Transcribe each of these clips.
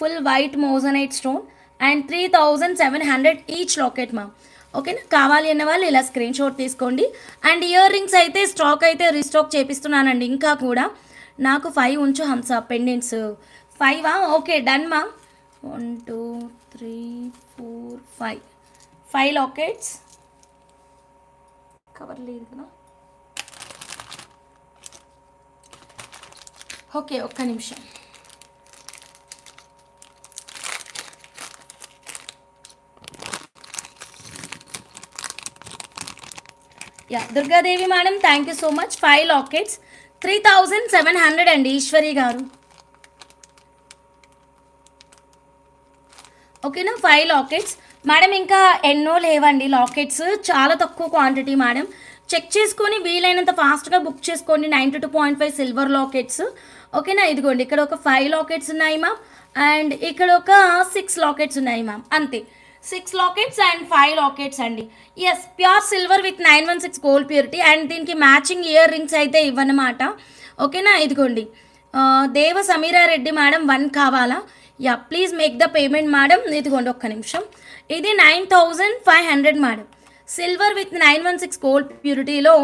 Full white moissanite stone and 3700 each locket ma'am. ఓకేనా, కావాలి అన్న వాళ్ళు ఇలా స్క్రీన్ షాట్ తీసుకోండి. అండ్ ఇయర్ రింగ్స్ అయితే స్టాక్ అయితే రీస్టాక్ చేపిస్తున్నానండి. ఇంకా కూడా నాకు 5 ఉంచు హంస pendants 5 okay done ma'am. 1 2 3 4 5 lockets. Cover లేదు కదా, ఓకే ఒక్క నిమిషం. Yeah Durgadevi madam thank you so much. 5 lockets 3700 అండి ఈశ్వరి గారు. ఓకేనా, 5 లాకెట్స్ మేడం. ఇంకా ఎన్నో లేవండి లాకెట్స్, చాలా తక్కువ క్వాంటిటీ మేడం. చెక్ చేసుకొని వీలైనంత ఫాస్ట్గా బుక్ చేసుకోండి. 92.5 సిల్వర్ లాకెట్స్. ఓకేనా, ఇదిగోండి ఇక్కడ ఒక 5 లాకెట్స్ ఉన్నాయి మ్యామ్ అండ్ ఇక్కడ ఒక 6 లాకెట్స్ ఉన్నాయి మ్యామ్. అంతే, 6 లాకెట్స్ అండ్ 5 లాకెట్స్ అండి. Yes, pure silver with 916 gold purity and దీనికి మ్యాచింగ్ ఇయర్ రింగ్స్ అయితే ఇవ్వనమాట. ఓకేనా, ఇదిగోండి దేవ సమీరా రెడ్డి మేడం 1 కావాలా? Yeah please make the payment madam. ఇదిగోండి ఒక్క నిమిషం. ఇది 9500 మేడం. సిల్వర్ విత్ 916 గోల్డ్ ప్యూరిటీలో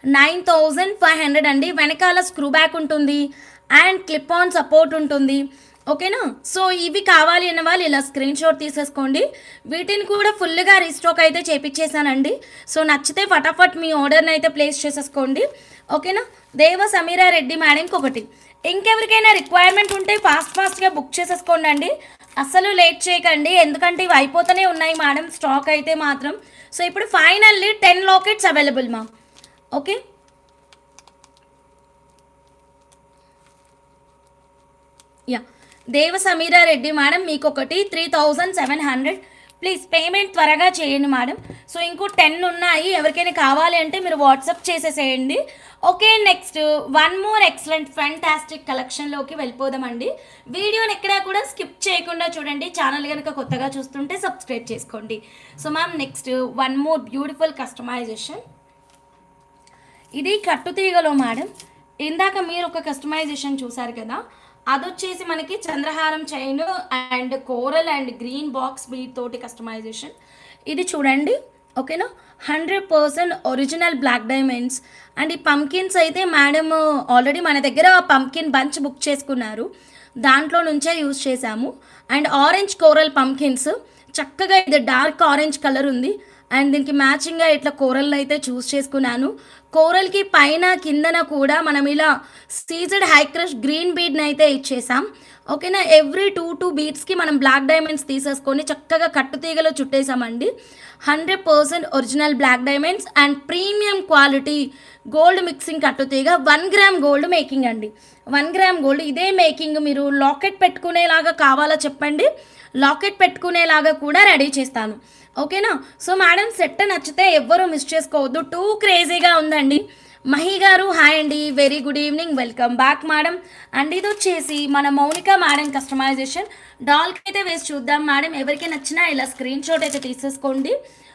9500 అండి. వెనకాల స్క్రూ బ్యాక్ ఉంటుంది అండ్ క్లిప్ ఆన్ సపోర్ట్ ఉంటుంది. ఓకేనా, సో ఇవి కావాలి అన్న వాళ్ళు ఇలా స్క్రీన్ షాట్ తీసేసుకోండి. వీటిని కూడా ఫుల్గా రీస్టాక్ అయితే చేపించేసానండి. సో నచ్చితే ఫటాఫట్ మీ ఆర్డర్ని అయితే ప్లేస్ చేసేసుకోండి. ఓకేనా, దేవ సమీరా రెడ్డి మేడంకి ఒకటి. ఇంకెవరికైనా రిక్వైర్మెంట్ ఉంటే ఫాస్ట్గా బుక్ చేసేసుకోండి అండి, అస్సలు లేట్ చేయకండి. ఎందుకంటే ఇవి అయిపోతూనే ఉన్నాయి మేడం స్టాక్ అయితే మాత్రం. సో ఇప్పుడు ఫైనల్లీ 10 లాకెట్స్ అవైలబుల్ మా. ఓకే, యా దేవ సమీరా రెడ్డి మేడం మీకు ఒకటి 3700. ప్లీజ్ పేమెంట్ త్వరగా చేయండి మేడం. సో ఇంకో 10 ఉన్నాయి, ఎవరికైనా కావాలి అంటే మీరు వాట్సాప్ చేసేసేయండి. Okay, next one more excellent fantastic కలెక్షన్లోకి వెళ్ళిపోదామండి. వీడియోని ఎక్కడా కూడా స్కిప్ చేయకుండా చూడండి. ఛానల్ కనుక కొత్తగా చూస్తుంటే సబ్స్క్రైబ్ చేసుకోండి. So ma'am next one more beautiful customization. ఇది కట్టుతీగలో మేడం. ఇందాక మీరు ఒక కస్టమైజేషన్ చూసారు కదా, అదొచ్చేసి మనకి చంద్రహారం chain and coral and green box bead తోటి కస్టమైజేషన్. ఇది చూడండి. ఓకేనా, 100% ఒరిజినల్ బ్లాక్ డైమండ్స్ అండ్ ఈ పంకిన్స్ అయితే మేడం ఆల్రెడీ మన దగ్గర పంకిన్ బంచ్ బుక్ చేసుకున్నారు, దాంట్లో నుంచే యూజ్ చేశాము. అండ్ ఆరెంజ్ కోరల్ పంకిన్స్ చక్కగా, ఇది డార్క్ ఆరెంజ్ కలర్ ఉంది అండ్ దీనికి మ్యాచింగ్గా ఇట్లా కోరల్ అయితే చూస్ చేసుకున్నాను. కోరల్కి పైన కిందన కూడా మనం ఇలా సీజెడ్ హై క్రష్ గ్రీన్ బీడ్ని అయితే ఇచ్చేసాం. ఓకేనా, ఎవ్రీ 2 బీడ్స్కి మనం బ్లాక్ డైమండ్స్ తీసేసుకొని చక్కగా కట్టుతీగలో చుట్టేసామండి. 100% ఒరిజినల్ బ్లాక్ డైమండ్స్ అండ్ ప్రీమియం క్వాలిటీ గోల్డ్ మిక్సింగ్ కట్టుతీగ. 1 గ్రామ్ గోల్డ్ మేకింగ్ అండి. 1 గ్రామ్ గోల్డ్ ఇదే మేకింగ్. మీరు లాకెట్ పెట్టుకునేలాగా కావాలో చెప్పండి, లాకెట్ పెట్టుకునేలాగా కూడా రెడీ చేస్తాను. ఓకేనా, సో మేడం సెట్ నచ్చితే ఎవ్వరూ మిస్ చేసుకోవద్దు. టూ క్రేజీగా ఉందండి. మహి గారు హాయ్ అండి, very good evening, welcome back madam. And ఇది వచ్చేసి మన మౌనిక మేడం కస్టమైజేషన్. డాల్కి అయితే వేసి చూద్దాం మేడం. ఎవరికి నచ్చినా ఇలా స్క్రీన్ షాట్ అయితే తీసేసుకోండి.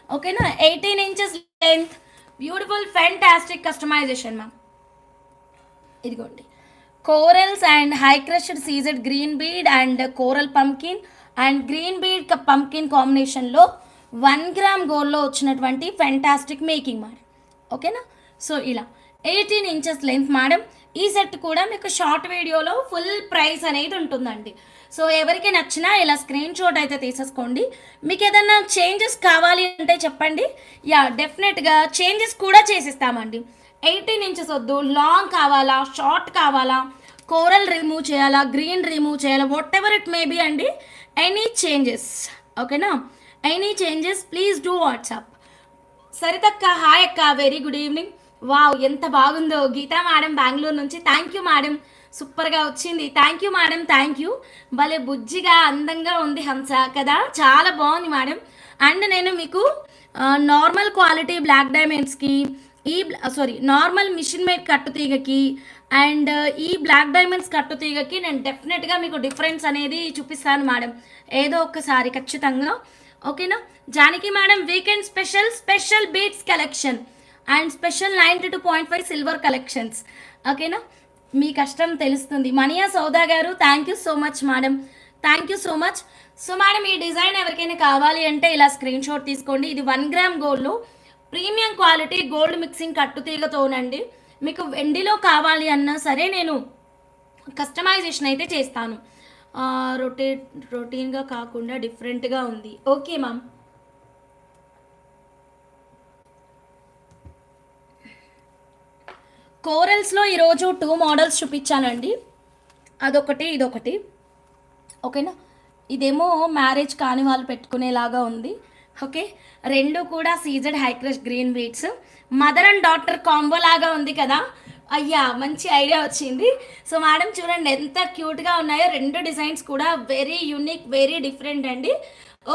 ఓకేనా, 18 inches length beautiful fantastic customization ma'am. ఇదిగోండి corals and high crushed CZ green bead and coral pumpkin and green bead pumpkin కాంబినేషన్లో 1 గ్రామ్ గోల్డ్లో వచ్చినటువంటి ఫ్యాంటాస్టిక్ మేకింగ్ మేడం. ఓకేనా, సో ఇలా 18 ఇంచెస్ లెంత్ మేడం. ఈ సెట్ కూడా మీకు షార్ట్ వీడియోలో ఫుల్ ప్రైస్ అనేది ఉంటుందండి. సో ఎవరికి నచ్చినా ఇలా స్క్రీన్ షాట్ అయితే తీసేసుకోండి. మీకు ఏదన్నా చేంజెస్ కావాలి అంటే చెప్పండి, యా డెఫినెట్గా చేంజెస్ కూడా చేసిస్తామండి. 18 ఇంచెస్ వద్దు, లాంగ్ కావాలా, షార్ట్ కావాలా, కోరల్ రిమూవ్ చేయాలా, గ్రీన్ రిమూవ్ చేయాలా, whatever it may be అండి, ఎనీ చేంజెస్. ఓకేనా, any changes please do WhatsApp. సరితక్క హాయ్ అక్క, వెరీ గుడ్ ఈవినింగ్. వావ్ ఎంత బాగుందో. గీతా మేడం బెంగళూరు నుంచి, థ్యాంక్ యూ మేడం, సూపర్గా వచ్చింది. Thank you madam, thank you. భలే బుజ్జిగా అందంగా ఉంది హంస కదా, చాలా బాగుంది మేడం. అండ్ నేను మీకు నార్మల్ క్వాలిటీ బ్లాక్ డైమండ్స్కి నార్మల్ మిషన్ మేడ్ కట్టుతీగకి అండ్ ఈ బ్లాక్ డైమండ్స్ కట్టుతీగకి నేను డెఫినెట్గా మీకు డిఫరెన్స్ అనేది చూపిస్తాను మేడం, ఏదో ఒక్కసారి ఖచ్చితంగా. ఓకేనా, Janaki madam weekend special beats collection and special 92.5 silver collections. ఓకేనా, మీ కష్టం తెలుస్తుంది. మనియా సౌదా గారు thank you so much madam, thank you so much. So madam ఈ డిజైన్ ఎవరికైనా కావాలి అంటే ఇలా స్క్రీన్ షాట్ తీసుకోండి. ఇది 1 గ్రామ్ గోల్డ్లో ప్రీమియం క్వాలిటీ గోల్డ్ మిక్సింగ్ కట్టుతీగతోనండి. మీకు వెండిలో కావాలి అన్నా సరే నేను కస్టమైజేషన్ అయితే చేస్తాను. రొటీన్గా కాకుండా డిఫరెంట్గా ఉంది. Okay ma'am. కోరల్స్లో ఈరోజు 2 మోడల్స్ చూపించానండి. అదొకటి ఇదొకటి. ఓకేనా, ఇదేమో మ్యారేజ్ కాని వాళ్ళు పెట్టుకునేలాగా ఉంది. ఓకే, రెండు కూడా CZ high crush green beats, mother and daughter combo లాగా ఉంది కదా. అయ్యా మంచి ఐడియా వచ్చింది. సో మేడం చూడండి ఎంత క్యూట్గా ఉన్నాయో. రెండు డిజైన్స్ కూడా వెరీ యూనిక్, వెరీ డిఫరెంట్ అండి.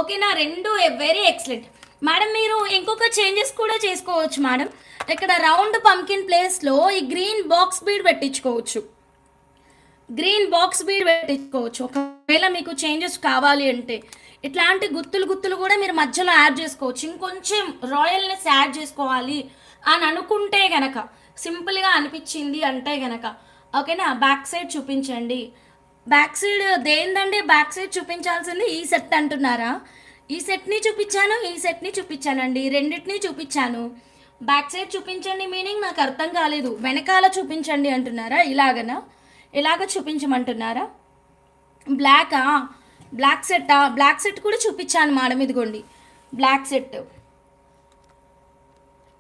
ఓకేనా, రెండు వెరీ ఎక్సలెంట్. మేడం మీరు ఇంకొక చేంజెస్ కూడా చేసుకోవచ్చు మేడం. ఇక్కడ రౌండ్ పంకిన్ ప్లేస్లో ఈ గ్రీన్ బాక్స్ బీడ్ పెట్టించుకోవచ్చు. ఒకవేళ మీకు చేంజెస్ కావాలి అంటే ఇట్లాంటి గుత్తులు కూడా మీరు మధ్యలో యాడ్ చేసుకోవచ్చు. ఇంకొంచెం రాయల్నెస్ యాడ్ చేసుకోవాలి అని అనుకుంటే గనక, సింపుల్గా అనిపించింది అంటే గనక. ఓకేనా, బ్యాక్ సైడ్ చూపించండి. బ్యాక్ సైడ్ దేందండి బ్యాక్ సైడ్ చూపించాల్సింది? ఈ సెట్ అంటున్నారా? ఈ సెట్ని చూపించానండి, రెండింటినీ చూపించాను. బ్యాక్ సైడ్ చూపించండి మీనింగ్ నాకు అర్థం కాలేదు. వెనకాల చూపించండి అంటున్నారా? ఇలాగ చూపించమంటున్నారా? బ్లాక్ సెట్ కూడా చూపించాను మేడం. ఇదిగోండి బ్లాక్ సెట్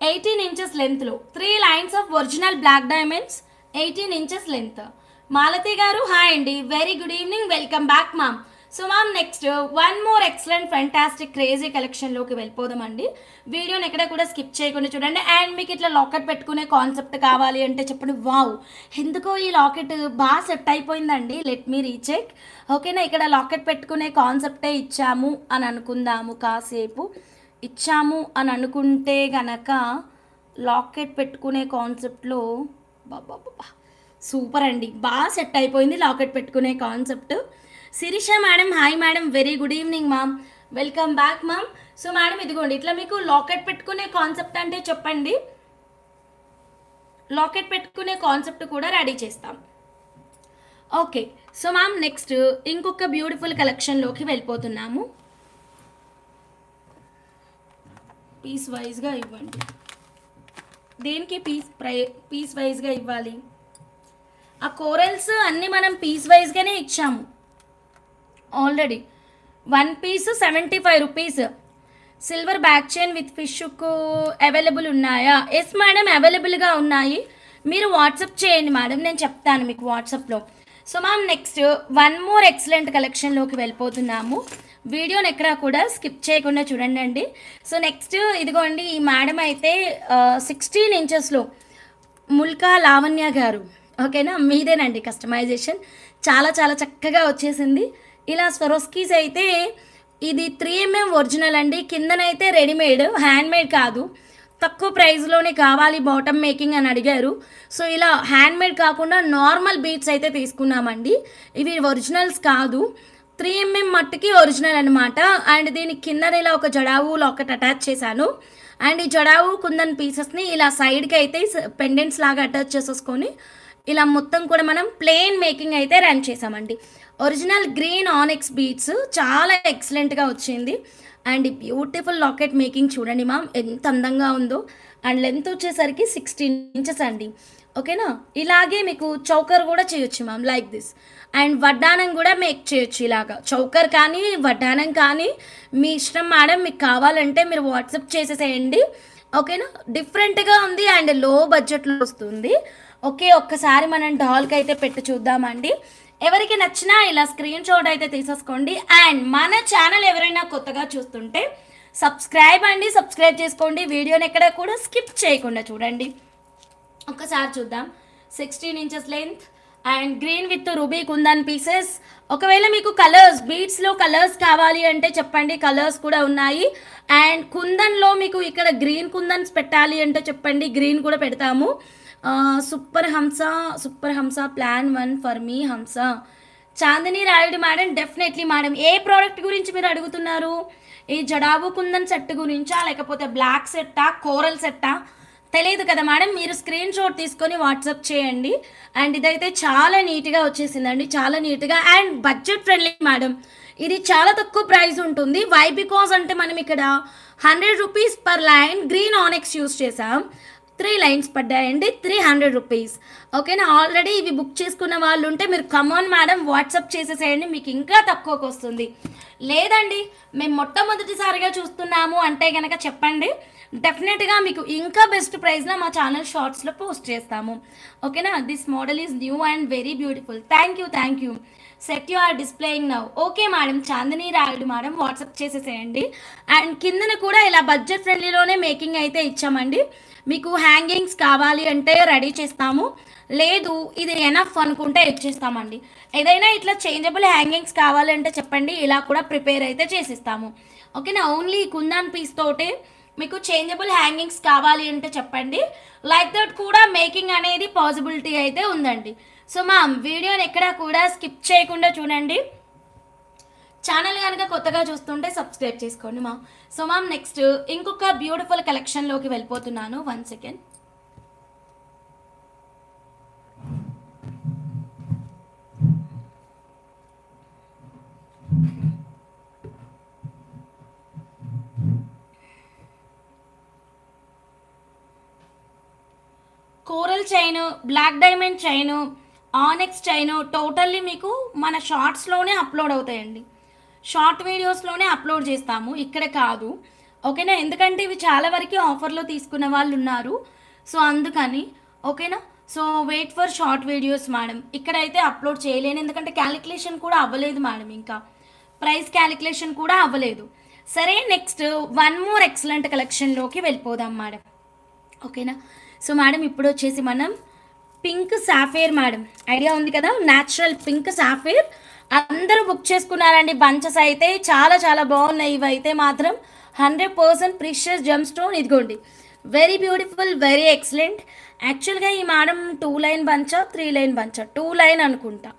18 ఇంచెస్ లెంత్లో 3 lines of original black diamonds, 18 inches length. Malathi గారు హాయ్ అండి, very good evening, welcome back ma'am. So ma'am next one more excellent fantastic crazy కలెక్షన్లోకి వెళ్ళిపోదామండి. వీడియోని ఎక్కడ కూడా స్కిప్ చేయకుండా చూడండి. అండ్ మీకు ఇట్లా లాకెట్ పెట్టుకునే కాన్సెప్ట్ కావాలి అంటే చెప్పండి. వావ్, ఎందుకో ఈ లాకెట్ బాగా సెట్ అయిపోయిందండి. Let me recheck. ఓకేనా, ఇక్కడ లాకెట్ పెట్టుకునే కాన్సెప్టే ఇచ్చాము అని అనుకుందాము. కాసేపు ఇచ్చాము అని అనుకుంటే గనక లాకెట్ పెట్టుకునే కాన్సెప్ట్లో బాబా సూపర్ అండి, బాగా సెట్ అయిపోయింది లాకెట్ పెట్టుకునే concept. Sirisha madam hi madam, very good evening ma'am, welcome back ma'am. So madam ఇదిగోండి ఇట్లా మీకు లాకెట్ పెట్టుకునే కాన్సెప్ట్ అంటే చెప్పండి. లాకెట్ పెట్టుకునే కాన్సెప్ట్ కూడా రెడీ చేస్తాం. ఓకే, సో మ్యామ్ నెక్స్ట్ ఇంకొక బ్యూటిఫుల్ కలెక్షన్లోకి వెళ్ళిపోతున్నాము. పీస్ వైజ్గా ఇవ్వండి. దేనికి పీస్ వైజ్గా ఇవ్వాలి? ఆ కోరల్స్ అన్నీ మనం పీస్ వైజ్గానే ఇచ్చాము already. 1 piece 75 rupees. Silver back chain with ఫిష్కు అవైలబుల్ ఉన్నాయా? ఎస్ మేడం, అవైలబుల్గా ఉన్నాయి. మీరు వాట్సాప్ చేయండి మేడం, నేను చెప్తాను మీకు వాట్సాప్లో. So ma'am next one more excellent కలెక్షన్లోకి వెళ్ళిపోతున్నాము. వీడియోని ఎక్కడా కూడా స్కిప్ చేయకుండా చూడండి. సో నెక్స్ట్ ఇదిగోండి ఈ మేడం అయితే 16 ఇంచెస్లో ముల్కా లావణ్య గారు. ఓకేనా, మీదేనండి కస్టమైజేషన్. చాలా చక్కగా వచ్చేసింది. ఇలా స్వరోస్కీస్ అయితే ఇది 3mm ఒరిజినల్ అండి. కిందనైతే రెడీమేడ్, హ్యాండ్మేడ్ కాదు. తక్కువ ప్రైస్లోనే కావాలి బాటమ్ మేకింగ్ అని అడిగారు. సో ఇలా హ్యాండ్మేడ్ కాకుండా నార్మల్ బీట్స్ అయితే తీసుకున్నామండి. ఇవి ఒరిజినల్స్ కాదు, 3mm మట్టుకి ఒరిజినల్ అనమాట. అండ్ దీనికి కిందన ఇలా ఒక జడావు లాకెట్ అటాచ్ చేశాను. అండ్ ఈ జడావు కుందన్ పీసెస్ని ఇలా సైడ్కి అయితే పెండెంట్స్ లాగా అటాచ్ చేసేసుకొని ఇలా మొత్తం కూడా మనం ప్లెయిన్ మేకింగ్ అయితే రన్ చేసామండి. ఒరిజినల్ గ్రీన్ ఆనెక్స్ బీట్స్ చాలా ఎక్సలెంట్గా వచ్చింది. అండ్ బ్యూటిఫుల్ లాకెట్ మేకింగ్ చూడండి మ్యామ్ ఎంత అందంగా ఉందో. అండ్ లెంత్ వచ్చేసరికి 16 ఇంచెస్ అండి. ఓకేనా, ఇలాగే మీకు చౌకర్ కూడా చేయొచ్చు మ్యామ్ లైక్ దిస్. అండ్ వడ్డానం కూడా మేక్ చేయొచ్చు ఇలాగా. చౌకర్ కానీ వడ్డానం కానీ మీ ఇష్టం మేడం, మీకు కావాలంటే మీరు వాట్సాప్ చేసేసేయండి. ఓకేనా, డిఫరెంట్గా ఉంది అండ్ లో బడ్జెట్లో వస్తుంది. ఓకే, ఒక్కసారి మనం డాల్కి అయితే పెట్టి చూద్దామండి. ఎవరికి నచ్చినా ఇలా స్క్రీన్ షాట్ అయితే తీసేసుకోండి. అండ్ మన ఛానల్ ఎవరైనా కొత్తగా చూస్తుంటే సబ్స్క్రైబ్ చేసుకోండి. వీడియోని ఎక్కడ కూడా స్కిప్ చేయకుండా చూడండి. ఒక్కసారి చూద్దాం. 16 inches length and green with ruby kundan pieces. ఒకవేళ మీకు కలర్స్ బీట్స్లో కలర్స్ కావాలి అంటే చెప్పండి, కలర్స్ కూడా ఉన్నాయి. అండ్ కుందన్లో మీకు ఇక్కడ గ్రీన్ కుందన్స్ పెట్టాలి అంటే చెప్పండి, గ్రీన్ కూడా పెడతాము. సూపర్ హంస plan 1 for me Hamsa. Chandini Rayudu madam, definitely madam. ఏ ప్రోడక్ట్ గురించి మీరు అడుగుతున్నారు? ఈ జడాబు కుందన్ సెట్ గురించా, లేకపోతే బ్లాక్ సెట్టా, కోరల్ సెట్టా? తెలియదు కదా మేడం, మీరు స్క్రీన్ షాట్ తీసుకొని వాట్సాప్ చేయండి. అండ్ ఇదైతే చాలా నీట్గా వచ్చేసిందండి, చాలా నీట్గా అండ్ బడ్జెట్ ఫ్రెండ్లీ మేడం. ఇది చాలా తక్కువ ప్రైస్ ఉంటుంది. వై బికాజ్ అంటే మనం ఇక్కడ 100 rupees per line green onyx use చేసాం. 3 లైన్స్ పడ్డాయండి, 300 రూపీస్. ఓకేనా, ఆల్రెడీ ఇవి బుక్ చేసుకున్న వాళ్ళు ఉంటే మీరు కమాన్ మేడం వాట్సాప్ చేసేసేయండి, మీకు ఇంకా తక్కువకి వస్తుంది. లేదండి మేము మొట్టమొదటిసారిగా చూస్తున్నాము అంటే కనుక చెప్పండి, డెఫినెట్గా మీకు ఇంకా బెస్ట్ ప్రైస్లో మా ఛానల్ షార్ట్స్లో పోస్ట్ చేస్తాము. ఓకేనా, this model is new and very beautiful. Thank you. Set you are displaying now. Okay madam, Chandini Rayudu madam WhatsApp చేసేసేయండి. అండ్ కిందన కూడా ఇలా బడ్జెట్ ఫ్రెండ్లీలోనే మేకింగ్ అయితే ఇచ్చామండి. మీకు హ్యాంగింగ్స్ కావాలి అంటే రెడీ చేస్తాము, లేదు ఇది ఎనఫ్ అనుకుంటే ఇచ్చేస్తామండి. ఏదైనా ఇట్లా చేంజబుల్ హ్యాంగింగ్స్ కావాలంటే చెప్పండి, ఇలా కూడా ప్రిపేర్ అయితే చేసిస్తాము. ఓకేనా, ఓన్లీ కుందన్ పీస్ తోటే మీకు చేంజబుల్ హ్యాంగింగ్స్ కావాలి అంటే చెప్పండి. లైక్ దట్ కూడా మేకింగ్ అనేది పాసిబిలిటీ అయితే ఉందండి. సో మ్యామ్ వీడియోని ఎక్కడా కూడా స్కిప్ చేయకుండా చూడండి. ఛానల్ కనుక కొత్తగా చూస్తుంటే సబ్స్క్రైబ్ చేసుకోండి మ్యామ్. సో మ్యామ్ నెక్స్ట్ ఇంకొక బ్యూటిఫుల్ కలెక్షన్లోకి వెళ్ళిపోతున్నాను. 1 second. Coral chain, black diamond chain, onyx chain totally మీకు మన షార్ట్స్లోనే అప్లోడ్ అవుతాయండి, షార్ట్ వీడియోస్లోనే అప్లోడ్ చేస్తాము, ఇక్కడ కాదు. ఓకేనా, ఎందుకంటే ఇవి చాలా వరకు ఆఫర్లో తీసుకున్న వాళ్ళు ఉన్నారు, సో అందుకని. ఓకేనా, so wait for short videos madam. ఇక్కడైతే అప్లోడ్ చేయలేను ఎందుకంటే క్యాలిక్యులేషన్ కూడా అవ్వలేదు మేడం, ఇంకా ప్రైస్ క్యాలిక్యులేషన్ కూడా అవ్వలేదు. సరే నెక్స్ట్ వన్ మోర్ ఎక్సలెంట్ కలెక్షన్లోకి వెళ్ళిపోదాం మేడం. ఓకేనా, సో మేడం ఇప్పుడు వచ్చేసి మనం పింక్ సాఫేర్ మేడం, ఐడియా ఉంది కదా, న్యాచురల్ పింక్ సాఫేర్ అందరూ బుక్ చేసుకున్నారండి. బంచెస్ అయితే చాలా చాలా బాగున్నాయి. ఇవైతే మాత్రం 100% ప్రీషియస్ జెమ్ స్టోన్. ఇదిగోండి, వెరీ బ్యూటిఫుల్, వెరీ ఎక్సలెంట్. యాక్చువల్గా ఈ మేడం 2 లైన్ బంచా 3 లైన్ బంచా 2 లైన్ అనుకుంటా,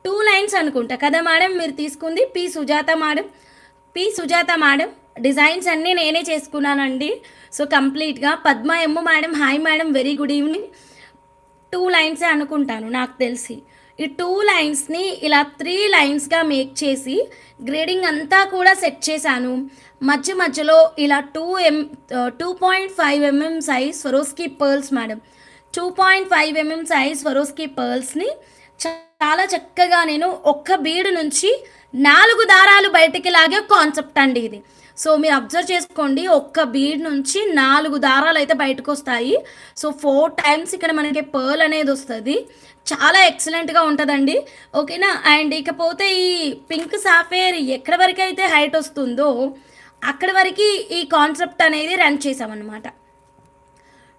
2 లైన్స్ అనుకుంటా కదా మేడం మీరు తీసుకుంది. పి సుజాత మేడం డిజైన్స్ అన్నీ నేనే చేసుకున్నానండి. సో కంప్లీట్గా Padma M madam, hi madam, very good evening. 2 లైన్సే అనుకుంటాను నాకు తెలిసి. ఈ 2 లైన్స్ని ఇలా 3 లైన్స్గా మేక్ చేసి గ్రేడింగ్ అంతా కూడా సెట్ చేశాను. మధ్యలో ఇలా 2.5 mm size Swarovski pearls madam, 2.5 mm size Swarovski పర్ల్స్ని చాలా చక్కగా నేను ఒక్క బీడు నుంచి 4 దారాలు బయటికి లాగే కాన్సెప్ట్ అండి ఇది. సో మీరు అబ్జర్వ్ చేసుకోండి, ఒక్క బీడ్ నుంచి 4 దారాలు అయితే బయటకు వస్తాయి. సో 4 టైమ్స్ ఇక్కడ మనకి పర్ల్ అనేది వస్తుంది. చాలా ఎక్సలెంట్గా ఉంటుందండి. ఓకేనా, అండ్ ఇకపోతే ఈ పింక్ సాఫేర్ ఎక్కడి వరకు అయితే హైట్ వస్తుందో అక్కడి వరకు ఈ కాన్సెప్ట్ అనేది రన్ చేసామన్నమాట.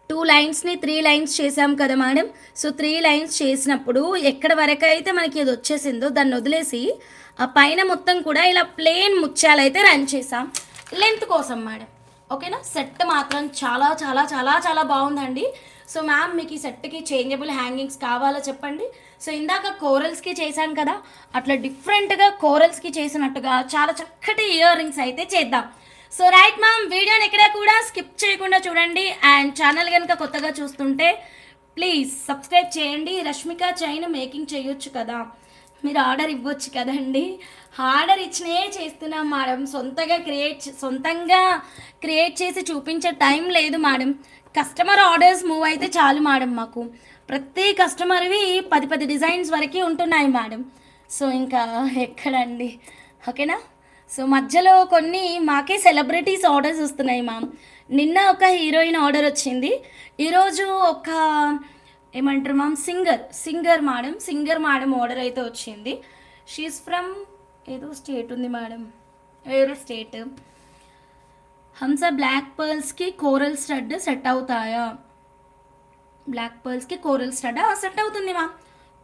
2 లైన్స్ని 3 లైన్స్ చేసాం కదా మేడం. సో 3 లైన్స్ చేసినప్పుడు ఎక్కడి వరకు అయితే మనకి ఇది వచ్చేసిందో దాన్ని వదిలేసి ఆ పైన మొత్తం కూడా ఇలా ప్లెయిన్ ముత్యాలు అయితే రన్ చేసాం లెంత్ కోసం మేడం. ఓకేనా, సెట్ మాత్రం చాలా చాలా చాలా చాలా బాగుందండి. సో మ్యామ్ మీకు ఈ సెట్కి చేంజబుల్ హ్యాంగింగ్స్ కావాలో చెప్పండి. సో ఇందాక కోరల్స్కి చేశాను కదా, అట్లా డిఫరెంట్గా కోరల్స్కి చేసినట్టుగా చాలా చక్కటి ఇయర్ రింగ్స్ అయితే చేద్దాం. సో రైట్ మ్యామ్, వీడియోని ఎక్కడ కూడా స్కిప్ చేయకుండా చూడండి. అండ్ ఛానల్ కనుక కొత్తగా చూస్తుంటే ప్లీజ్ సబ్స్క్రైబ్ చేయండి. రష్మిక చైన్ మేకింగ్ చేయొచ్చు కదా, మీరు ఆర్డర్ ఇవ్వచ్చు కదండి. ఆర్డర్ ఇచ్చినే చేస్తున్నాం మేడం, సొంతంగా క్రియేట్ చేసి చూపించే టైం లేదు మేడం. కస్టమర్ ఆర్డర్స్ మూవ్ అయితే చాలు మేడం. మాకు ప్రతి కస్టమర్వి 10 డిజైన్స్ వరకు ఉంటున్నాయి మేడం. సో ఇంకా ఎక్కడండి. ఓకేనా, సో మధ్యలో కొన్ని మాకే సెలబ్రిటీస్ ఆర్డర్స్ వస్తున్నాయి మ్యామ్. నిన్న ఒక హీరోయిన్ ఆర్డర్ వచ్చింది, ఈరోజు ఒక ఏమంటారు మ్యామ్ సింగర్ మేడం ఆర్డర్ అయితే వచ్చింది. షీఈస్ ఫ్రమ్ ఏదో స్టేట్ ఉంది మేడం, వేరే స్టేట్. హంస బ్లాక్ పర్ల్స్కి కోరల్ స్టడ్ సెట్ అవుతాయా? బ్లాక్ పర్ల్స్కి కోరల్ స్టడ్ సెట్ అవుతుంది మ్యామ్,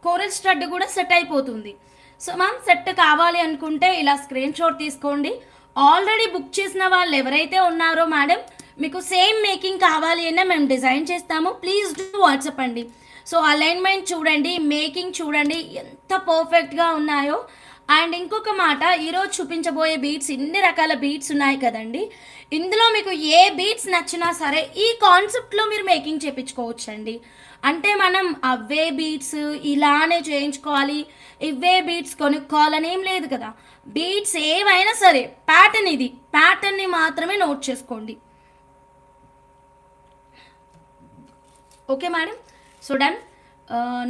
కోరల్ స్టడ్ కూడా సెట్ అయిపోతుంది. సో మ్యామ్ సెట్ కావాలి అనుకుంటే ఇలా స్క్రీన్ షాట్ తీసుకోండి. ఆల్రెడీ బుక్ చేసిన వాళ్ళు ఎవరైతే ఉన్నారో మేడం, మీకు సేమ్ మేకింగ్ కావాలి అన్నా మేము డిజైన్ చేస్తాము. ప్లీజ్ డూ వాట్సాప్ అండి. సో అలైన్మెంట్ చూడండి, మేకింగ్ చూడండి ఎంత పర్ఫెక్ట్గా ఉన్నాయో. అండ్ ఇంకొక మాట, ఈరోజు చూపించబోయే బీట్స్ ఇన్ని రకాల బీట్స్ ఉన్నాయి కదండి. ఇందులో మీకు ఏ బీట్స్ నచ్చినా సరే ఈ కాన్సెప్ట్లో మీరు మేకింగ్ చేయించుకోవచ్చండి. అంటే మనం అవే బీట్స్ ఇలానే చేయించుకోవాలి, ఇవే బీట్స్ కొనుక్కోవాలని ఏం లేదు కదా. బీట్స్ ఏవైనా సరే ప్యాటర్న్ ఇది, ప్యాటర్న్ని మాత్రమే నోట్ చేసుకోండి. Okay madam, so done.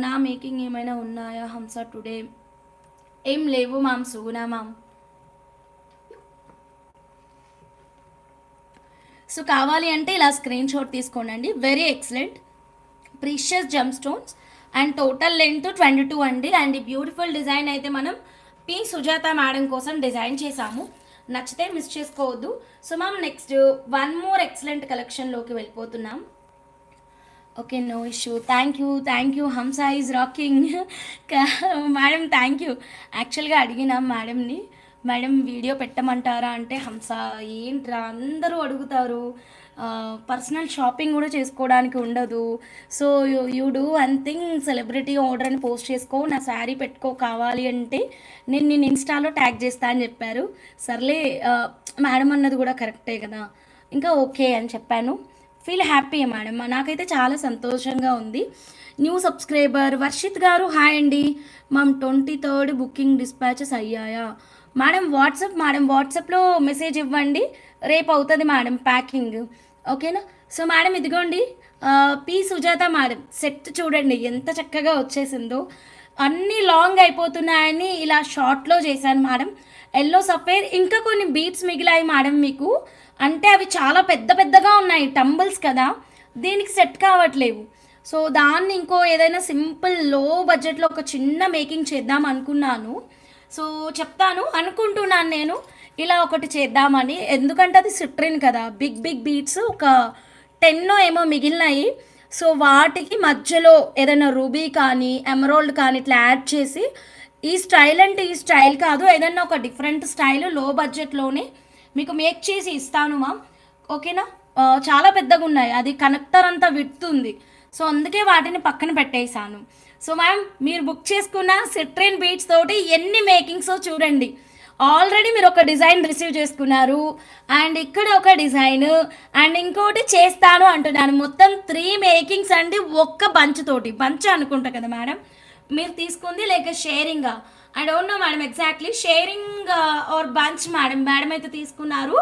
నా మేకింగ్ ఏమైనా ఉన్నాయా హంస టుడే? ఏం లేవు మ్యామ్, సుగునా మ్యామ్. సో కావాలి అంటే ఇలా స్క్రీన్ షాట్ తీసుకోండి. Very excellent precious gem stones and total length 22 అండి. అండ్ ఈ బ్యూటిఫుల్ డిజైన్ అయితే మనం పి సుజాత మేడం కోసం డిజైన్ చేసాము. నచ్చితే మిస్ చేసుకోవద్దు. So ma'am next one more excellent కలెక్షన్లోకి వెళ్ళిపోతున్నాం. Okay, no issue. Thank you Hamsa is rocking. Madam thank you. యాక్చువల్గా అడిగినాం మేడంని, మేడం వీడియో పెట్టమంటారా అంటే, హంస ఏంట్రా అందరూ అడుగుతారు, పర్సనల్ షాపింగ్ కూడా చేసుకోవడానికి ఉండదు, so you do one thing, celebrity order అని పోస్ట్ చేసుకో, నా శారీ పెట్టుకో కావాలి అంటే నేను ఇన్స్టాలో ట్యాగ్ చేస్తా అని చెప్పారు. సర్లే మేడం అన్నది కూడా కరెక్టే కదా, ఇంకా ఓకే అని చెప్పాను. ఫీల్ హ్యాపీ మేడం, నాకైతే చాలా సంతోషంగా ఉంది. న్యూ సబ్స్క్రైబర్ వర్షిత్ గారు హాయ్ అండి. మ్యామ్ 23rd బుకింగ్ డిస్పాచెస్ అయ్యాయా మేడం? వాట్సాప్లో మెసేజ్ ఇవ్వండి, రేపు అవుతుంది మేడం ప్యాకింగ్. ఓకేనా? సో మేడం ఇదిగోండి పి సుజాత మేడం సెట్ చూడండి ఎంత చక్కగా వచ్చేసిందో. అన్నీ లాంగ్ అయిపోతున్నాయని ఇలా షార్ట్లో చేశాను మేడం. ఎల్లో సఫేర్ ఇంకా కొన్ని బీట్స్ మిగిలాయి మేడం మీకు, అంటే అవి చాలా పెద్ద పెద్దగా ఉన్నాయి, టంబుల్స్ కదా, దీనికి సెట్ కావట్లేవు. సో దాన్ని ఇంకో ఏదైనా సింపుల్ లో బడ్జెట్లో ఒక చిన్న మేకింగ్ చేద్దాం అనుకున్నాను. సో చెప్తాను అనుకుంటున్నాను నేను ఇలా ఒకటి చేద్దామని, ఎందుకంటే అది సిట్రిన్ కదా, బిగ్ బీట్స్ ఒక 10 ఏమో మిగిలినాయి. సో వాటికి మధ్యలో ఏదైనా రూబీ కానీ ఎమరాల్డ్ కానీ ఇట్లా యాడ్ చేసి, ఈ స్టైల్ అంటే ఈ స్టైల్ కాదు, ఏదైనా ఒక డిఫరెంట్ స్టైల్ లో బడ్జెట్లోనే మీకు మేక్ చేసి ఇస్తాను మ్యామ్. ఓకేనా? చాలా పెద్దగా ఉన్నాయి, అది కనెక్టర్ అంతా విడుతుంది, సో అందుకే వాటిని పక్కన పెట్టేశాను. సో మ్యామ్ మీరు బుక్ చేసుకున్న సిట్రిన్ బీట్స్ తోటి ఎన్ని మేకింగ్స్ చూడండి. ఆల్రెడీ మీరు ఒక డిజైన్ రిసీవ్ చేసుకున్నారు, అండ్ ఇక్కడ ఒక డిజైన్, అండ్ ఇంకోటి చేస్తాను అంటున్నాను. మొత్తం 3 మేకింగ్స్ అండి ఒక్క బంచ్ తోటి. బంచ్ అనుకుంటా కదా మేడం మీరు తీసుకుంది, లేక షేరింగా? I don't know madam exactly, sharing or bunch madam అయితే తీసుకున్నారు.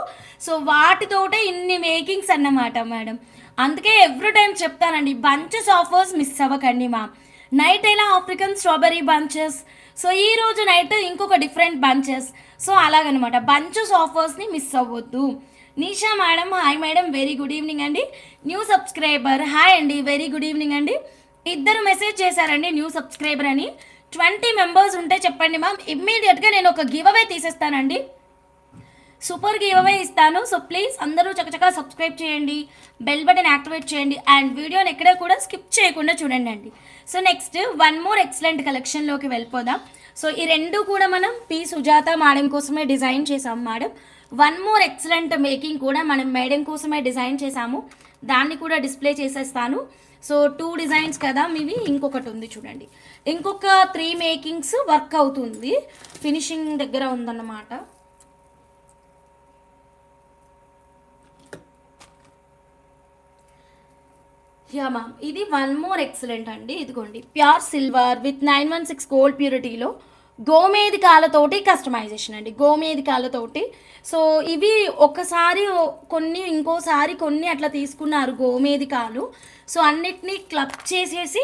సో వాటితోటే ఇన్ని మేకింగ్స్ అన్నమాట మేడం. అందుకే ఎవ్రీ టైం చెప్తానండి, బంచెస్ ఆఫర్స్ మిస్ అవ్వకండి మ్యామ్. నైట్ ఎలా ఆఫ్రికన్ స్ట్రాబెరీ బంచెస్, సో ఈ రోజు నైట్ ఇంకొక డిఫరెంట్ బంచెస్, సో అలాగనమాట. బంచెస్ ఆఫర్స్ని మిస్ అవ్వద్దు. Nisha madam hi madam, very good evening అండి. న్యూ సబ్స్క్రైబర్ హాయ్ అండి, వెరీ గుడ్ ఈవినింగ్ అండి. ఇద్దరు మెసేజ్ చేశారండి న్యూ సబ్స్క్రైబర్ అని. 20 మెంబర్స్ ఉంటే చెప్పండి మ్యామ్, ఇమ్మీడియట్గా నేను ఒక గివ్ అవే తీసేస్తానండి, సూపర్ గివ్ అవే ఇస్తాను. సో ప్లీజ్ అందరూ చక్కచక్క సబ్స్క్రైబ్ చేయండి, బెల్ బటన్ యాక్టివేట్ చేయండి, అండ్ వీడియోని ఎక్కడ కూడా స్కిప్ చేయకుండా చూడండి అండి. So next one more excellent కలెక్షన్లోకి వెళ్ళిపోదాం. సో ఈ రెండు కూడా మనం పి సుజాత మేడం కోసమే డిజైన్ చేసాము madam. One more excellent making కూడా మనం మేడం కోసమే డిజైన్ చేసాము, దాన్ని కూడా డిస్ప్లే చేసేస్తాను. సో 2 డిజైన్స్ కదా మీవి, ఇంకొకటి ఉంది చూడండి, ఇంకొక 3 మేకింగ్స్ వర్క్ అవుతుంది, ఫినిషింగ్ దగ్గర ఉందన్నమాట. యా మ్యామ్, ఇది వన్ మోర్ ఎక్సలెంట్ అండి. ఇదిగోండి ప్యూర్ సిల్వర్ విత్ 916 గోల్డ్ ప్యూరిటీలో గోమేధికాలతోటి కస్టమైజేషన్ అండి, గోమేధికాలతోటి. సో ఇవి ఒకసారి కొన్ని, ఇంకోసారి కొన్ని అట్లా తీసుకున్నారు గోమేధికాలు. సో అన్నిటినీ క్లబ్ చేసేసి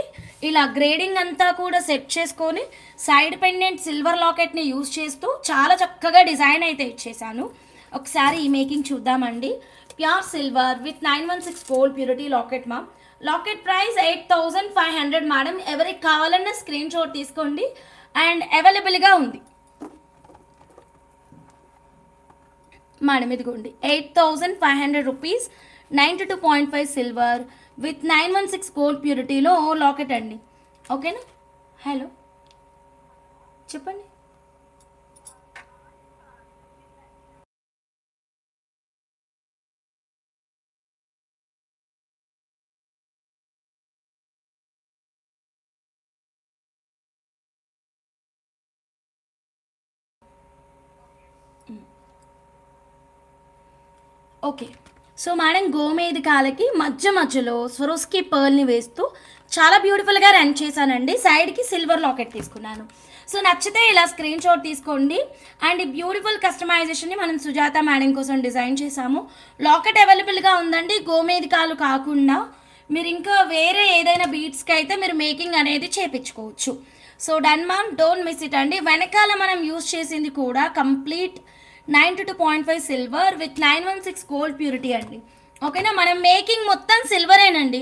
ఇలా గ్రేడింగ్ అంతా కూడా సెట్ చేసుకొని సైడ్ పెండెంట్ సిల్వర్ లాకెట్ని యూజ్ చేస్తూ చాలా చక్కగా డిజైన్ అయితే ఇచ్చేసాను. ఒకసారి ఈ మేకింగ్ చూద్దామండి. Pure silver with 916 gold purity locket ma'am. Locket price 8500 madam. ఎవరికి కావాలన్నా స్క్రీన్ షాట్ తీసుకోండి, అండ్ అవైలబుల్గా ఉంది మేడం. ఇదిగోండి 8500 రూపీస్, 92.5 సిల్వర్ విత్ 916 గోల్డ్ ప్యూరిటీలో లాకెట్ అండి. ఓకేనా? హలో చెప్పండి. ఓకే. సో మేడం గోమేధికాలకి మధ్యలో స్వరోస్కి పర్ల్ని వేస్తూ చాలా బ్యూటిఫుల్గా రన్ చేశానండి. సైడ్కి సిల్వర్ లాకెట్ తీసుకున్నాను. సో నచ్చితే ఇలా స్క్రీన్ షాట్ తీసుకోండి. అండ్ ఈ బ్యూటిఫుల్ కస్టమైజేషన్ని మనం సుజాత మేడం కోసం డిజైన్ చేశాము. లాకెట్ అవైలబుల్గా ఉందండి. గోమేధికాలు కాకుండా మీరు ఇంకా వేరే ఏదైనా బీట్స్కి అయితే మీరు మేకింగ్ అనేది చేపించుకోవచ్చు. So done ma'am, don't miss it అండి. వెనకాల మనం యూజ్ చేసింది కూడా complete 92.5 silver with 916 gold purity అండి. ఓకేనా, మనం మేకింగ్ మొత్తం సిల్వరేనండి.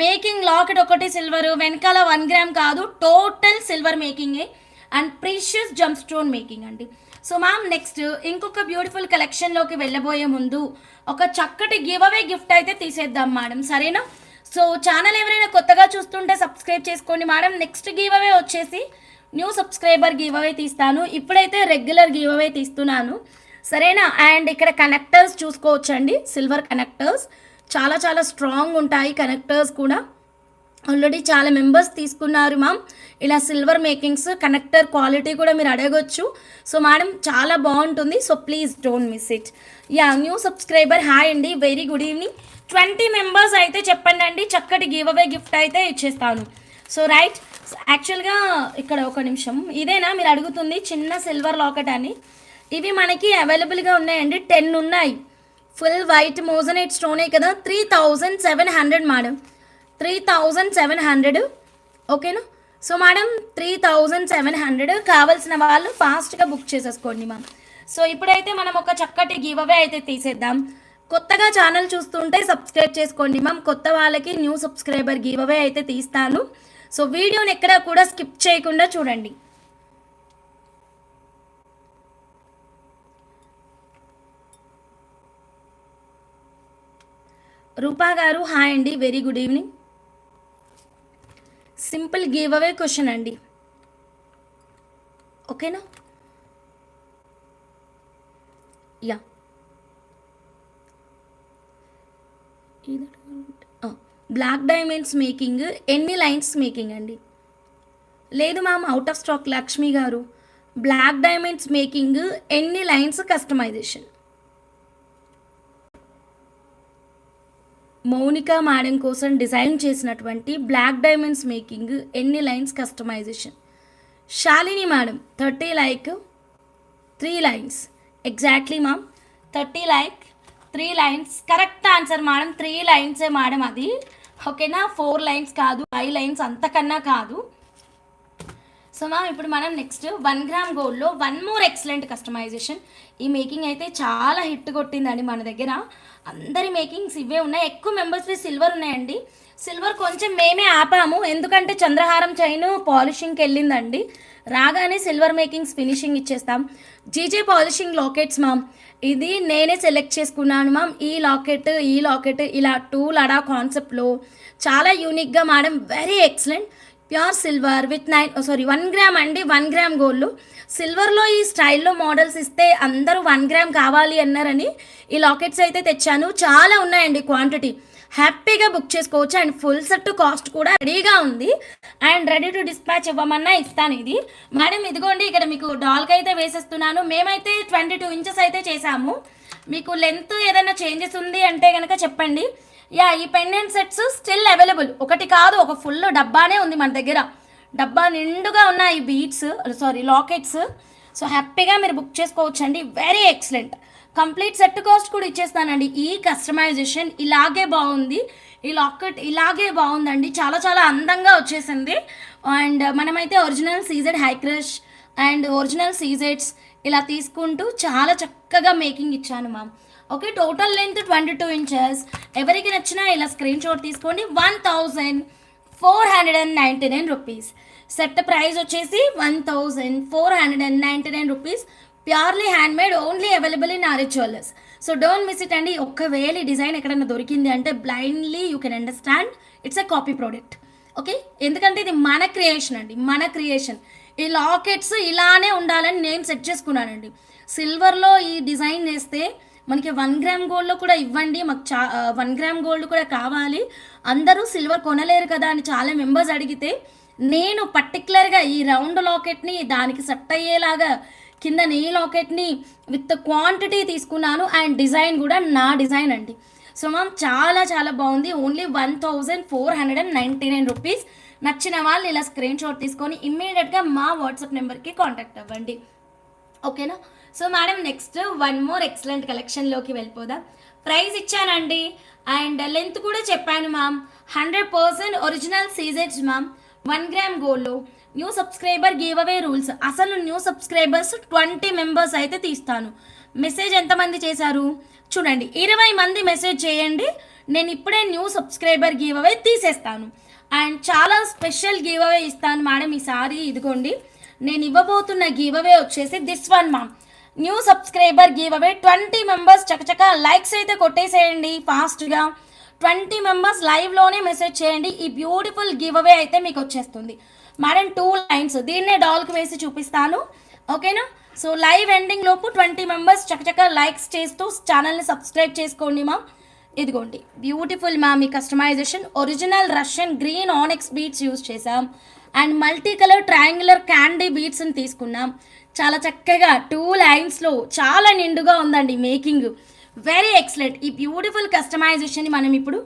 మేకింగ్ లాకెట్ ఒకటి సిల్వర్, వెనకాల 1 గ్రామ్ కాదు, టోటల్ సిల్వర్ మేకింగే and precious gem stone making అండి. సో మ్యామ్ నెక్స్ట్ ఇంకొక బ్యూటిఫుల్ కలెక్షన్లోకి వెళ్ళబోయే ముందు ఒక చక్కటి గివ్ అవే గిఫ్ట్ అయితే తీసేద్దాం మేడం, సరేనా? సో ఛానల్ ఎవరైనా కొత్తగా చూస్తుంటే సబ్స్క్రైబ్ చేసుకోండి మేడం. నెక్స్ట్ గివ్ అవే వచ్చేసి న్యూ సబ్స్క్రైబర్ గివ్ అవే తీస్తాను. ఇప్పుడైతే రెగ్యులర్ గివ్ అవే తీస్తున్నాను, సరేనా? అండ్ ఇక్కడ కనెక్టర్స్ చూసుకోవచ్చండి, సిల్వర్ కనెక్టర్స్ చాలా చాలా స్ట్రాంగ్ ఉంటాయి. కనెక్టర్స్ కూడా ఆల్రెడీ చాలా మెంబర్స్ తీసుకున్నారు మ్యామ్. ఇలా సిల్వర్ మేకింగ్స్ కనెక్టర్ క్వాలిటీ కూడా మీరు అడగొచ్చు. సో మేడం చాలా బాగుంటుంది. So please don't miss it. Yeah, new subscriber hi అండి, వెరీ గుడ్ ఈవినింగ్. 20 మెంబర్స్ అయితే చెప్పండి అండి, చక్కటి గివ్ అవే గిఫ్ట్ అయితే ఇచ్చేస్తాను. సో రైట్, యాక్చువల్గా ఇక్కడ ఒక నిమిషం, ఇదేనా మీరు అడుగుతుంది చిన్న సిల్వర్ లాకెట్ అని? ఇవి మనకి అవైలబుల్గా ఉన్నాయండి, 10 ఉన్నాయి. ఫుల్ వైట్ మోజనైట్ స్టోనే కదా, 3700 మేడం, 3700. ఓకేనా? సో మేడం 3700 కావాల్సిన వాళ్ళు ఫాస్ట్గా బుక్ చేసేసుకోండి మ్యామ్. సో ఇప్పుడైతే మనం ఒక చక్కటి గివ్ అవే అయితే తీసేద్దాం. కొత్తగా ఛానల్ చూస్తుంటే సబ్స్క్రైబ్ చేసుకోండి మ్యామ్. కొత్త వాళ్ళకి న్యూ సబ్స్క్రైబర్ గివ్ అవే అయితే తీస్తాను. సో వీడియోని ఎక్కడా కూడా స్కిప్ చేయకుండా చూడండి. రూపా గారు హాయ్ అండి, very good evening. Simple giveaway question అండి, ఓకేనా? యా, బ్లాక్ డైమండ్స్ మేకింగ్ ఎన్ని లైన్స్ మేకింగ్ అండి? లేదు ma'am, out of stock. Lakshmi గారు, బ్లాక్ డైమండ్స్ మేకింగ్ ఎన్ని లైన్స్ కస్టమైజేషన్? మౌనిక మేడం కోసం డిజైన్ చేసినటువంటి బ్లాక్ డైమండ్స్ మేకింగ్ ఎన్ని lines customization? Shalini madam 30 like 3 lines. Exactly ma'am, 30 like 3 lines correct answer madam. 3 లైన్సే madam అది, ఓకేనా? 4 లైన్స్ కాదు, 5 లైన్స్ అంతకన్నా కాదు. సో మ్యామ్ ఇప్పుడు మనం నెక్స్ట్ 1 గ్రామ్ గోల్డ్లో 1 మోర్ ఎక్సలెంట్ కస్టమైజేషన్. ఈ మేకింగ్ అయితే చాలా హిట్ కొట్టిందండి మన దగ్గర. అందరి మేకింగ్స్ ఇవే ఉన్నాయి. ఎక్కువ మెంబర్స్వి సిల్వర్ ఉన్నాయండి. సిల్వర్ కొంచెం మేమే ఆపాము, ఎందుకంటే చంద్రహారం చైన్ పాలిషింగ్కి వెళ్ళిందండి. రాగానే సిల్వర్ మేకింగ్స్ ఫినిషింగ్ ఇచ్చేస్తాం. జీజే పాలిషింగ్ లాకెట్స్ మ్యామ్, ఇది నేనే సెలెక్ట్ చేసుకున్నాను మ్యామ్. ఈ లాకెట్ ఇలా 2 లడా కాన్సెప్ట్లో చాలా యూనిక్గా madam, very excellent. Pure silver with 1 gram అండి. 1 గ్రామ్ గోల్డ్ సిల్వర్లో ఈ స్టైల్లో మోడల్స్ ఇస్తే అందరూ 1 గ్రామ్ కావాలి అన్నారని ఈ లాకెట్స్ అయితే తెచ్చాను. చాలా ఉన్నాయండి క్వాంటిటీ, హ్యాపీగా బుక్ చేసుకోవచ్చు. అండ్ ఫుల్ సెట్ కాస్ట్ కూడా రెడీగా ఉంది. అండ్ రెడీ టు డిస్పాచ్ ఇవ్వమన్నా ఇస్తాను. ఇది మేడం ఇదిగోండి, ఇక్కడ మీకు డాల్కి అయితే వేసేస్తున్నాను. మేమైతే 22 ఇంచెస్ అయితే చేసాము. మీకు లెంత్ ఏదైనా చేంజెస్ ఉంది అంటే కనుక చెప్పండి. యా, ఈ పెండెంట్ సెట్స్ స్టిల్ అవైలబుల్, ఒకటి కాదు ఒక ఫుల్ డబ్బానే ఉంది మన దగ్గర. డబ్బా నిండుగా ఉన్నాయి బీట్స్, లాకెట్స్. సో హ్యాపీగా మీరు బుక్ చేసుకోవచ్చు అండి, very excellent. Complete set cost కూడా ఇచ్చేస్తానండి. ఈ కస్టమైజేషన్ ఇలాగే బాగుంది, ఈ లాకెట్ ఇలాగే బాగుందండి, చాలా చాలా అందంగా వచ్చేసింది. అండ్ మనమైతే original CZ high crush and original సీజెడ్స్ ఇలా తీసుకుంటూ చాలా చక్కగా మేకింగ్ ఇచ్చాను ma'am. Okay, total length 22 inches. ఎవరికి నచ్చినా ఇలా స్క్రీన్ షాట్ తీసుకోండి. 1499 రూపీస్. సెట్ ప్రైస్ వచ్చేసి 1499 rupees. Purely handmade, only available in RS Jewellers. So don't miss it అండి. ఒకవేళ ఈ డిజైన్ ఎక్కడైనా దొరికింది అంటే blindly you can understand it's a copy product. Okay, ఎందుకంటే ఇది మన క్రియేషన్ అండి, మన క్రియేషన్. ఈ లాకెట్స్ ఇలానే ఉండాలని నేను సెట్ చేసుకున్నానండి. సిల్వర్లో ఈ డిజైన్ చేస్తే మనకి 1 గ్రామ్ గోల్డ్లో కూడా ఇవ్వండి, మాకు 1 గ్రామ్ గోల్డ్ కూడా కావాలి. అందరూ సిల్వర్ కొనలేరు కదా అని చాలా మెంబర్స్ అడిగితే నేను పర్టికులర్గా ఈ రౌండ్ లాకెట్ని దానికి సెట్ అయ్యేలాగా కింద నెయ్యి లాకెట్ని విత్ క్వాంటిటీ తీసుకున్నాను అండ్ డిజైన్ కూడా నా డిజైన్ అండి. సో మ్యామ్ చాలా చాలా బాగుంది. Only 1499 rupees. నచ్చిన వాళ్ళు ఇలా స్క్రీన్ షాట్ తీసుకొని ఇమ్మీడియట్గా మా వాట్సాప్ నెంబర్కి కాంటాక్ట్ అవ్వండి. ఓకేనా? So madam next one more excellent కలెక్షన్లోకి వెళ్ళిపోదాం. ప్రైస్ ఇచ్చానండి అండ్ లెంత్ కూడా చెప్పాను మ్యామ్. 100% ఒరిజినల్ సీజెడ్స్ మ్యామ్. 1 గ్రామ్ గోల్డ్లో new subscriber give away rules. అసలు న్యూ సబ్స్క్రైబర్స్ 20 మెంబర్స్ అయితే తీస్తాను. మెసేజ్ ఎంతమంది చేశారు చూడండి, 20 మంది మెసేజ్ చేయండి. నేను ఇప్పుడే న్యూ సబ్స్క్రైబర్ గివ్ అవే తీసేస్తాను అండ్ చాలా స్పెషల్ గివ్ అవే ఇస్తాను మేడం ఈసారి. ఇదిగోండి నేను ఇవ్వబోతున్న గివ్ అవే వచ్చేసి this one ma'am. New subscriber give away 20 members చకచక లైక్స్ అయితే కొట్టేసేయండి ఫాస్ట్గా. 20 మెంబర్స్ లైవ్లోనే మెసేజ్ చేయండి. ఈ బ్యూటిఫుల్ గివ్ అవే అయితే మీకు వచ్చేస్తుంది మేడం. 2 లైన్స్ దీన్నే డాల్కి వేసి చూపిస్తాను. ఓకేనా? సో లైవ్ ఎండింగ్ లోపు 20 మెంబర్స్ చకచక లైక్స్ చేస్తూ ఛానల్ని సబ్స్క్రైబ్ చేసుకోండి మా. ఇదిగోండి బ్యూటిఫుల్ మా మీ customization original Russian green onyx beads use చేసాం and multi colour triangular candy బీట్స్ని తీసుకున్నాం. చాలా చక్కగా 2 లైన్స్లో చాలా నిండుగా ఉందండి మేకింగ్. Very excellent. ఈ బ్యూటిఫుల్ కస్టమైజేషన్ని మనం ఇప్పుడు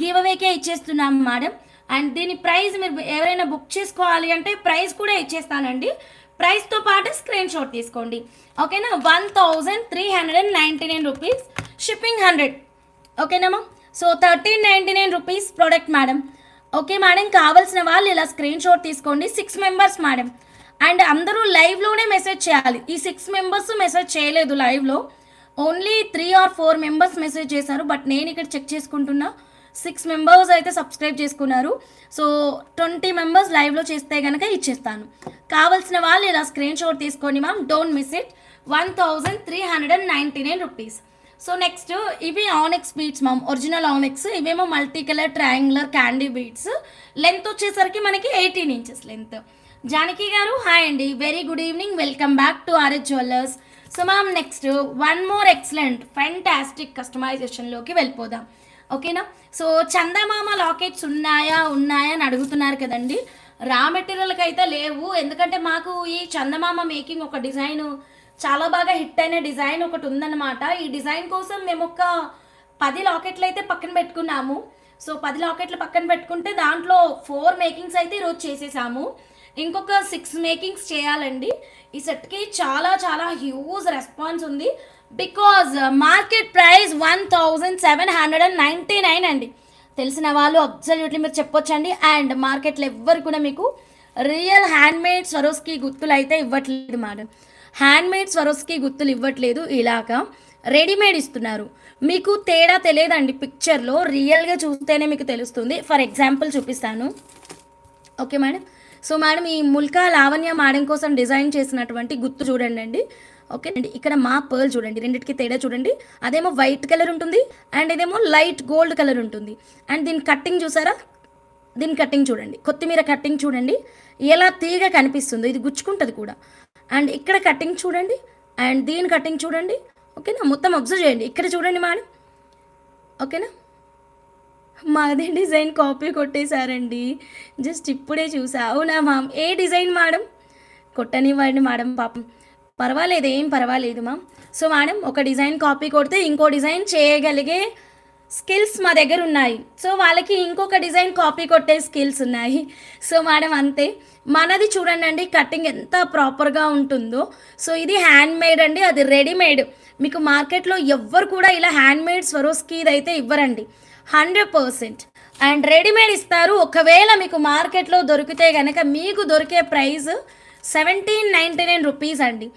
గివ్ అవేకే ఇచ్చేస్తున్నాం మేడం. అండ్ దీని ప్రైస్ మీరు ఎవరైనా బుక్ చేసుకోవాలి అంటే ప్రైస్ కూడా ఇచ్చేస్తానండి. ప్రైస్తో పాటు స్క్రీన్ షాట్ తీసుకోండి. ఓకేనా? 1399 రూపీస్, షిప్పింగ్ 100. ఓకేనా? So 1399 rupees product madam. Okay madam, కావాల్సిన వాళ్ళు ఇలా స్క్రీన్ షాట్ తీసుకోండి. 6 మెంబర్స్ మేడం అండ్ అందరూ లైవ్లోనే మెసేజ్ చేయాలి. ఈ 6 మెంబర్స్ మెసేజ్ చేయలేదు లైవ్లో, ఓన్లీ 3 or 4 మెంబర్స్ మెసేజ్ చేశారు. బట్ నేను ఇక్కడ చెక్ చేసుకుంటున్నా 6 మెంబర్స్ అయితే సబ్స్క్రైబ్ చేసుకున్నారు. సో 20 మెంబర్స్ లైవ్లో చేస్తే కనుక ఇచ్చేస్తాను. కావాల్సిన వాళ్ళు ఇలా స్క్రీన్ షాట్ తీసుకోండి ma'am. Don't miss it. 1399 rupees. So next ఇవి onyx beads ma'am, original onyx. ఇవేమో multi colour triangular candy beads. Length వచ్చేసరికి మనకి 18 ఇంచెస్ లెంత్. జానకి గారు హాయ్ అండి, very good evening, welcome back to RS Jewellers. So ma'am next one more excellent fantastic కస్టమైజేషన్లోకి వెళ్ళిపోదాం. ఓకేనా? So చందమామ lockets ఉన్నాయా అని అడుగుతున్నారు కదండి. రా మెటీరియల్కి అయితే లేవు, ఎందుకంటే మాకు ఈ చందమామ మేకింగ్ ఒక డిజైన్ చాలా బాగా హిట్ అయిన డిజైన్ ఒకటి ఉందన్నమాట. ఈ డిజైన్ కోసం మేము ఒక 10 లాకెట్లు అయితే పక్కన పెట్టుకున్నాము. సో 10 లాకెట్లు పక్కన పెట్టుకుంటే దాంట్లో 4 మేకింగ్స్ అయితే ఈరోజు చేసేసాము. ఇంకొక 6 మేకింగ్స్ చేయాలండి. ఈ సెట్కి చాలా చాలా హ్యూజ్ రెస్పాన్స్ ఉంది. బికాజ్ మార్కెట్ ప్రైస్ 1799 అండి. తెలిసిన వాళ్ళు అబ్సల్యూట్లీ మీరు చెప్పొచ్చండి. అండ్ మార్కెట్లో ఎవ్వరు కూడా మీకు రియల్ హ్యాండ్మేడ్ స్వరోస్కి గుర్తులు అయితే ఇవ్వట్లేదు మేడం. హ్యాండ్మేడ్ స్వరోస్కి గుర్తులు ఇవ్వట్లేదు, ఇలాగా రెడీమేడ్ ఇస్తున్నారు. మీకు తేడా తెలియదండి, పిక్చర్లో రియల్గా చూస్తేనే మీకు తెలుస్తుంది. ఫర్ ఎగ్జాంపుల్ చూపిస్తాను. Okay madam. సో మేడం ఈ ముల్కా లావణ్య మేడం కోసం డిజైన్ చేసినటువంటి గుర్తు చూడండి అండి. ఓకే అండి, ఇక్కడ మా పర్ల్ చూడండి, రెండింటికి తేడా చూడండి. అదేమో వైట్ కలర్ ఉంటుంది అండ్ ఇదేమో లైట్ గోల్డ్ కలర్ ఉంటుంది. అండ్ దీని కట్టింగ్ చూసారా, దీని కట్టింగ్ చూడండి, కొత్తిమీర కట్టింగ్ చూడండి ఎలా తీగ కనిపిస్తుందో, ఇది గుచ్చుకుంటుంది కూడా. అండ్ ఇక్కడ కట్టింగ్ చూడండి అండ్ దీని కట్టింగ్ చూడండి. ఓకేనా? మొత్తం అబ్జర్వ్ చేయండి. ఇక్కడ చూడండి మేడం. ఓకేనా? మాది డిజైన్ కాపీ కొట్టేశారండి, జస్ట్ ఇప్పుడే చూసా. అవునా మ్యామ్? ఏ డిజైన్ మేడం? కొట్టనివ్వండి మేడం, పాపం పర్వాలేదు, ఏం పర్వాలేదు మ్యామ్. సో మేడం ఒక డిజైన్ కాపీ కొడితే ఇంకో డిజైన్ చేయగలిగే స్కిల్స్ మా దగ్గర ఉన్నాయి. సో వాళ్ళకి ఇంకొక డిజైన్ కాపీ కొట్టే స్కిల్స్ ఉన్నాయి. సో మేడం అంతే. మనది చూడండి అండి, కటింగ్ ఎంత ప్రాపర్గా ఉంటుందో. సో ఇది హ్యాండ్మేడ్ అండి, అది రెడీమేడ్. మీకు మార్కెట్లో ఎవ్వరు కూడా ఇలా హ్యాండ్మేడ్ స్వరోస్కి ఇదైతే ఇవ్వరండి, 100%. అండ్ రెడీమేడ్ ఇస్తారు. ఒకవేళ మీకు మార్కెట్లో దొరికితే కనుక మీకు దొరికే ప్రైస్ 1799 రూపీస్ అండి.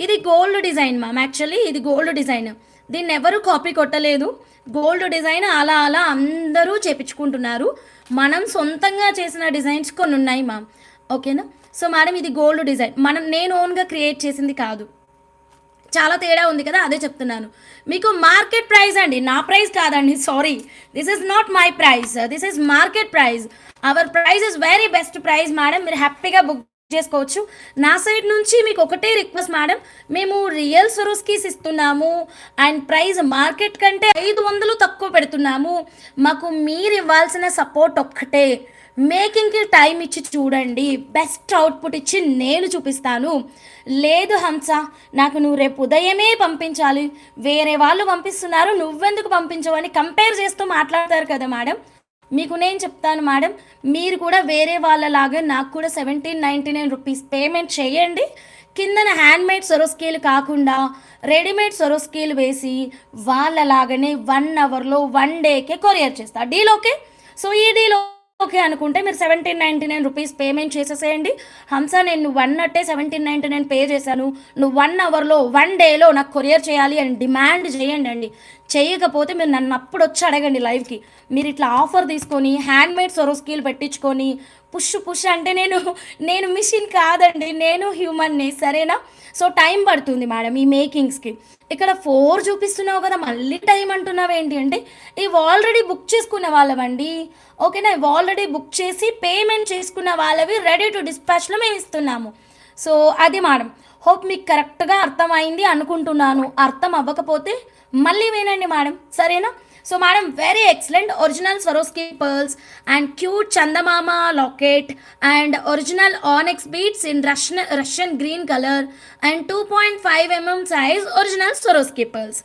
ఇది గోల్డ్ డిజైన్ మ్యామ్. యాక్చువల్లీ ఇది గోల్డ్ డిజైన్, దీన్ని ఎవరు కాపీ కొట్టలేదు. గోల్డ్ డిజైన్ అలా అలా అందరూ చేపించుకుంటున్నారు. మనం సొంతంగా చేసిన డిజైన్స్ కొన్ని ఉన్నాయి మ్యామ్. ఓకేనా? సో మేడం ఇది గోల్డ్ డిజైన్, నేను ఓన్గా క్రియేట్ చేసింది కాదు. చాలా తేడా ఉంది కదా, అదే చెప్తున్నాను మీకు. మార్కెట్ ప్రైస్ అండి, నా ప్రైస్ కాదండి, sorry. This is not my price, this is market price. Our price is very best price madam. మీరు హ్యాపీగా బుక్ చేసుకోవచ్చు. నా సైడ్ నుంచి మీకు ఒకటే రిక్వెస్ట్ మేడం, మేము రియల్ స్వరోస్కీస్ ఇస్తున్నాము అండ్ ప్రైస్ మార్కెట్ కంటే 500 తక్కువ పెడుతున్నాము. మాకు మీరు ఇవ్వాల్సిన సపోర్ట్ ఒక్కటే. మేకింగ్కి టైం ఇచ్చి చూడండి, బెస్ట్ అవుట్పుట్ ఇచ్చి నేను చూపిస్తాను. లేదు హంస, నాకు నువ్వు రేపు ఉదయమే పంపించాలి, వేరే వాళ్ళు పంపిస్తున్నారు నువ్వెందుకు పంపించవు అని కంపేర్ చేస్తూ మాట్లాడతారు కదా మేడం. మీకు నేను చెప్తాను మేడం, మీరు కూడా వేరే వాళ్ళలాగా నాకు కూడా 1799 రూపీస్ పేమెంట్ చేయండి. కిందన హ్యాండ్మేడ్ సొరస్కీలు కాకుండా రెడీమేడ్ సొరస్కీలు వేసి వాళ్ళలాగానే 1 అవర్లో 1 డేకే కొరియర్ చేస్తా. Deal okay? సో ఈ డీల్ ఓకే అనుకుంటే మీరు 1799 రూపీస్ పేమెంట్ చేసేసేయండి. హంస, నేను నువ్వు అన్నట్టే 1799 పే చేశాను, నువ్వు 1 అవర్లో 1 డేలో నాకు కొరియర్ చేయాలి అని డిమాండ్ చేయండి అండి. చేయకపోతే మీరు నన్ను అప్పుడు వచ్చి అడగండి లైవ్కి. మీరు ఇట్లా ఆఫర్ తీసుకొని హ్యాండ్మేడ్ సొరోస్కీలు పెట్టించుకొని పుష్ అంటే నేను మిషన్ కాదండి, నేను హ్యూమన్ని, సరేనా? సో టైం పడుతుంది మేడం ఈ మేకింగ్స్కి. ఇక్కడ 4 చూపిస్తున్నావు కదా, మళ్ళీ టైం అంటున్నావు ఏంటి అంటే, ఇవి ఆల్రెడీ బుక్ చేసుకున్న వాళ్ళవండి, ఓకేనా? ఇవి ఆల్రెడీ బుక్ చేసి పేమెంట్ చేసుకున్న వాళ్ళవి రెడీ టు డిస్పాచ్లో మేము ఇస్తున్నాము. సో అది మేడం. హోప్ మీకు కరెక్ట్గా అర్థమైంది అనుకుంటున్నాను. అర్థం అవ్వకపోతే మళ్ళీ వినండి మేడం, సరేనా? So madam, very excellent. Original Swarovski pearls and cute Chandamama locket and original ఆనెక్స్ beads in Russian green colour and 2.5 mm size original Swarovski pearls,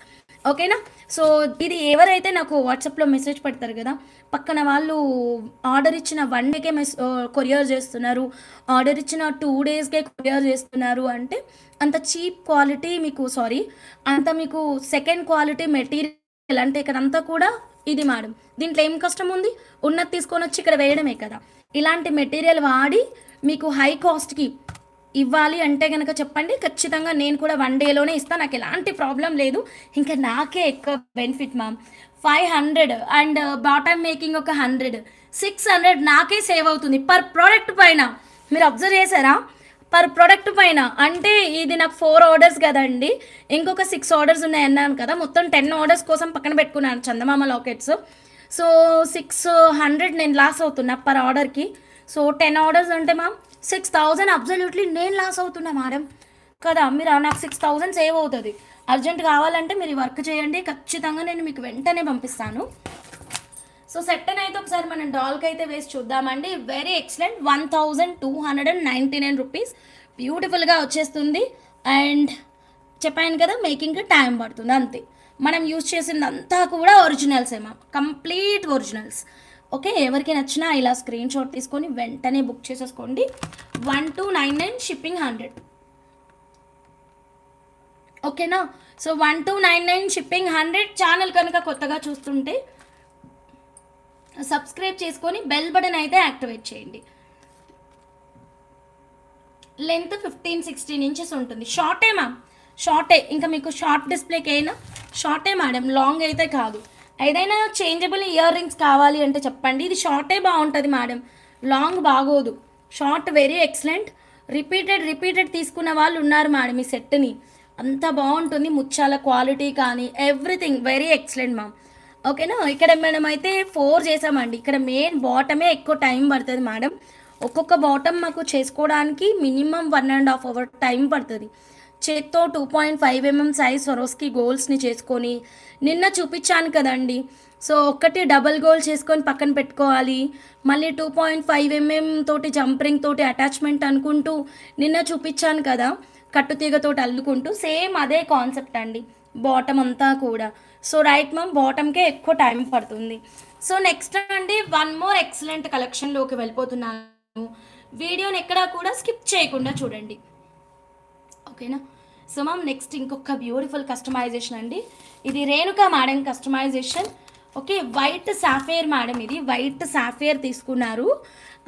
ఓకేనా? సో ఇది ఎవరైతే నాకు వాట్సాప్లో మెసేజ్ పెడతారు కదా, పక్కన వాళ్ళు ఆర్డర్ ఇచ్చిన 1 డేకే కొరియర్ చేస్తున్నారు, ఆర్డర్ ఇచ్చిన 2 డేస్కే కొరియర్ చేస్తున్నారు అంటే అంత చీప్ క్వాలిటీ మీకు, అంత మీకు సెకండ్ క్వాలిటీ మెటీరియల్ అంటే ఇక్కడ అంతా కూడా ఇది మేడం. దీంట్లో ఏం కష్టం ఉంది? ఉన్నది తీసుకొని వచ్చి ఇక్కడ వేయడమే కదా. ఇలాంటి మెటీరియల్ వాడి మీకు హై కాస్ట్కి ఇవ్వాలి అంటే కనుక చెప్పండి, ఖచ్చితంగా నేను కూడా 1 డేలోనే ఇస్తాను, నాకు ఎలాంటి ప్రాబ్లం లేదు. ఇంకా నాకే ఎక్కువ benefit ma'am. 500 and bottom making ఒక 100, 600 నాకే సేవ్ అవుతుంది పర్ ప్రోడక్ట్ పైన. మీరు అబ్జర్వ్ చేశారా? పర్ ప్రోడక్ట్ పైన. అంటే ఇది నాకు 4 ఆర్డర్స్ కదండి, ఇంకొక 6 ఆర్డర్స్ ఉన్నాయన్నాను కదా, మొత్తం 10 ఆర్డర్స్ కోసం పక్కన పెట్టుకున్నాను చందమామ లాకెట్స్. సో 600 నేను లాస్ అవుతున్నా పర్ ఆర్డర్కి. సో 10 ఆర్డర్స్ అంటే మ్యామ్ 6000 అబ్జల్యూట్లీ నేను లాస్ అవుతున్నా మేడం కదా. మీరు నాకు 6000 సేవ్ అవుతుంది. అర్జెంట్ కావాలంటే మీరు వర్క్ చేయండి, ఖచ్చితంగా నేను మీకు వెంటనే పంపిస్తాను. సో సెట్ అయితే ఒకసారి మనం డాల్కి అయితే వేసి చూద్దామండి. Very excellent. 1299 రూపీస్ బ్యూటిఫుల్గా వచ్చేస్తుంది. అండ్ చెప్పాను కదా, మేకింగ్కి టైం పడుతుంది అంతే. మనం యూజ్ చేసిందంతా కూడా ఒరిజినల్స్ ఏమో, కంప్లీట్ ఒరిజినల్స్. ఓకే, ఎవరికి నచ్చినా ఇలా స్క్రీన్ షాట్ తీసుకొని వెంటనే బుక్ చేసేసుకోండి. 1299 షిప్పింగ్ 100, ఓకేనా? So 1299 shipping 100. ఛానల్ కనుక కొత్తగా చూస్తుంటే సబ్స్క్రైబ్ చేసుకొని బెల్ బటన్ అయితే యాక్టివేట్ చేయండి. లెంత్ 15-16 ఇంచెస్ ఉంటుంది. షార్టే మ్యామ్, షార్టే. ఇంకా మీకు షార్ట్ డిస్ప్లేకి అయినా షార్టే మేడం, లాంగ్ అయితే కాదు. ఏదైనా చేంజబుల్ ఇయర్ రింగ్స్ కావాలి అంటే చెప్పండి, ఇది షార్టే బాగుంటుంది మేడం, లాంగ్ బాగోదు. Short very excellent. రిపీటెడ్ తీసుకున్న వాళ్ళు ఉన్నారు మేడం ఈ సెట్ని, అంత బాగుంటుంది. ముచ్చాల క్వాలిటీ కానీ ఎవ్రీథింగ్ వెరీ ఎక్సలెంట్ మ్యామ్, ఓకేనా? ఇక్కడ మనం అయితే 4 చేసామండి. ఇక్కడ మెయిన్ బాటమే ఎక్కువ టైం పడుతుంది మేడం. ఒక్కొక్క బాటమ్ మాకు చేసుకోవడానికి మినిమం 1.5 అవర్ టైం పడుతుంది. చేత్తో 2.5 mm సైజ్ స్వరోస్కీ గోల్స్ని చేసుకొని నిన్న చూపించాను కదండి. సో ఒక్కటి డబల్ గోల్ చేసుకొని పక్కన పెట్టుకోవాలి, మళ్ళీ 2.5 mm తోటి జంపరింగ్ తోటి అటాచ్మెంట్ అనుకుంటూ నిన్న చూపించాను కదా, కట్టుతీగతోటి అల్లుకుంటూ. సేమ్ అదే కాన్సెప్ట్ అండి బాటమ్ అంతా కూడా. సో రైట్ మ్యామ్, బాటమ్కే ఎక్కువ టైం పడుతుంది. సో నెక్స్ట్ అండి, 1 మోర్ ఎక్సలెంట్ కలెక్షన్లోకి వెళ్ళిపోతున్నాను. వీడియోని ఎక్కడా కూడా స్కిప్ చేయకుండా చూడండి, ఓకేనా? సో మ్యామ్, నెక్స్ట్ ఇంకొక బ్యూటిఫుల్ కస్టమైజేషన్ అండి. ఇది Renuka madam customization. Okay, white sapphire madam, ఇది వైట్ సాఫేర్ తీసుకున్నారు.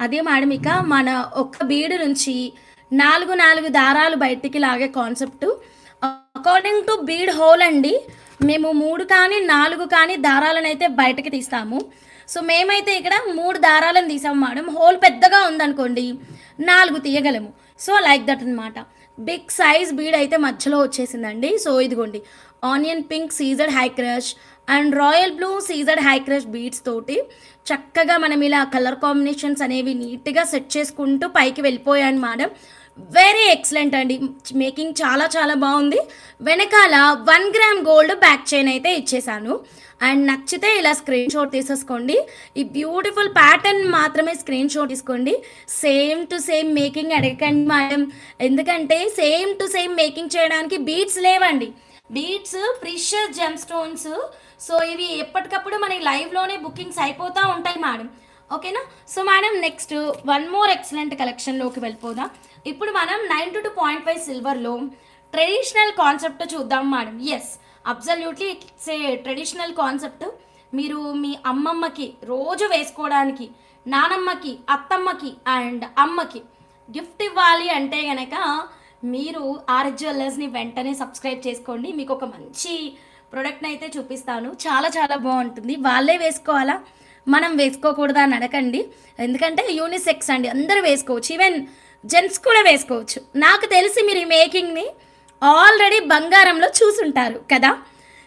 అదే మేడం, ఇక మన ఒక్క బీడు నుంచి 4 దారాలు బయటికి లాగే concept. According to bead whole అండి, మేము 3 కానీ 4 కానీ దారాలను అయితే బయటకి తీస్తాము. సో మేమైతే ఇక్కడ 3 దారాలను తీసాము మేడం. హోల్ పెద్దగా ఉందనుకోండి 4 తీయగలము. సో లైక్ దట్ అనమాట. బిగ్ సైజ్ బీడ్ అయితే మధ్యలో వచ్చేసిందండి. సో ఇదిగోండి, onion pink CZ high crush and royal blue CZ high crush beads తోటి చక్కగా మనం ఇలా కలర్ కాంబినేషన్స్ అనేవి నీట్గా సెట్ చేసుకుంటూ పైకి వెళ్ళిపోయాను మేడం. వెరీ ఎక్సలెంట్ అండి. మేకింగ్ చాలా చాలా బాగుంది. వెనకాల 1 గ్రామ్ గోల్డ్ బ్యాక్ చైన్ అయితే ఇచ్చేసాను. అండ్ నచ్చితే ఇలా స్క్రీన్ షాట్ తీసేసుకోండి. ఈ బ్యూటిఫుల్ ప్యాటర్న్ మాత్రమే స్క్రీన్ షాట్ తీసుకోండి. సేమ్ టు సేమ్ మేకింగ్ అడగకండి మేడం, ఎందుకంటే సేమ్ టు సేమ్ మేకింగ్ చేయడానికి బీడ్స్ లేవండి. Beads precious gem stones. So ఇవి ఎప్పటికప్పుడు మనకి లైవ్లోనే బుకింగ్స్ అయిపోతూ ఉంటాయి మేడం. ఓకేనా? So madam next one more excellent కలెక్షన్లోకి వెళ్ళిపోదాం. ఇప్పుడు మనం 92.5 సిల్వర్లో ట్రెడిషనల్ కాన్సెప్ట్ చూద్దాం madam. Yes, absolutely it's a traditional concept. మీరు మీ అమ్మమ్మకి రోజు వేసుకోవడానికి, నానమ్మకి, అత్తమ్మకి అండ్ అమ్మకి గిఫ్ట్ ఇవ్వాలి అంటే కనుక మీరు ఆర్ఎస్ జ్యువెలర్స్ని వెంటనే సబ్స్క్రైబ్ చేసుకోండి. మీకు ఒక మంచి ప్రోడక్ట్ని అయితే చూపిస్తాను. చాలా చాలా బాగుంటుంది. వాళ్ళే వేసుకోవాలా, మనం వేసుకోకూడదా అని అడగండి. ఎందుకంటే యూనిసెక్స్ అండి, అందరూ వేసుకోవచ్చు, ఈవెన్ జెంట్స్ కూడా వేసుకోవచ్చు. నాకు తెలిసి మీరు ఈ మేకింగ్ని ఆల్రెడీ బంగారంలో చూసుంటారు కదా.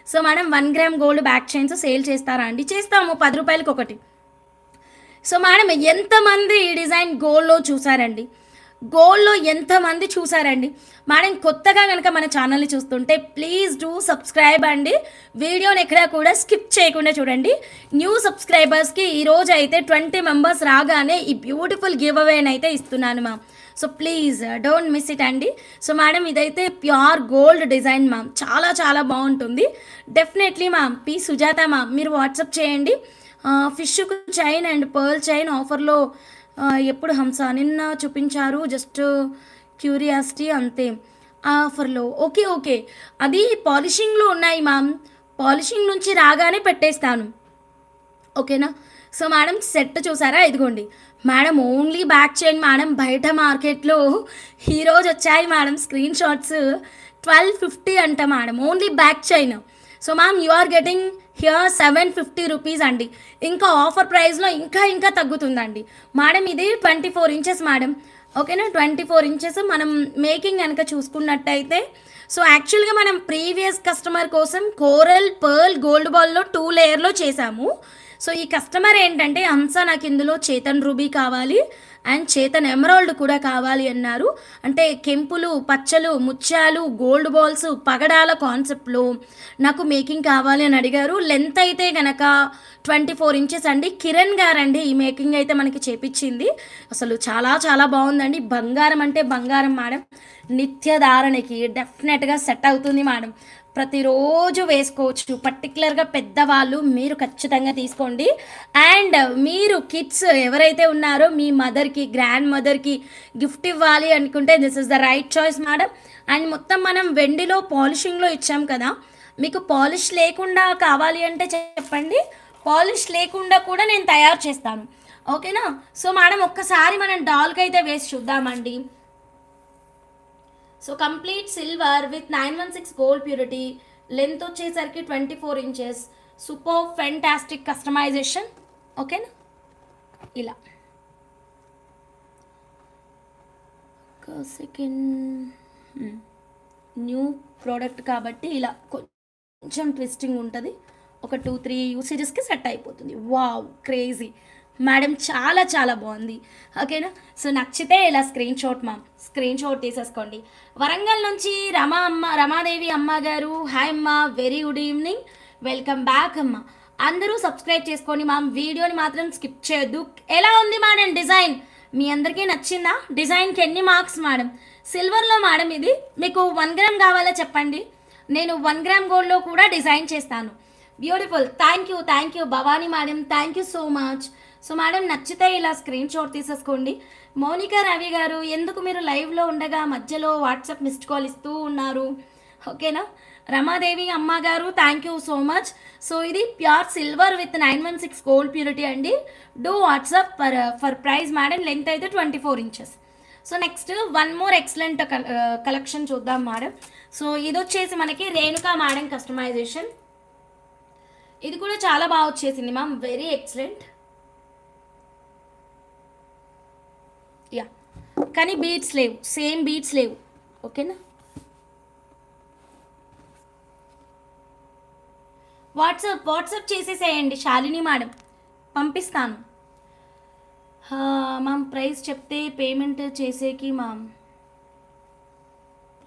సో మనం 1 gram gold back chains sale చేస్తారా అండి? చేస్తాము, 10 రూపాయలకి ఒకటి. సో మేడం ఎంతమంది ఈ డిజైన్ గోల్డ్లో చూసారండి? గోల్డ్లో ఎంతమంది చూసారండి? మేడం కొత్తగా కనుక మన ఛానల్ని చూస్తుంటే ప్లీజ్ డూ సబ్స్క్రైబ్ అండి. వీడియోని ఎక్కడా కూడా స్కిప్ చేయకుండా చూడండి. న్యూ సబ్స్క్రైబర్స్కి ఈరోజు అయితే 20 మెంబర్స్ రాగానే ఈ బ్యూటిఫుల్ గివ్ అవేని అయితే ఇస్తున్నాను ma'am. So please don't miss it అండి. సో మేడం ఇదైతే ప్యూర్ గోల్డ్ డిజైన్ మ్యామ్, చాలా చాలా బాగుంటుంది. Definitely ma'am. P Sujatha ma'am మీరు వాట్సాప్ చేయండి. ఫిష్కు చైన్ అండ్ పర్ల్ చైన్ ఆఫర్లో ఎప్పుడు హంస నిన్న చూపించారు, జస్ట్ క్యూరియాసిటీ అంతే. ఆఫర్లో ఓకే ఓకే, అది పాలిషింగ్లో ఉన్నాయి మ్యామ్, పాలిషింగ్ నుంచి రాగానే పెట్టేస్తాను. ఓకేనా? సో మేడం సెట్ చూసారా? ఇదిగోండి madam, only back chain madam. బయట మార్కెట్లో ఈరోజు వచ్చాయి మేడం స్క్రీన్ షాట్స్ 1250 అంట madam, only back chain. So ma'am you are getting here 750 rupees అండి. ఇంకా ఆఫర్ ప్రైస్లో ఇంకా ఇంకా తగ్గుతుందండి మేడం. ఇది 24 ఇంచెస్ మేడం. ఓకేనా? 24 ఇంచెస్. మనం మేకింగ్ కనుక చూసుకున్నట్టయితే, సో యాక్చువల్గా మనం ప్రీవియస్ కస్టమర్ కోసం కోరల్ పర్ల్ గోల్డ్ బాల్లో 2 లేయర్లో చేసాము. సో ఈ కస్టమర్ ఏంటంటే, హంస నాకు ఇందులో చేతన్ రూబీ కావాలి అండ్ చేతన్ ఎమరాల్డ్ కూడా కావాలి అన్నారు. అంటే కెంపులు, పచ్చలు, ముత్యాలు, గోల్డ్ బాల్స్, పగడాల కాన్సెప్ట్లో నాకు మేకింగ్ కావాలి అని అడిగారు. లెంత్ అయితే కనుక 24 ఇంచెస్ అండి. కిరణ్ గారండి ఈ మేకింగ్ అయితే మనకి చేపించింది. అసలు చాలా చాలా బాగుందండి. బంగారం అంటే బంగారం మేడం. నిత్యధారణకి డెఫినెట్గా సెట్ అవుతుంది మేడం. ప్రతిరోజు వేసుకోవచ్చు. పర్టికులర్గా పెద్దవాళ్ళు మీరు ఖచ్చితంగా తీసుకోండి. అండ్ మీరు కిడ్స్ ఎవరైతే ఉన్నారో మీ మదర్కి, గ్రాండ్ మదర్కి గిఫ్ట్ ఇవ్వాలి అనుకుంటే this is the right choice madam. And మొత్తం మనం వెండిలో పాలిషింగ్లో ఇచ్చాం కదా, మీకు పాలిష్ లేకుండా కావాలి అంటే చెప్పండి, పాలిష్ లేకుండా కూడా నేను తయారు చేస్తాను. ఓకేనా? సో మేడం ఒక్కసారి మనం డాల్కి అయితే వేసి చూద్దామండి. So complete silver with 916 gold purity, length వచ్చేసరికి 24 ఇంచెస్, సూపర్ ఫెంటాస్టిక్ కస్టమైజేషన్. ఓకేనా? ఇలా సెకండ్ న్యూ ప్రోడక్ట్ కాబట్టి ఇలా కొంచెం ట్విస్టింగ్ ఉంటుంది. ఒక 2-3 యూసేజెస్కి సెట్ అయిపోతుంది. వావ్, క్రేజీ మేడం, చాలా చాలా బాగుంది. ఓకేనా? సో నచ్చితే ఇలా స్క్రీన్ షాట్ తీసేసుకోండి. వరంగల్ నుంచి రమాదేవి అమ్మ గారు, హాయ్ అమ్మ, very good evening, welcome back అమ్మ. అందరూ సబ్స్క్రైబ్ చేసుకోండి మ్యామ్, వీడియోని మాత్రం స్కిప్ చేయొద్దు. ఎలా ఉంది మేడం డిజైన్? మీ అందరికీ నచ్చిందా? డిజైన్కి ఎన్ని మార్క్స్ మేడం? సిల్వర్లో మేడం ఇది. మీకు 1 గ్రామ్ కావాలో చెప్పండి, నేను 1 గ్రామ్ గోల్డ్లో కూడా డిజైన్ చేస్తాను. Beautiful. Thank you Bhavani madam, thank you so much. So madam నచ్చితే ఇలా స్క్రీన్ షాట్ తీసేసుకోండి. మౌనికా రవి గారు, ఎందుకు మీరు లైవ్లో ఉండగా మధ్యలో వాట్సాప్ మిస్డ్ కాల్ ఇస్తూ ఉన్నారు? ఓకేనా? రమాదేవి అమ్మ గారు, thank you so much. So ఇది pure silver with 916 gold purity అండి. Do WhatsApp for price madam. Length అయితే 24 inches. So next one more excellent collection చూద్దాం మేడం. సో ఇది వచ్చేసి మనకి రేణుకా మేడం కస్టమైజేషన్. ఇది కూడా చాలా బాగా వచ్చేసింది మ్యామ్, వెరీ ఎక్సలెంట్. యా, కానీ బీట్స్ లేవు, సేమ్ బీట్స్ లేవు. ఓకేనా? వాట్సాప్ చేసేసేయండి శాలిని మేడం, పంపిస్తాను. మ్యామ్ ప్రైస్ చెప్తే పేమెంట్ చేసేకి మ్యామ్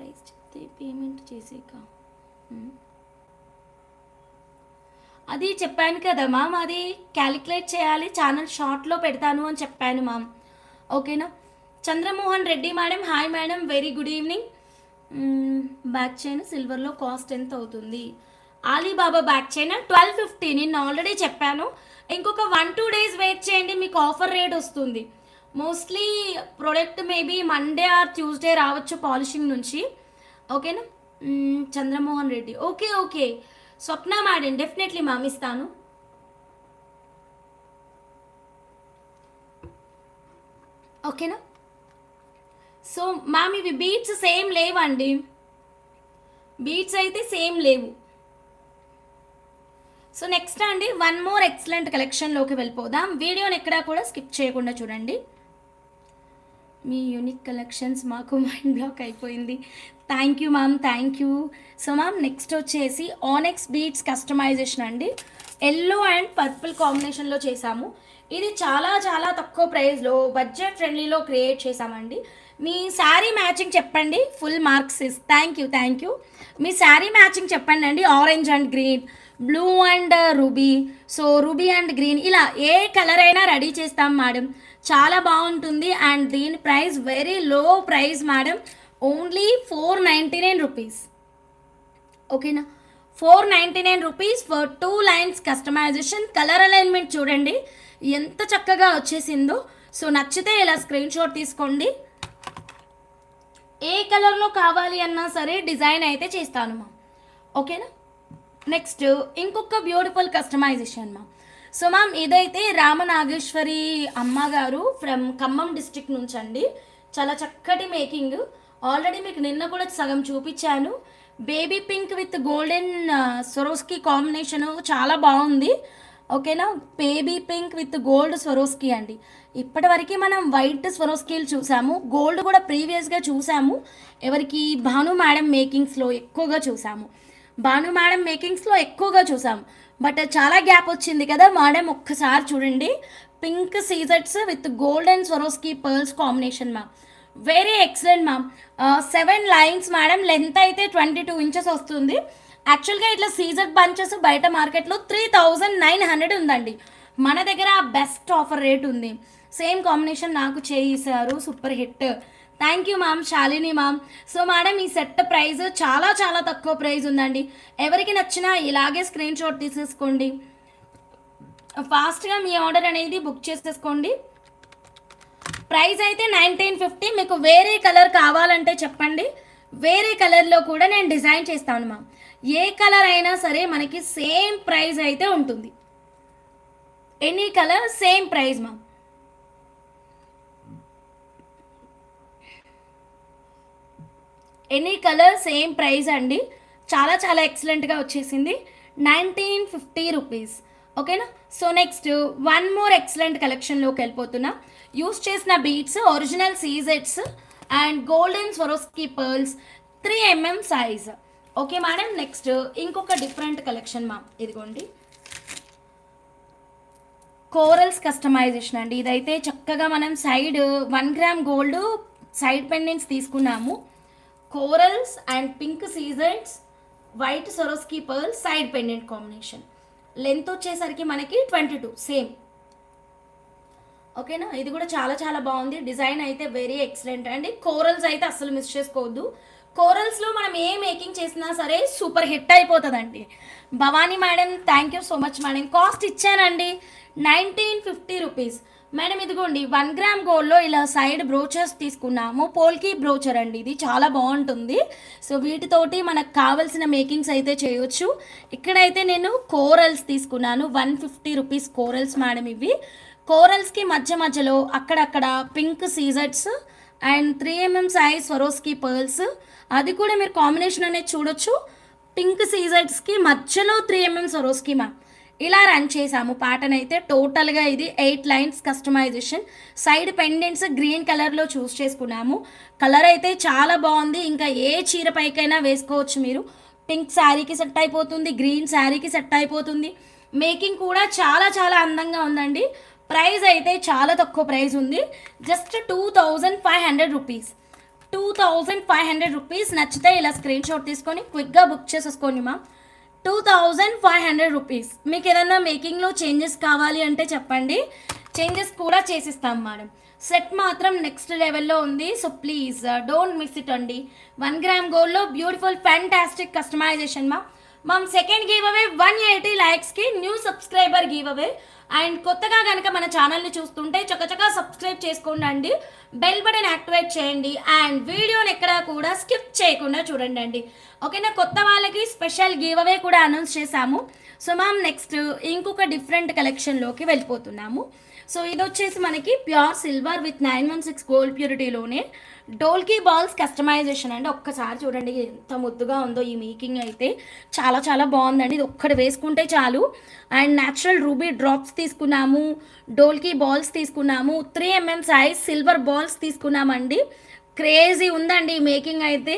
ప్రైస్ చెప్తే పేమెంట్ చేసేక అది చెప్పాను కదా మ్యామ్, అది క్యాలిక్యులేట్ చేయాలి, ఛానల్ షార్ట్లో పెడతాను అని చెప్పాను మ్యామ్. ఓకేనా. Chandramohan Reddy madam, hi madam, very good evening. Back chain సిల్వర్లో కాస్ట్ ఎంత అవుతుంది? ఆలీబాబా బ్యాక్ చైన్ 1250, నేను ఆల్రెడీ చెప్పాను. ఇంకొక 1-2 days వెయిట్ చేయండి, మీకు ఆఫర్ రేట్ వస్తుంది. Mostly product maybe Monday or Tuesday రావచ్చు పాలిషింగ్ నుంచి. ఓకేనా. Chandramohan Reddy, okay okay. Swapna madam, definitely ma'am ఇస్తాను. ఓకేనా. సో మ్యామ్ ఇవి బీట్స్ సేమ్ లేవండి, బీట్స్ అయితే సేమ్ లేవు. సో నెక్స్ట్ అండి, వన్ మోర్ ఎక్సలెంట్ కలెక్షన్లోకి వెళ్ళిపోదాం. వీడియోని ఎక్కడా కూడా స్కిప్ చేయకుండా చూడండి. మీ యూనిక్ కలెక్షన్స్ మాకు మైండ్ బ్లాక్ అయిపోయింది. Thank you ma'am, thank you. So ma'am next వచ్చేసి ఆనెక్స్ బీట్స్ కస్టమైజేషన్ అండి. ఎల్లో అండ్ పర్పుల్ కాంబినేషన్లో చేసాము. ఇది చాలా చాలా తక్కువ ప్రైస్లో బడ్జెట్ ఫ్రెండ్లీలో క్రియేట్ చేసామండి. మీ శారీ మ్యాచింగ్ చెప్పండి, full marks is. Thank you, thank you. మీ శారీ మ్యాచింగ్ చెప్పండి అండి. Orange and green, blue and ruby, so ruby and green, ఇలా ఏ కలర్ అయినా రెడీ చేస్తాం మేడం. చాలా బాగుంటుంది. అండ్ దీని price very low price madam, only 499 rupees. ఓకేనా. 499 rupees for 2 lines customization. Colour alignment చూడండి ఎంత చక్కగా వచ్చేసిందో. సో నచ్చితే ఇలా స్క్రీన్ షాట్ తీసుకోండి. ఏ కలర్లో కావాలి అన్నా సరే డిజైన్ అయితే చేస్తాను మా. ఓకేనా. నెక్స్ట్ ఇంకొక బ్యూటిఫుల్ కస్టమైజేషన్ మా. సో మ్యామ్ ఇదైతే రామనాగేశ్వరి అమ్మగారు ఫ్రమ్ ఖమ్మం డిస్ట్రిక్ట్ నుంచి అండి. చాలా చక్కటి మేకింగ్. ఆల్రెడీ మీకు నిన్న కూడా సగం చూపించాను. Baby pink with golden Swarovski combination చాలా బాగుంది. ఓకేనా. Baby pink with gold Swarovski అండి. ఇప్పటివరకు మనం వైట్ స్వరోస్కీలు చూసాము, గోల్డ్ కూడా ప్రీవియస్గా చూసాము. ఎవరికి భాను మేడం మేకింగ్స్లో ఎక్కువగా చూసాము, భాను మేడం మేకింగ్స్లో ఎక్కువగా చూసాము. బట్ చాలా గ్యాప్ వచ్చింది కదా మేడం, ఒక్కసారి చూడండి. పింక్ సీజెట్స్ with golden Swarovski pearls combination ma'am, very excellent ma'am. 7 lines madam, length అయితే 22 inches వస్తుంది. యాక్చువల్గా ఇట్లా సీజెడ్ బంచెస్ బయట మార్కెట్లో 3900 ఉందండి. మన దగ్గర బెస్ట్ ఆఫర్ రేట్ ఉంది. సేమ్ కాంబినేషన్ నాకు చేశారు, super hit. Thank you ma'am, Shalini ma'am. So madam ఈ సెట్ ప్రైస్ చాలా చాలా తక్కువ ప్రైస్ ఉందండి. ఎవరికి నచ్చినా ఇలాగే స్క్రీన్ షాట్ తీసేసుకోండి, ఫాస్ట్గా మీ ఆర్డర్ అనేది బుక్ చేసేసుకోండి. ప్రైస్ అయితే 1950. మీకు వేరే కలర్ కావాలంటే చెప్పండి, వేరే కలర్లో కూడా నేను డిజైన్ చేస్తాను మ్యామ్. ఏ కలర్ అయినా సరే మనకి సేమ్ ప్రైస్ అయితే ఉంటుంది. Any colour same price ma'am. Any colour same price అండి. చాలా చాలా ఎక్సలెంట్గా వచ్చేసింది. 1950 రూపీస్. ఓకేనా. So next one more excellent కలెక్షన్లోకి వెళ్ళిపోతున్నా. యూస్ చేసిన బీట్స్ ఒరిజినల్ సీజెట్స్ and golden Swarovski pearls 3 mm size. Okay madam. Next ఇంకొక డిఫరెంట్ కలెక్షన్ మ్యామ్, ఇదిగోండి కోరల్స్ కస్టమైజేషన్ అండి. ఇదైతే చక్కగా మనం side 1 gram gold side pendants తీసుకున్నాము. కోరల్స్ అండ్ పింక్ సీజెట్స్, white Swarovski pearl side pendant combination. Length వచ్చేసరికి మనకి 22 సేమ్. ఓకేనా. ఇది కూడా చాలా చాలా బాగుంది. డిజైన్ అయితే వెరీ ఎక్సలెంట్ అండి. కోరల్స్ అయితే అస్సలు మిస్ చేసుకోవద్దు. కోరల్స్లో మనం ఏ మేకింగ్ చేసినా సరే సూపర్ హిట్ అయిపోతుందండి. Bhavani madam, thank you so much madam. Cost ఇచ్చానండి 1950 రూపీస్. మేడం ఇదిగోండి 1 gram గోల్డ్లో ఇలా సైడ్ బ్రోచర్స్ తీసుకున్నాము. పోల్కి బ్రోచర్ అండి, ఇది చాలా బాగుంటుంది. సో వీటితోటి మనకు కావాల్సిన మేకింగ్స్ అయితే చేయొచ్చు. ఇక్కడైతే నేను కోరల్స్ తీసుకున్నాను, 150 రూపీస్ కోరల్స్ మేడం. ఇవి కోరల్స్కి మధ్య మధ్యలో అక్కడక్కడ పింక్ సీజెట్స్ and 3 mm size Swarovski pearls, అది కూడా మీరు కాంబినేషన్ అనేది చూడొచ్చు. పింక్ సీజెట్స్కి మధ్యలో 3 mm స్వరోస్కి మ్యామ్ ఇలా రన్ చేసాము. ప్యాటర్న్ అయితే టోటల్గా ఇది 8 lines customisation. Side pendants green కలర్లో చూస్ చేసుకున్నాము. కలర్ అయితే చాలా బాగుంది. ఇంకా ఏ చీర పైకైనా వేసుకోవచ్చు మీరు. పింక్ శారీకి సెట్ అయిపోతుంది, గ్రీన్ శారీకి సెట్ అయిపోతుంది. మేకింగ్ కూడా చాలా చాలా అందంగా ఉందండి. ప్రైస్ అయితే చాలా తక్కువ ప్రైస్ ఉంది, జస్ట్ 2500 రూపీస్. 2500 రూపీస్. నచ్చితే ఇలా స్క్రీన్ షాట్ తీసుకొని క్విక్గా బుక్ చేసేసుకోండి మ్యామ్. 2500 రూపీస్. మీకు ఏదైనా మేకింగ్లో చేంజెస్ కావాలి అంటే చెప్పండి, చేంజెస్ కూడా చేసిస్తాం మేడం. సెట్ మాత్రం నెక్స్ట్ లెవెల్లో ఉంది. So please don't miss it అండి. 1 గ్రామ్ గోల్డ్లో beautiful fantastic customization ma'am. Second give away 180 లైక్స్కి new subscriber give away. And కొత్తగా కనుక మన ఛానల్ని చూస్తుంటే చక్కచక్క సబ్స్క్రైబ్ చేసుకోండి అండి, బెల్ బటన్ యాక్టివేట్ చేయండి అండ్ వీడియోని ఎక్కడా కూడా స్కిప్ చేయకుండా చూడండి అండి. ఓకేనా, కొత్త వాళ్ళకి స్పెషల్ గివ్ అవే కూడా అనౌన్స్ చేశాము. సో మ్యామ్ నెక్స్ట్ ఇంకొక డిఫరెంట్ కలెక్షన్లోకి వెళ్ళిపోతున్నాము. సో ఇది వచ్చేసి మనకి ప్యూర్ సిల్వర్ విత్ 916 గోల్డ్ ప్యూరిటీలోనే డోల్కీ బాల్స్ కస్టమైజేషన్ అండి. ఒక్కసారి చూడండి ఎంత ముద్దుగా ఉందో ఈ మేకింగ్ అయితే, చాలా చాలా బాగుందండి. ఇది ఒక్కటి వేసుకుంటే చాలు. అండ్ న్యాచురల్ రూబీ డ్రాప్స్ తీసుకున్నాము, డోల్కీ బాల్స్ తీసుకున్నాము, 3mm సైజ్ సిల్వర్ బాల్స్ తీసుకున్నామండి. క్రేజీ ఉందండి ఈ మేకింగ్ అయితే,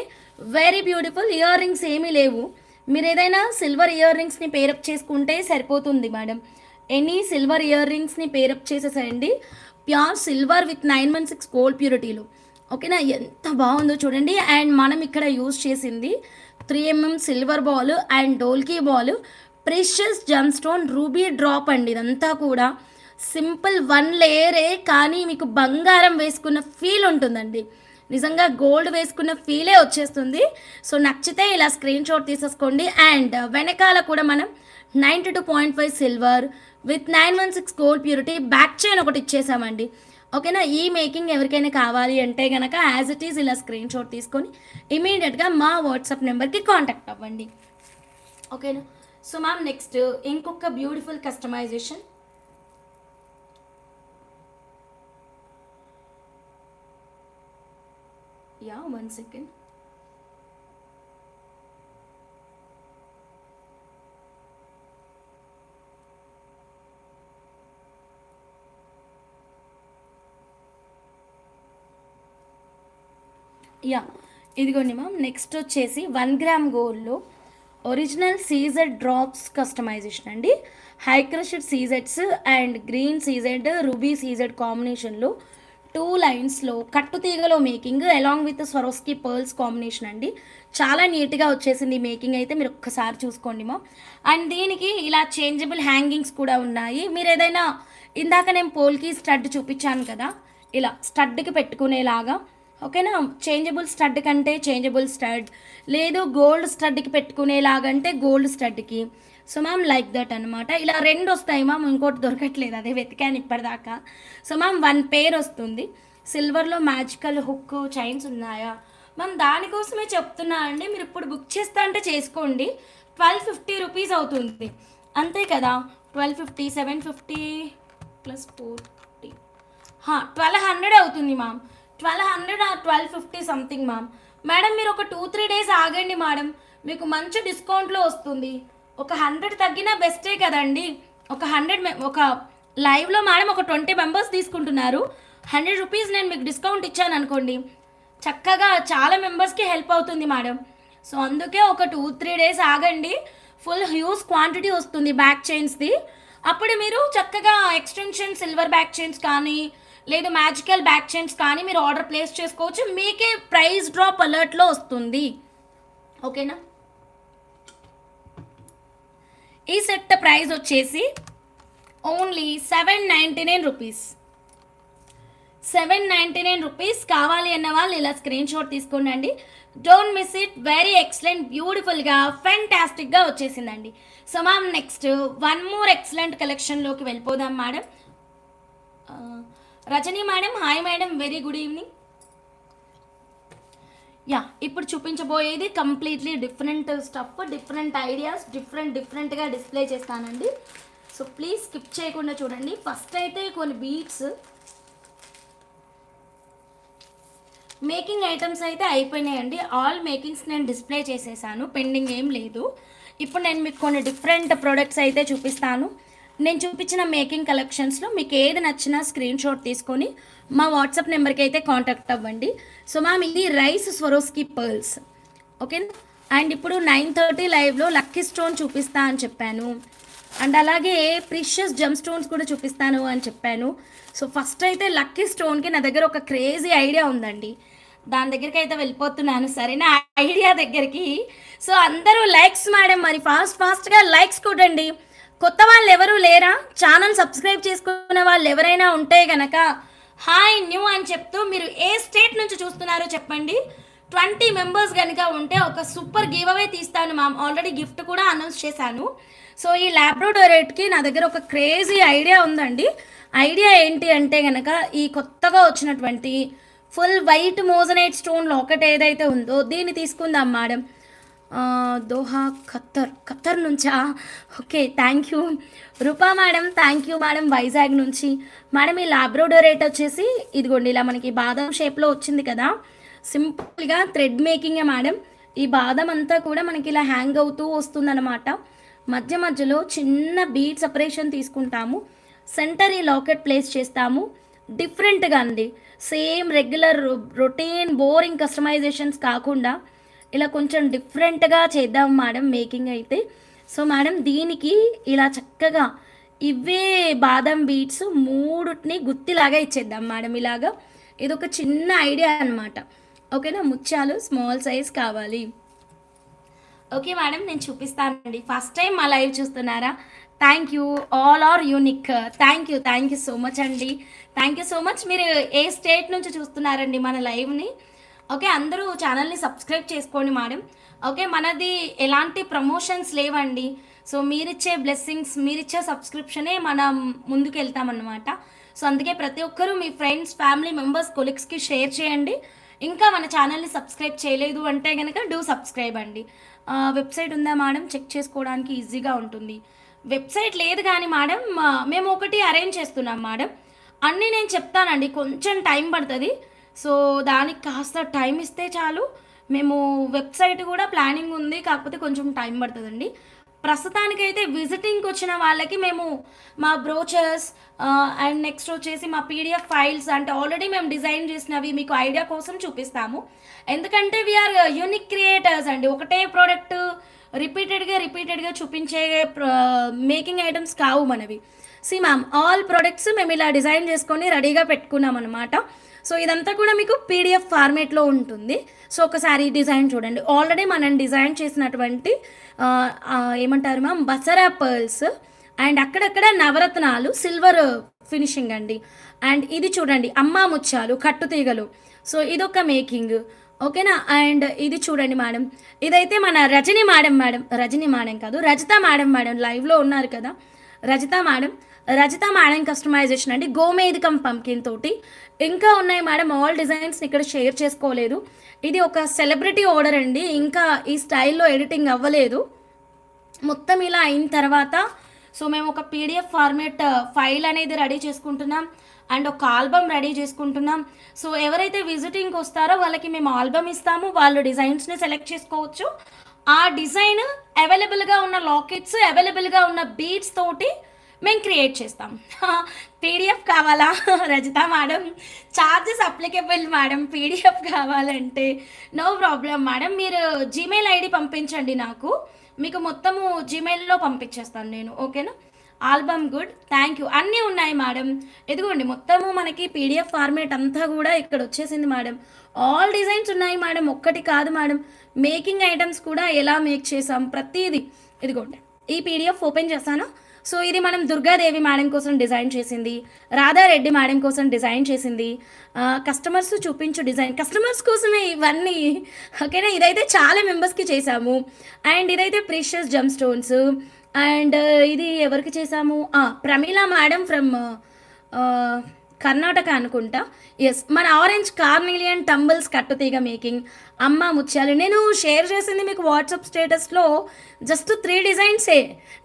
వెరీ బ్యూటిఫుల్. ఇయర్ రింగ్స్ ఏమీ లేవు, మీరు ఏదైనా సిల్వర్ ఇయర్ రింగ్స్ని పేరప్ చేసుకుంటే సరిపోతుంది మేడం. ఎనీ సిల్వర్ ఇయర్ రింగ్స్ని పేరప్ చేసేసేయండి, ప్యూర్ సిల్వర్ విత్ 916 గోల్డ్ ప్యూరిటీలో. ఓకేనా, ఎంత బాగుందో చూడండి. అండ్ మనం ఇక్కడ యూజ్ చేసింది 3mm silver ball and dholki ball, precious gem stone ruby drop అండి. ఇదంతా కూడా సింపుల్ 1 లేయరే కానీ మీకు బంగారం వేసుకున్న ఫీల్ ఉంటుందండి, నిజంగా గోల్డ్ వేసుకున్న ఫీలే వచ్చేస్తుంది. సో నచ్చితే ఇలా స్క్రీన్ షాట్ తీసేసుకోండి. అండ్ వెనకాల కూడా మనం 92.5 silver with 916 gold purity back chain ఒకటి ఇచ్చేసామండి. ఓకేనా, ఈ మేకింగ్ ఎవరికైనా కావాలి అంటే కనుక యాజ్ ఇట్ ఈజ్ ఇలా స్క్రీన్ షాట్ తీసుకొని ఇమీడియట్గా మా వాట్సాప్ నెంబర్కి కాంటాక్ట్ అవ్వండి. ఓకేనా, సో మ్యామ్ నెక్స్ట్ ఇంకొక beautiful customization. Yeah 1 second. Yeah ఇదిగోండి మ్యామ్, నెక్స్ట్ వచ్చేసి 1 గ్రామ్ గోల్డ్లో ఒరిజినల్ సీజెడ్ డ్రాప్స్ కస్టమైజేషన్ అండి. హై క్రష్డ్ సీజెడ్స్ and green CZ ruby CZ కాంబినేషన్లో 2 లైన్స్లో కట్టుతీగలో making along with Swarovski pearls combination అండి. చాలా నీట్గా వచ్చేసింది ఈ మేకింగ్ అయితే, మీరు ఒక్కసారి చూసుకోండి మా. అండ్ దీనికి ఇలా చేంజబుల్ హ్యాంగింగ్స్ కూడా ఉన్నాయి. మీరు ఏదైనా ఇందాక నేను పోల్కి స్టడ్ చూపించాను కదా, ఇలా స్టడ్కి పెట్టుకునేలాగా. ఓకేనా, చేంజబుల్ స్టడ్ కంటే చేంజబుల్ స్టడ్, లేదు గోల్డ్ స్టడ్కి పెట్టుకునేలాగంటే గోల్డ్ స్టడ్కి. సో మ్యామ్ లైక్ దట్ అనమాట. ఇలా 2 వస్తాయి మ్యామ్, ఇంకోటి దొరకట్లేదు, అదే వెతికాను ఇప్పటిదాకా. సో మ్యామ్ 1 పేర్ వస్తుంది. సిల్వర్లో మ్యాజికల్ హుక్ చైన్స్ ఉన్నాయా మ్యామ్, దానికోసమే చెప్తున్నా అండి. మీరు ఇప్పుడు బుక్ చేస్తా అంటే చేసుకోండి, 1250 రూపీస్ అవుతుంది అంతే కదా. 1250 750 ప్లస్ 40 1200 అవుతుంది ma'am. 1200 or 1250 something ma'am. Madam మీరు ఒక 2-3 డేస్ ఆగండి మేడం, మీకు మంచి డిస్కౌంట్లో వస్తుంది. ఒక 100 తగ్గినా బెస్టే కదండి. ఒక 100 ఒక లైవ్లో మేడం ఒక 20 మెంబర్స్ తీసుకుంటున్నారు, 100 రూపీస్ నేను మీకు డిస్కౌంట్ ఇచ్చాను అనుకోండి, చక్కగా చాలా మెంబర్స్కి హెల్ప్ అవుతుంది మేడం. సో అందుకే ఒక 2-3 డేస్ ఆగండి, ఫుల్ హ్యూజ్ క్వాంటిటీ వస్తుంది బ్యాక్ చైన్స్ది. అప్పుడు మీరు చక్కగా ఎక్స్టెన్షన్ సిల్వర్ బ్యాక్ చైన్స్ కానీ లేదు మ్యాజికల్ బ్యాక్ చైన్స్ కానీ మీరు ఆర్డర్ ప్లేస్ చేసుకోవచ్చు, మీకే ప్రైస్ డ్రాప్ అలర్ట్లో వస్తుంది. ఓకేనా, ఈ సెట్ ప్రైస్ వచ్చేసి ఓన్లీ 799 రూపీస్. 799 రూపీస్. కావాలి అన్న వాళ్ళు ఇలా స్క్రీన్ షాట్ తీసుకోండి. Don't miss it, very excellent, బ్యూటిఫుల్గా ఫ్యాంటాస్టిక్గా వచ్చేసిందండి. So ma'am next 1 more excellent కలెక్షన్లోకి వెళ్ళిపోదాం madam. Rajani madam, hi madam, very good evening. Yeah ఇప్పుడు చూపించబోయేది completely different stuff, different ideas, డిఫరెంట్గా డిస్ప్లే చేస్తానండి. సో ప్లీజ్ స్కిప్ చేయకుండా చూడండి. ఫస్ట్ అయితే కొన్ని బీట్స్ మేకింగ్ ఐటమ్స్ అయితే అయిపోయినాయండి. ఆల్ మేకింగ్స్ నేను డిస్ప్లే చేసేసాను, పెండింగ్ ఏం లేదు. ఇప్పుడు నేను మీకు కొన్ని డిఫరెంట్ ప్రోడక్ట్స్ అయితే చూపిస్తాను. నేను చూపించిన మేకింగ్ కలెక్షన్స్లో మీకు ఏది నచ్చినా స్క్రీన్ షాట్ తీసుకొని మా వాట్సాప్ నెంబర్కి అయితే కాంటాక్ట్ అవ్వండి. సో మ్యామ్ ఇది rice Swarovski pearls. Okay, and ఇప్పుడు 9:30 లైవ్లో లక్కీ స్టోన్ చూపిస్తా అని చెప్పాను, అండ్ అలాగే ప్రీషియస్ జమ్ స్టోన్స్ కూడా చూపిస్తాను అని చెప్పాను. సో ఫస్ట్ అయితే లక్కీ స్టోన్కి నా దగ్గర ఒక క్రేజీ ఐడియా ఉందండి. దాని దగ్గరికి అయితే వెళ్ళిపోతున్నాను సరేనా, ఐడియా దగ్గరికి. సో అందరూ లైక్స్ మేడం, మరి ఫాస్ట్గా లైక్స్ కొట్టండి. కొత్త వాళ్ళు ఎవరు లేరా? ఛానల్ సబ్స్క్రైబ్ చేసుకున్న వాళ్ళు ఎవరైనా ఉంటే గనక హాయ్ న్యూ అని చెప్తూ మీరు ఏ స్టేట్ నుంచి చూస్తున్నారో చెప్పండి. 20 మెంబర్స్ కనుక ఉంటే ఒక సూపర్ గివ్ అవే తీస్తాను మ్యామ్. ఆల్రెడీ గిఫ్ట్ కూడా అనౌన్స్ చేశాను. సో ఈ ల్యాబ్రోడోరేట్కి నా దగ్గర ఒక క్రేజీ ఐడియా ఉందండి. ఐడియా ఏంటి అంటే కనుక ఈ కొత్తగా వచ్చినటువంటి full white moissanite stone locket ఏదైతే ఉందో దీన్ని తీసుకుందాం మేడం. దోహా ఖత్తర్ నుంచా? Okay, thank you Rupa madam, thank you madam Vizag నుంచి. మేడం ఈ ల్యాబ్రోడోరేట్ వచ్చేసి ఇదిగోండి ఇలా మనకి బాదం షేప్లో వచ్చింది కదా, సింపుల్గా థ్రెడ్ మేకింగే మేడం. ఈ బాదం అంతా కూడా మనకి ఇలా హ్యాంగ్ అవుతూ వస్తుందన్నమాట. మధ్య మధ్యలో చిన్న బీడ్ సపరేషన్ తీసుకుంటాము, సెంటర్ ఈ లాకెట్ ప్లేస్ చేస్తాము. డిఫరెంట్గా అండి, same regular routine boring customisations కాకుండా ఇలా కొంచెం డిఫరెంట్గా చేద్దాం మేడం మేకింగ్ అయితే. సో మేడం దీనికి ఇలా చక్కగా ఇవే బాదం బీట్స్ మూడుని గుత్తిలాగా ఇచ్చేద్దాం మేడం ఇలాగా. ఇది ఒక చిన్న ఐడియా అనమాట. ఓకేనా, ముత్యాలు స్మాల్ సైజ్ కావాలి. ఓకే మేడం, నేను చూపిస్తానండి. ఫస్ట్ టైం మా లైవ్ చూస్తున్నారా? Thank you, all are unique. Thank you so much అండి. Thank you so much. మీరు ఏ స్టేట్ నుంచి చూస్తున్నారండి మన లైవ్ని? ఓకే, అందరూ ఛానల్ని సబ్స్క్రైబ్ చేసుకోండి మేడం. ఓకే, మనది ఎలాంటి ప్రమోషన్స్ లేవండి. సో మీరిచ్చే బ్లెస్సింగ్స్, మీరిచ్చే సబ్స్క్రిప్షనే మనం ముందుకు వెళ్తామన్నమాట. సో అందుకే ప్రతి ఒక్కరూ మీ ఫ్రెండ్స్, ఫ్యామిలీ మెంబర్స్, కొలీగ్స్కి షేర్ చేయండి. ఇంకా మన ఛానల్ని సబ్స్క్రైబ్ చేయలేదు అంటే కనుక డూ సబ్స్క్రైబ్ అండి. వెబ్సైట్ ఉందా మేడం? చెక్ చేసుకోవడానికి ఈజీగా ఉంటుంది. వెబ్సైట్ లేదు కానీ మేడం మేము ఒకటి అరేంజ్ చేస్తున్నాం మేడం. అన్నీ నేను చెప్తానండి, కొంచెం టైం పడుతుంది. సో దానికి కాస్త టైం ఇస్తే చాలు. మేము వెబ్సైట్ కూడా ప్లానింగ్ ఉంది, కాకపోతే కొంచెం టైం పడుతుందండి. ప్రస్తుతానికైతే విజిటింగ్కి వచ్చిన వాళ్ళకి మేము మా బ్రోచర్స్ అండ్ నెక్స్ట్ వచ్చేసి మా పీడిఎఫ్ ఫైల్స్ అంటే ఆల్రెడీ మేము డిజైన్ చేసినవి మీకు ఐడియా కోసం చూపిస్తాము. ఎందుకంటే వీఆర్ యూనిక్ క్రియేటర్స్ అండి. ఒకటే ప్రోడక్ట్ రిపీటెడ్గా చూపించే మేకింగ్ ఐటమ్స్ కావు మనవి. సి మ్యామ్, ఆల్ ప్రోడక్ట్స్ మేము ఇలా డిజైన్ చేసుకొని రెడీగా పెట్టుకున్నాం అనమాట. సో ఇదంతా కూడా మీకు పీడిఎఫ్ ఫార్మేట్లో ఉంటుంది. సో ఒకసారి డిజైన్ చూడండి. ఆల్రెడీ మనం డిజైన్ చేసినటువంటి ఏమంటారు మ్యామ్, బసరా పర్ల్స్ అండ్ అక్కడక్కడ నవరత్నాలు సిల్వర్ ఫినిషింగ్ అండి. అండ్ ఇది చూడండి అమ్మా ముత్యాలు కట్టుతీగలు. సో ఇదొక మేకింగ్. ఓకేనా. అండ్ ఇది చూడండి మేడం, ఇదైతే మన రజనీ మేడం కాదు, రజిత మేడం లైవ్లో ఉన్నారు కదా, రజిత మేడం కస్టమైజేషన్ అండి, గోమేధికం పంకిన్ తోటి. ఇంకా ఉన్నాయి మేడం, ఆల్ డిజైన్స్ ఇక్కడ షేర్ చేసుకోలేదు. ఇది ఒక సెలబ్రిటీ ఆర్డర్ అండి, ఇంకా ఈ స్టైల్లో ఎడిటింగ్ అవ్వలేదు. మొత్తం ఇలా అయిన తర్వాత సో మేము ఒక పీడిఎఫ్ ఫార్మేట్ ఫైల్ అనేది రెడీ చేసుకుంటున్నాం అండ్ ఒక ఆల్బమ్ రెడీ చేసుకుంటున్నాం. సో ఎవరైతే విజిటింగ్కి వస్తారో వాళ్ళకి మేము ఆల్బమ్ ఇస్తాము, వాళ్ళు డిజైన్స్ని సెలెక్ట్ చేసుకోవచ్చు. ఆ డిజైన్ అవైలబుల్గా ఉన్న లాకెట్స్, అవైలబుల్గా ఉన్న బీడ్స్ తోటి మేము క్రియేట్ చేస్తాం. పీడిఎఫ్ కావాలా Rajitha madam? Charges applicable madam. PDF కావాలంటే నో ప్రాబ్లం మేడం. మీరు జీమెయిల్ ఐడి పంపించండి నాకు, మీకు మొత్తము జీమెయిల్లో పంపించేస్తాను నేను. ఓకేనా. Album good, thank you. అన్నీ ఉన్నాయి మేడం. ఇదిగోండి మొత్తము మనకి పీడిఎఫ్ ఫార్మేట్ అంతా కూడా ఇక్కడ వచ్చేసింది మేడం. ఆల్ డిజైన్స్ ఉన్నాయి మేడం, ఒక్కటి కాదు మేడం. మేకింగ్ ఐటమ్స్ కూడా ఎలా మేక్ చేసాం ప్రతిదీ. ఇదిగోండి ఈ పీడిఎఫ్ ఓపెన్ చేస్తాను. సో ఇది మనం దుర్గాదేవి మేడం కోసం డిజైన్ చేసింది, రాధారెడ్డి మేడం కోసం డిజైన్ చేసింది. కస్టమర్స్ చూపించు డిజైన్, కస్టమర్స్ కోసమే ఇవన్నీ. ఓకేనా. ఇదైతే చాలా మెంబర్స్కి చేసాము. అండ్ ఇదైతే ప్రీషియస్ జమ్ స్టోన్స్. అండ్ ఇది ఎవరికి చేసాము? ప్రమీలా మేడం ఫ్రమ్ కర్ణాటక అనుకుంటా. ఎస్, మన ఆరెంజ్ కార్నిలియన్ టంబుల్స్ కట్టుతీగ మేకింగ్, అమ్మ ముత్యాలు. నేను షేర్ చేసింది మీకు వాట్సాప్ స్టేటస్లో జస్ట్ 3 డిజైన్సే.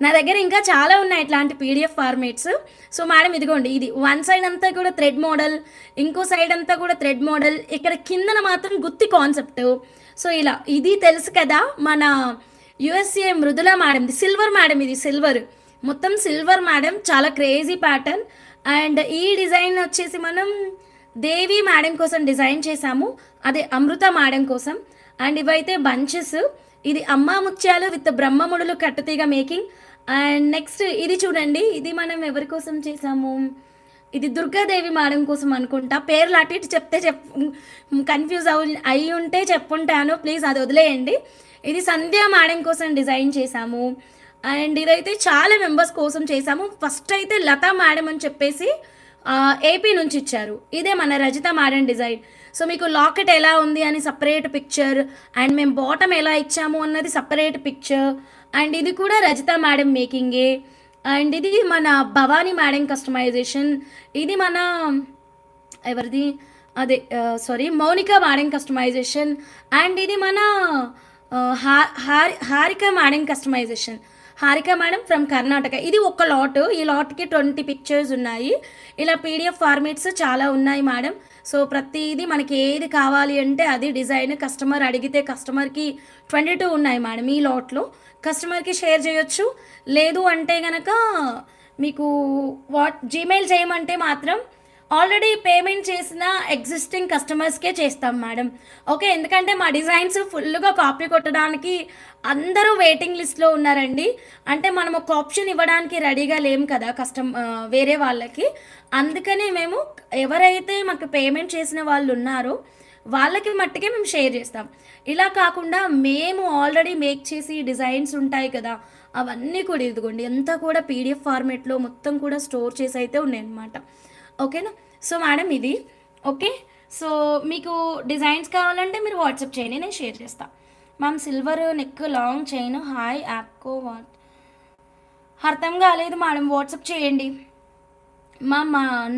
నా దగ్గర ఇంకా చాలా ఉన్నాయి ఇట్లాంటి పీడిఎఫ్ ఫార్మేట్స్. సో మేడం ఇదిగోండి, ఇది వన్ సైడ్ అంతా కూడా థ్రెడ్ మోడల్, ఇంకో సైడ్ అంతా కూడా థ్రెడ్ మోడల్, ఇక్కడ కిందన మాత్రం గుత్తి కాన్సెప్ట్. సో ఇలా ఇది తెలుసు కదా మన యుఎస్ఏ మృదుల మేడంది, సిల్వర్ మేడం, ఇది సిల్వర్, మొత్తం సిల్వర్ మేడం, చాలా క్రేజీ ప్యాటర్న్. అండ్ ఈ డిజైన్ వచ్చేసి మనం దేవి మేడం కోసం డిజైన్ చేసాము, అదే అమృత మేడం కోసం. అండ్ ఇవైతే బంచెస్, ఇది అమ్మా ముత్యాలు విత్ బ్రహ్మముడులు కట్టుతీగ మేకింగ్. అండ్ నెక్స్ట్ ఇది చూడండి, ఇది మనం ఎవరి కోసం చేసాము? ఇది దుర్గాదేవి మేడం కోసం అనుకుంటా. పేర్లు అటు ఇటు చెప్తే కన్ఫ్యూజ్ అయి ఉంటే చెప్పుంటాను, ప్లీజ్ అది వదిలేయండి. ఇది సంధ్య మేడం కోసం డిజైన్ చేశాము. అండ్ ఇదైతే చాలా మెంబర్స్ కోసం చేశాము. ఫస్ట్ అయితే లతా మేడం అని చెప్పేసి ఏపీ నుంచి ఇచ్చారు. ఇదే మన రజిత మేడం డిజైన్. సో మీకు లాకెట్ ఎలా ఉంది అని సపరేట్ పిక్చర్, అండ్ మేము బాటమ్ ఎలా ఇచ్చాము అన్నది సపరేట్ పిక్చర్. అండ్ ఇది కూడా రజిత మేడం మేకింగే. అండ్ ఇది మన భవానీ మేడం కస్టమైజేషన్. ఇది మన ఎవరిది అదే మౌనిక మేడం కస్టమైజేషన్. అండ్ ఇది మన Harika madam customization. Harika madam from Karnataka. ఇది ఒక లాట్. ఈ లాట్కి 20 పిక్చర్స్ ఉన్నాయి. ఇలా పీడిఎఫ్ ఫార్మేట్స్ చాలా ఉన్నాయి మేడం. సో ప్రతిదీ మనకి ఏది కావాలి అంటే అది డిజైన్ కస్టమర్ అడిగితే కస్టమర్కి 22 ఉన్నాయి మేడం ఈ లాట్లో. కస్టమర్కి షేర్ చేయొచ్చు. లేదు అంటే కనుక మీకు జీమెయిల్ చేయమంటే మాత్రం ఆల్రెడీ పేమెంట్ చేసిన ఎగ్జిస్టింగ్ కస్టమర్స్కే చేస్తాం మేడం. ఓకే, ఎందుకంటే మా డిజైన్స్ ఫుల్గా కాపీ కొట్టడానికి అందరూ వెయిటింగ్ లిస్ట్లో ఉన్నారండి. అంటే మనం ఒక ఆప్షన్ ఇవ్వడానికి రెడీగా లేం కదా వేరే వాళ్ళకి. అందుకని మేము ఎవరైతే మాకు పేమెంట్ చేసిన వాళ్ళు ఉన్నారో వాళ్ళకి మట్టుకే మేము షేర్ చేస్తాం. ఇలా కాకుండా మేము ఆల్రెడీ మేక్ చేసి డిజైన్స్ ఉంటాయి కదా, అవన్నీ కూడా ఇదిగోండి అంతా కూడా పీడిఎఫ్ ఫార్మేట్లో మొత్తం కూడా స్టోర్ చేసి అయితే ఉన్నాయన్నమాట. ఓకేనా? సో మేడం ఇది ఓకే. సో మీకు డిజైన్స్ కావాలంటే మీరు వాట్సాప్ చేయండి, నేను షేర్ చేస్తాను. Ma'am silver neck long chain hi యాప్కో అర్థం కాలేదు మేడం, వాట్సాప్ చేయండి. మా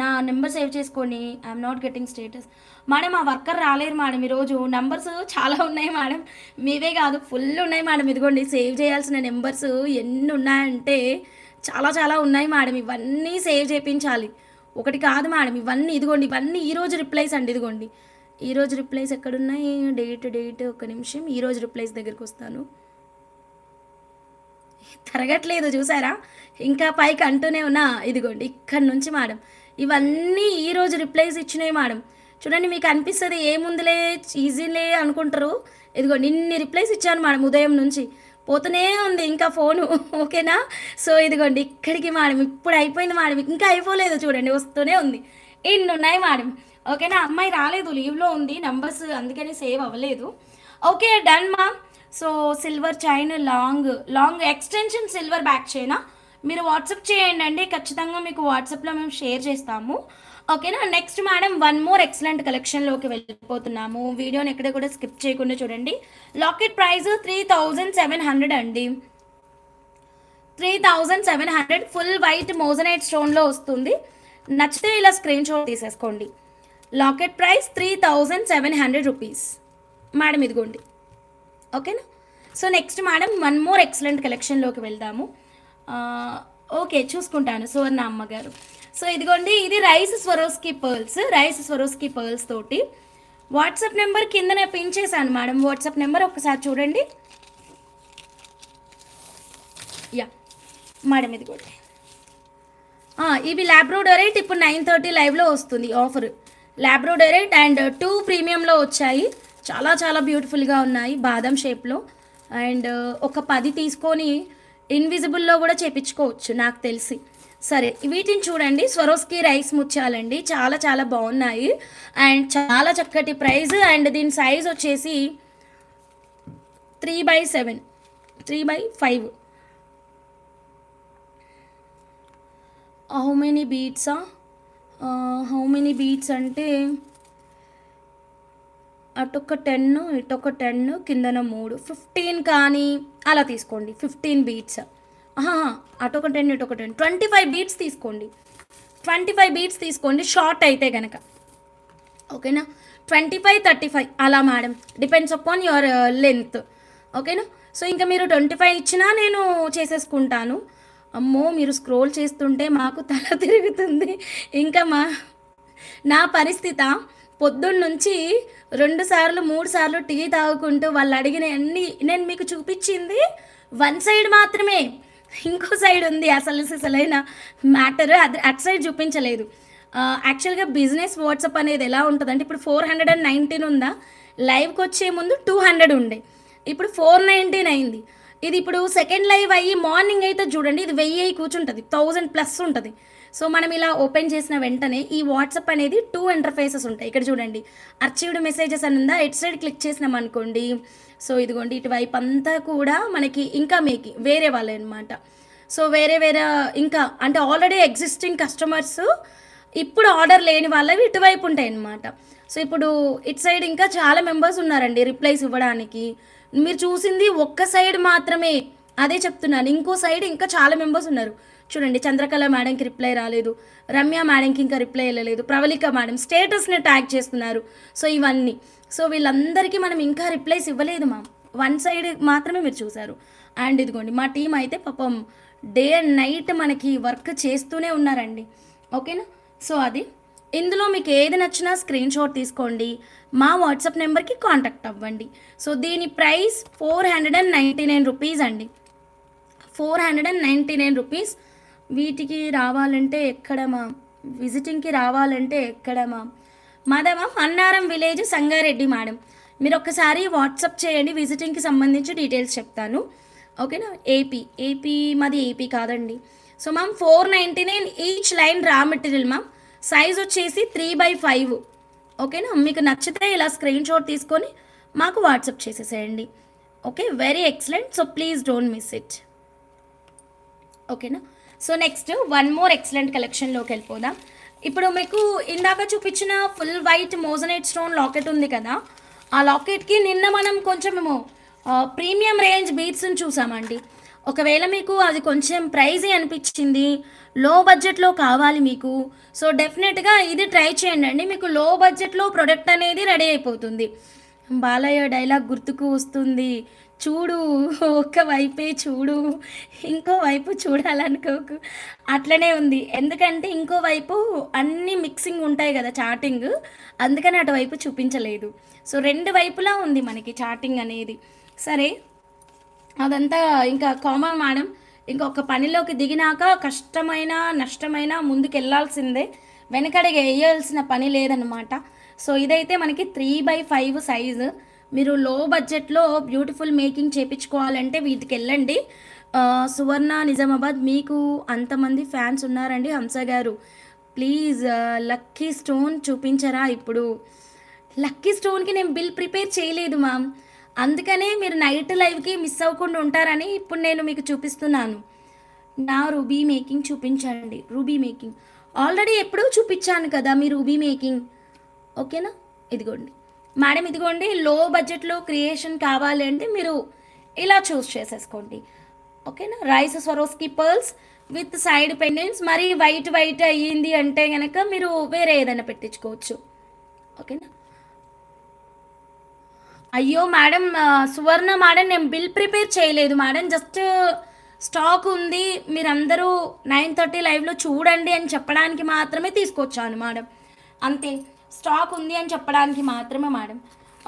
నా నెంబర్ సేవ్ చేసుకొని I'm not getting status. Madam ఆ వర్కర్ రాలేరు మేడం ఈరోజు. నెంబర్స్ చాలా ఉన్నాయి మేడం, మీవే కాదు ఫుల్ ఉన్నాయి మేడం. ఇదిగోండి సేవ్ చేయాల్సిన నెంబర్స్ ఎన్ని ఉన్నాయంటే చాలా చాలా ఉన్నాయి మేడం. ఇవన్నీ సేవ్ చేయించాలి, ఒకటి కాదు మేడం. ఇవన్నీ ఇదిగోండి, ఇవన్నీ ఈరోజు రిప్లైస్ అండి. ఇదిగోండి ఈరోజు రిప్లైస్ ఎక్కడున్నాయి, డేట్ ఒక నిమిషం, ఈరోజు రిప్లైస్ దగ్గరికి వస్తాను. తరగట్లేదు చూసారా, ఇంకా పైకి అంటూనే ఉన్నా. ఇదిగోండి ఇక్కడ నుంచి మేడం ఇవన్నీ ఈరోజు రిప్లైస్ ఇచ్చినాయి మేడం. చూడండి మీకు అనిపిస్తుంది ఏముందిలే ఈజీలే అనుకుంటారు. ఇదిగోండి ఇన్ని రిప్లైస్ ఇచ్చాను మేడం ఉదయం నుంచి, పోతూనే ఉంది ఇంకా ఫోను. ఓకేనా? సో ఇదిగోండి ఇక్కడికి మేడం ఇప్పుడు అయిపోయింది మేడం, ఇంకా అయిపోలేదు చూడండి వస్తూనే ఉంది. ఇన్ని ఉన్నాయి మేడం. ఓకేనా? అమ్మాయి రాలేదు, లీవ్లో ఉంది, నంబర్స్ అందుకని సేవ్ అవ్వలేదు. ఓకే డన్ మా. So silver chain long extension silver back చైనా మీరు వాట్సాప్ చేయండి అండి, ఖచ్చితంగా మీకు వాట్సాప్లో మేము షేర్ చేస్తాము. ఓకేనా? Next madam one more excellent కలెక్షన్లోకి వెళ్ళిపోతున్నాము. వీడియోని ఎక్కడ కూడా స్కిప్ చేయకుండా చూడండి. లాకెట్ ప్రైస్ 3700 అండి, 3700 ఫుల్ వైట్ మోజనైట్ స్టోన్లో వస్తుంది. నచ్చితే ఇలా స్క్రీన్ షాట్ తీసేసుకోండి. Locket price 3700 rupees madam. ఇదిగోండి ఓకేనా? So next madam one more excellent కలెక్షన్లోకి వెళ్దాము. ఓకే చూసుకుంటాను సువర్ణ అమ్మగారు. సో ఇదిగోండి ఇది రైస్ స్వరోస్కి పర్ల్స్ తోటి. వాట్సాప్ నెంబర్ కిందనే పిన్ చేశాను మేడం. వాట్సాప్ నెంబర్ ఒకసారి చూడండి. యా మేడం ఇదిగోండి. ఇవి ల్యాబ్రోడోరైట్ ఇప్పుడు 9:30 లైవ్లో వస్తుంది ఆఫర్. ల్యాబ్రోడోరైట్ అండ్ 2 ప్రీమియంలో వచ్చాయి, చాలా చాలా బ్యూటిఫుల్గా ఉన్నాయి బాదం షేప్లో. అండ్ ఒక 10 తీసుకొని ఇన్విజిబుల్లో కూడా చేపించుకోవచ్చు నాకు తెలిసి. సరే వీటిని చూడండి, స్వరోస్కి రైస్ ముత్యాలండి, చాలా చాలా బాగున్నాయి అండ్ చాలా చక్కటి ప్రైస్. అండ్ దీని సైజ్ వచ్చేసి 3/7 3/5. హౌ మెనీ బీట్స్ అంటే అటొక 10 ఇటొక 10 కిందన 3 15 కానీ అలా తీసుకోండి. 15 బీట్స్, అటొక 10 ఇటొక 10 25 బీట్స్ తీసుకోండి. 25 బీట్స్ తీసుకోండి షార్ట్ అయితే కనుక. ఓకేనా? 25 35 అలా madam, depends upon your length. ఓకేనా? సో ఇంకా మీరు 25 ఇచ్చినా నేను చేసేసుకుంటాను. అమ్మో మీరు స్క్రోల్ చేస్తుంటే మాకు తల తిరుగుతుంది. ఇంకా నా పరిస్థితి పొద్దున్న నుంచి 2 సార్లు 3 సార్లు టీ తాగుకుంటూ వాళ్ళు అడిగిన అన్నీ నేను మీకు చూపించింది 1 సైడ్ మాత్రమే, ఇంకో సైడ్ ఉంది అసలైన మ్యాటర్, అది అటు సైడ్ చూపించలేదు. యాక్చువల్గా బిజినెస్ వాట్సాప్ అనేది ఎలా ఉంటుందంటే ఇప్పుడు 419 ఉందా, లైవ్కి వచ్చే ముందు 200 ఉండే, ఇప్పుడు 419 అయింది. ఇది ఇప్పుడు సెకండ్ లైవ్ అయ్యి మార్నింగ్ అయితే చూడండి ఇది 1000 అయి కూర్చుంటుంది, 1000+ ఉంటుంది. సో మనం ఇలా ఓపెన్ చేసిన వెంటనే ఈ వాట్సాప్ అనేది 2 ఇంటర్ఫేసెస్ ఉంటాయి. ఇక్కడ చూడండి అర్చీవ్డ్ మెసేజెస్ అని ఉందా, ఇటు సైడ్ క్లిక్ చేసినాం అనుకోండి, సో ఇదిగోండి ఇటువైపు అంతా కూడా మనకి ఇంకా మీకు వేరే వాళ్ళే అనమాట. సో వేరే ఇంకా అంటే ఆల్రెడీ ఎగ్జిస్టింగ్ కస్టమర్స్ ఇప్పుడు ఆర్డర్ లేని వాళ్ళవి ఇటువైపు ఉంటాయి అన్నమాట. సో ఇప్పుడు ఇటు సైడ్ ఇంకా చాలా మెంబర్స్ ఉన్నారండి రిప్లైస్ ఇవ్వడానికి. మీరు చూసింది ఒక్క సైడ్ మాత్రమే, అదే చెప్తున్నాను. ఇంకో సైడ్ ఇంకా చాలా మెంబర్స్ ఉన్నారు. చూడండి చంద్రకళ మేడంకి రిప్లై రాలేదు, రమ్య మేడంకి ఇంకా రిప్లై వెళ్ళలేదు, ప్రవళిక మేడం స్టేటస్ని ట్యాగ్ చేస్తున్నారు. సో ఇవన్నీ, సో వీళ్ళందరికీ మనం ఇంకా రిప్లైస్ ఇవ్వలేదు మ్యామ్, వన్ సైడ్ మాత్రమే మీరు చూసారు. అండ్ ఇదిగోండి మా టీం అయితే పాపం డే అండ్ నైట్ మనకి వర్క్ చేస్తూనే ఉన్నారండి. ఓకేనా, సో అది ఇందులో మీకు ఏది నచ్చినా స్క్రీన్ షాట్ తీసుకోండి, మా వాట్సాప్ నెంబర్కి కాంటాక్ట్ అవ్వండి. సో దీని ప్రైస్ 499 రూపీస్ అండి, 499 రూపీస్. వీటికి రావాలంటే ఎక్కడ మా విజిటింగ్కి రావాలంటే ఎక్కడ మాదా అన్నారం విలేజ్ సంగారెడ్డి మేడం. మీరు ఒక్కసారి వాట్సాప్ చేయండి, విజిటింగ్కి సంబంధించి డీటెయిల్స్ చెప్తాను. ఓకేనా, ఏపీ మాది ఏపీ కాదండి. So ma'am 499 each line raw material ma'am. Size వచ్చేసి 3/5. ఓకేనా, మీకు నచ్చితే ఇలా స్క్రీన్ షాట్ తీసుకొని మాకు వాట్సాప్ చేసేసేయండి. Okay, very excellent. So please don't miss it. ఓకేనా, so next one more excellent కలెక్షన్లోకి వెళ్ళిపోదాం. ఇప్పుడు మీకు ఇందాక చూపించిన full white moissanite stone locket ఉంది కదా, ఆ లాకెట్కి నిన్న మనం కొంచెము ప్రీమియం రేంజ్ బీడ్స్ని చూసామండి. ఒకవేళ మీకు అది కొంచెం ప్రైజీ అనిపించింది, లో బడ్జెట్లో కావాలి మీకు, సో డెఫినెట్గా ఇది ట్రై చేయండి అండి. మీకు లో బడ్జెట్లో ప్రొడక్ట్ అనేది రెడీ అయిపోతుంది. బాలయ్య డైలాగ్ గుర్తుకు వస్తుంది, చూడు ఒక్క వైపే చూడు ఇంకో వైపు చూడాలనుకోకు, అట్లనే ఉంది. ఎందుకంటే ఇంకో వైపు అన్ని మిక్సింగ్ ఉంటాయి కదా చాటింగ్, అందుకని అటువైపు చూపించలేదు. సో రెండు వైపులా ఉంది మనకి చాటింగ్ అనేది. సరే, అదంతా ఇంకా కామన్ మేడం. ఇంకొక పనిలోకి దిగినాక కష్టమైన నష్టమైన ముందుకు వెళ్ళాల్సిందే, వెనకడిగా వేయాల్సిన పని లేదనమాట. సో ఇదైతే మనకి 3/5 సైజు. మీరు లో బడ్జెట్లో బ్యూటిఫుల్ మేకింగ్ చేయించుకోవాలంటే వీటికి వెళ్ళండి. సువర్ణ నిజామాబాద్, మీకు అంతమంది ఫ్యాన్స్ ఉన్నారండి. హంస గారు ప్లీజ్ లక్కీ స్టోన్ చూపించరా. ఇప్పుడు లక్కీ స్టోన్కి నేను బిల్ ప్రిపేర్ చేయలేదు మ్యామ్, అందుకనే మీరు నైట్ లైవ్కి మిస్ అవ్వకుండా ఉంటారని ఇప్పుడు నేను మీకు చూపిస్తున్నాను. నా రూబీ మేకింగ్ చూపించండి. రూబీ మేకింగ్ ఆల్రెడీ ఎప్పుడూ చూపించాను కదా మీ రూబీ మేకింగ్. ఓకేనా, ఇదిగోండి మేడం, ఇదిగోండి లో బడ్జెట్లో క్రియేషన్ కావాలి అంటే మీరు ఇలా చూస్ చేసేసుకోండి. ఓకేనా, rice Swarovski pearls with side pendants. మరి వైట్ అయ్యింది అంటే కనుక మీరు వేరే ఏదైనా పెట్టించుకోవచ్చు. ఓకేనా, అయ్యో మేడం, సువర్ణ మేడం నేను బిల్ ప్రిపేర్ చేయలేదు మేడం, జస్ట్ స్టాక్ ఉంది మీరందరూ 9:30 లైవ్లో చూడండి అని చెప్పడానికి మాత్రమే తీసుకొచ్చాను మేడం, అంతే. స్టాక్ ఉంది అని చెప్పడానికి మాత్రమే మేడం.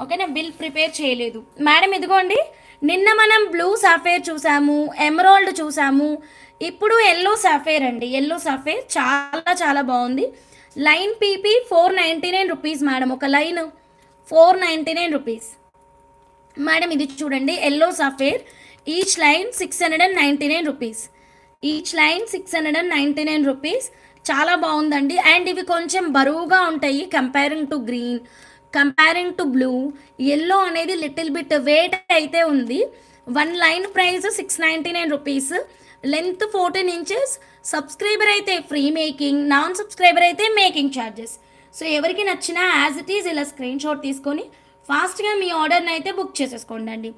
ఓకేనా, బిల్ ప్రిపేర్ చేయలేదు మేడం. ఇదిగోండి నిన్న మనం బ్లూ సాఫేర్ చూసాము, ఎమరాల్డ్ చూసాము, ఇప్పుడు ఎల్లో సాఫేర్ అండి. ఎల్లో సాఫేర్ చాలా చాలా బాగుంది. లైన్ పీపీ 499 రూపీస్ మేడం, ఒక లైన్ 499 రూపీస్ మేడం. ఇది చూడండి yellow sapphire, each line 699 rupees, each line 699 rupees. చాలా బాగుందండి. అండ్ ఇవి కొంచెం బరువుగా ఉంటాయి comparing to green, comparing to blue. Yellow అనేది లిటిల్ బిట్ వెయిట్ అయితే ఉంది. One line price 699 rupees, length 14 inches. Subscriber అయితే ఫ్రీ మేకింగ్, నాన్ సబ్స్క్రైబర్ అయితే మేకింగ్ ఛార్జెస్. సో ఎవరికి నచ్చినా యాజ్ ఇట్ ఈజ్ ఇలా స్క్రీన్ షాట్ తీసుకొని ఫాస్ట్గా మీ ఆర్డర్ని అయితే బుక్ చేసేసుకోండి అండి.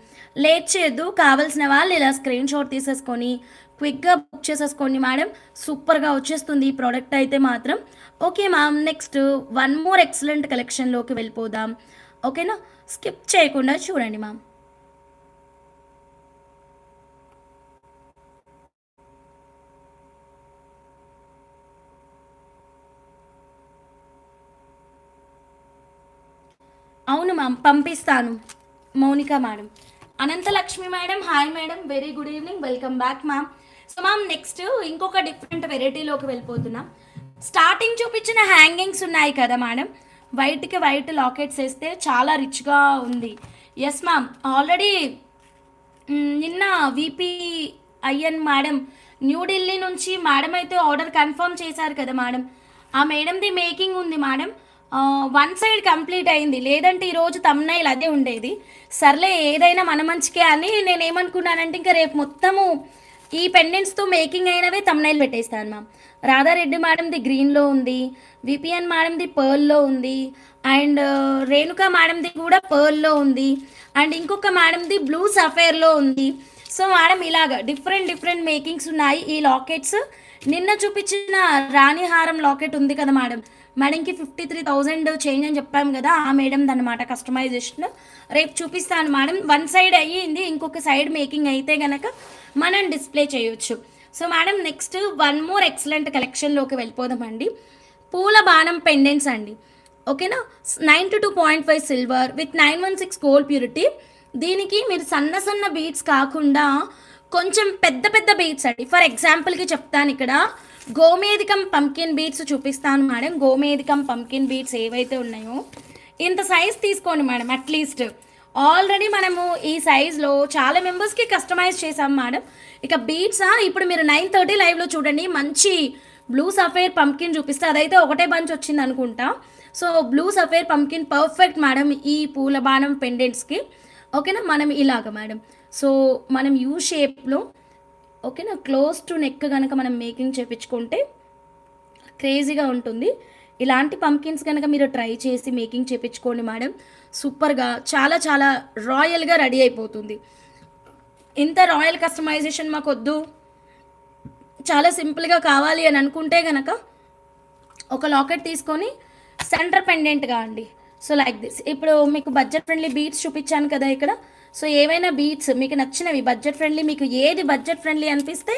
లేట్ చేయొద్దు, కావాల్సిన వాళ్ళు ఇలా స్క్రీన్ షాట్ తీసేసుకొని క్విక్గా బుక్ చేసేసుకోండి మేడం. సూపర్గా వచ్చేస్తుంది ఈ ప్రోడక్ట్ అయితే మాత్రం. Okay ma'am, next one more excellent కలెక్షన్లోకి వెళ్ళిపోదాం. ఓకేనా, స్కిప్ చేయకుండా చూడండి మ్యామ్. అవును మ్యామ్, పంపిస్తాను. Mounika madam, Ananthalakshmi madam, hi madam, very good evening, welcome back ma'am. So ma'am next ఇంకొక డిఫరెంట్ వెరైటీలోకి వెళ్ళిపోతున్నాం. స్టార్టింగ్ చూపించిన హ్యాంగింగ్స్ ఉన్నాయి కదా మేడం, వైట్కి వైట్ లాకెట్స్ వేస్తే చాలా రిచ్గా ఉంది. ఎస్ మ్యామ్, ఆల్రెడీ నిన్న వీపీ అయ్యన్ మేడం, న్యూఢిల్లీ నుంచి మేడం అయితే ఆర్డర్ కన్ఫర్మ్ చేశారు కదా మేడం. ఆ మేడంది మేకింగ్ ఉంది మేడం. వన్ సైడ్ కంప్లీట్ అయింది, లేదంటే ఈరోజు తమ్నైల్ అదే ఉండేది. సర్లే ఏదైనా మన మంచికే అని నేను ఏమనుకున్నానంటే ఇంకా రేపు మొత్తము ఈ పెండెంట్స్తో మేకింగ్ అయినవే తమ్నైల్ పెట్టేస్తాను మ్యామ్. రాధారెడ్డి మేడంది గ్రీన్లో ఉంది, విపిఎన్ మేడంది పర్ల్లో ఉంది, అండ్ రేణుకా మేడంది కూడా పర్ల్లో ఉంది, అండ్ ఇంకొక మేడంది బ్లూ సఫైర్లో ఉంది. సో మేడం ఇలాగ డిఫరెంట్ మేకింగ్స్ ఉన్నాయి. ఈ లాకెట్స్ నిన్న చూపించిన రాణిహారం లాకెట్ ఉంది కదా మేడం, మేడంకి 53,000 చేంజ్ అని చెప్పాము కదా, ఆ మేడంది అనమాట కస్టమైజేషన్. రేపు చూపిస్తాను మేడం. వన్ సైడ్ అయ్యింది, ఇంకొక సైడ్ మేకింగ్ అయితే గనక మనం డిస్ప్లే చేయొచ్చు. So madam next one more excellent కలెక్షన్లోకి వెళ్ళిపోదామండి. పూల బాణం పెండెంట్స్ అండి, ఓకేనా. 92.5 సిల్వర్ విత్ 916 గోల్డ్ ప్యూరిటీ. దీనికి మీరు సన్న బీడ్స్ కాకుండా కొంచెం పెద్ద బీడ్స్ అండి. ఫర్ ఎగ్జాంపుల్కి చెప్తాను, ఇక్కడ గోమేధికం పంకిన్ బీడ్స్ చూపిస్తాను మేడం. గోమేధికం పంకిన్ బీడ్స్ ఏవైతే ఉన్నాయో ఇంత సైజ్ తీసుకోండి మేడం. అట్లీస్ట్ ఆల్రెడీ మనము ఈ సైజ్లో చాలా మెంబర్స్కి కస్టమైజ్ చేసాం మేడం. ఇక బీడ్స్ ఇప్పుడు మీరు 9:30 లైవ్లో చూడండి, మంచి బ్లూ సఫైర్ పంకిన్ చూపిస్తే అదైతే ఒకటే బంచ్ వచ్చింది అనుకుంటా. So blue sapphire pumpkin perfect madam ఈ పూల బాణం పెండెంట్స్కి, ఓకేనా. మనం ఇలాగ మేడం, సో మనం యూ షేప్లో, ఓకేనా, క్లోజ్ టు నెక్ కనుక మనం మేకింగ్ చేయించుకుంటే క్రేజీగా ఉంటుంది. ఇలాంటి పంకిన్స్ కనుక మీరు ట్రై చేసి మేకింగ్ చేయించుకోండి మేడం, సూపర్గా చాలా రాయల్గా రెడీ అయిపోతుంది. ఇంత రాయల్ కస్టమైజేషన్ మాకు వద్దు, చాలా సింపుల్గా కావాలి అని అనుకుంటే కనుక ఒక లాకెట్ తీసుకొని సెంటర్ పెండెంట్గా అండి. So like this. ఇప్పుడు మీకు బడ్జెట్ ఫ్రెండ్లీ బీట్స్ చూపించాను కదా ఇక్కడ. సో ఏవైనా బీట్స్ మీకు నచ్చినవి బడ్జెట్ ఫ్రెండ్లీ, మీకు ఏది బడ్జెట్ ఫ్రెండ్లీ అనిపిస్తే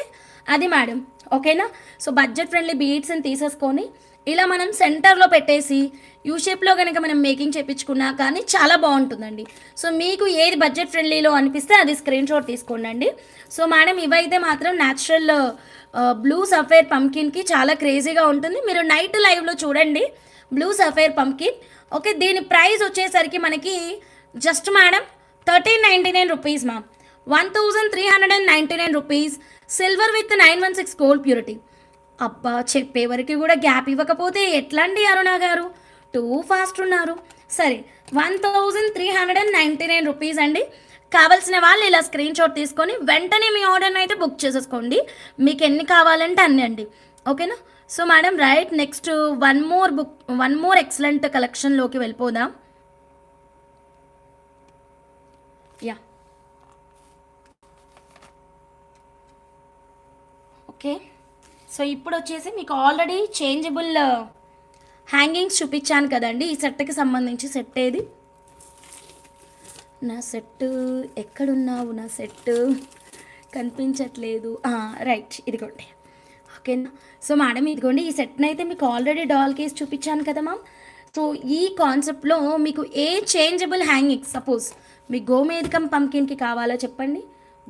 అది మేడం, ఓకేనా. సో బడ్జెట్ ఫ్రెండ్లీ బీట్స్ని తీసేసుకొని ఇలా మనం సెంటర్లో పెట్టేసి యూ షేప్లో కనుక మనం మేకింగ్ చేయించుకున్నా కానీ చాలా బాగుంటుందండి. సో మీకు ఏది బడ్జెట్ ఫ్రెండ్లీలో అనిపిస్తే అది స్క్రీన్ షాట్ తీసుకోండి. సో మేడం ఇవైతే మాత్రం న్యాచురల్ బ్లూ సఫైర్ పంకిన్కి చాలా క్రేజీగా ఉంటుంది. మీరు నైట్ లైవ్లో చూడండి బ్లూ సఫైర్ పంకిన్, ఓకే. దీని ప్రైస్ వచ్చేసరికి మనకి just madam 1399 rupees ma'am, 1399 rupees. Silver with 916 gold purity. అబ్బా చెప్పే వరకు కూడా గ్యాప్ ఇవ్వకపోతే ఎట్లా అండి అరుణ గారు, టూ ఫాస్ట్ ఉన్నారు. సరే 1399 రూపీస్ అండి. కావాల్సిన వాళ్ళు ఇలా స్క్రీన్ షాట్ తీసుకొని వెంటనే మీ ఆర్డర్ని అయితే బుక్ చేసేసుకోండి. మీకు ఎన్ని కావాలంటే అన్నీ అండి, ఓకేనా. So madam right, next one more excellent కలెక్షన్లోకి వెళ్ళిపోదాం. Yeah okay. సో ఇప్పుడు వచ్చేసి మీకు ఆల్రెడీ చేంజబుల్ హ్యాంగింగ్స్ చూపించాను కదండి. ఈ సెట్కి సంబంధించి సెట్ ఏది, నా సెట్ ఎక్కడున్నావు, నా సెట్ కనిపించట్లేదు. రైట్, ఇదిగోండి, ఓకేనా. సో మేడం ఇదిగోండి, ఈ సెట్ని అయితే మీకు ఆల్రెడీ డాల్ కేస్ చూపించాను కదా మ్యామ్. సో ఈ కాన్సెప్ట్లో మీకు ఏ చేంజబుల్ హ్యాంగింగ్, సపోజ్ మీ గోమేధికం పంకిన్కి కావాలా చెప్పండి,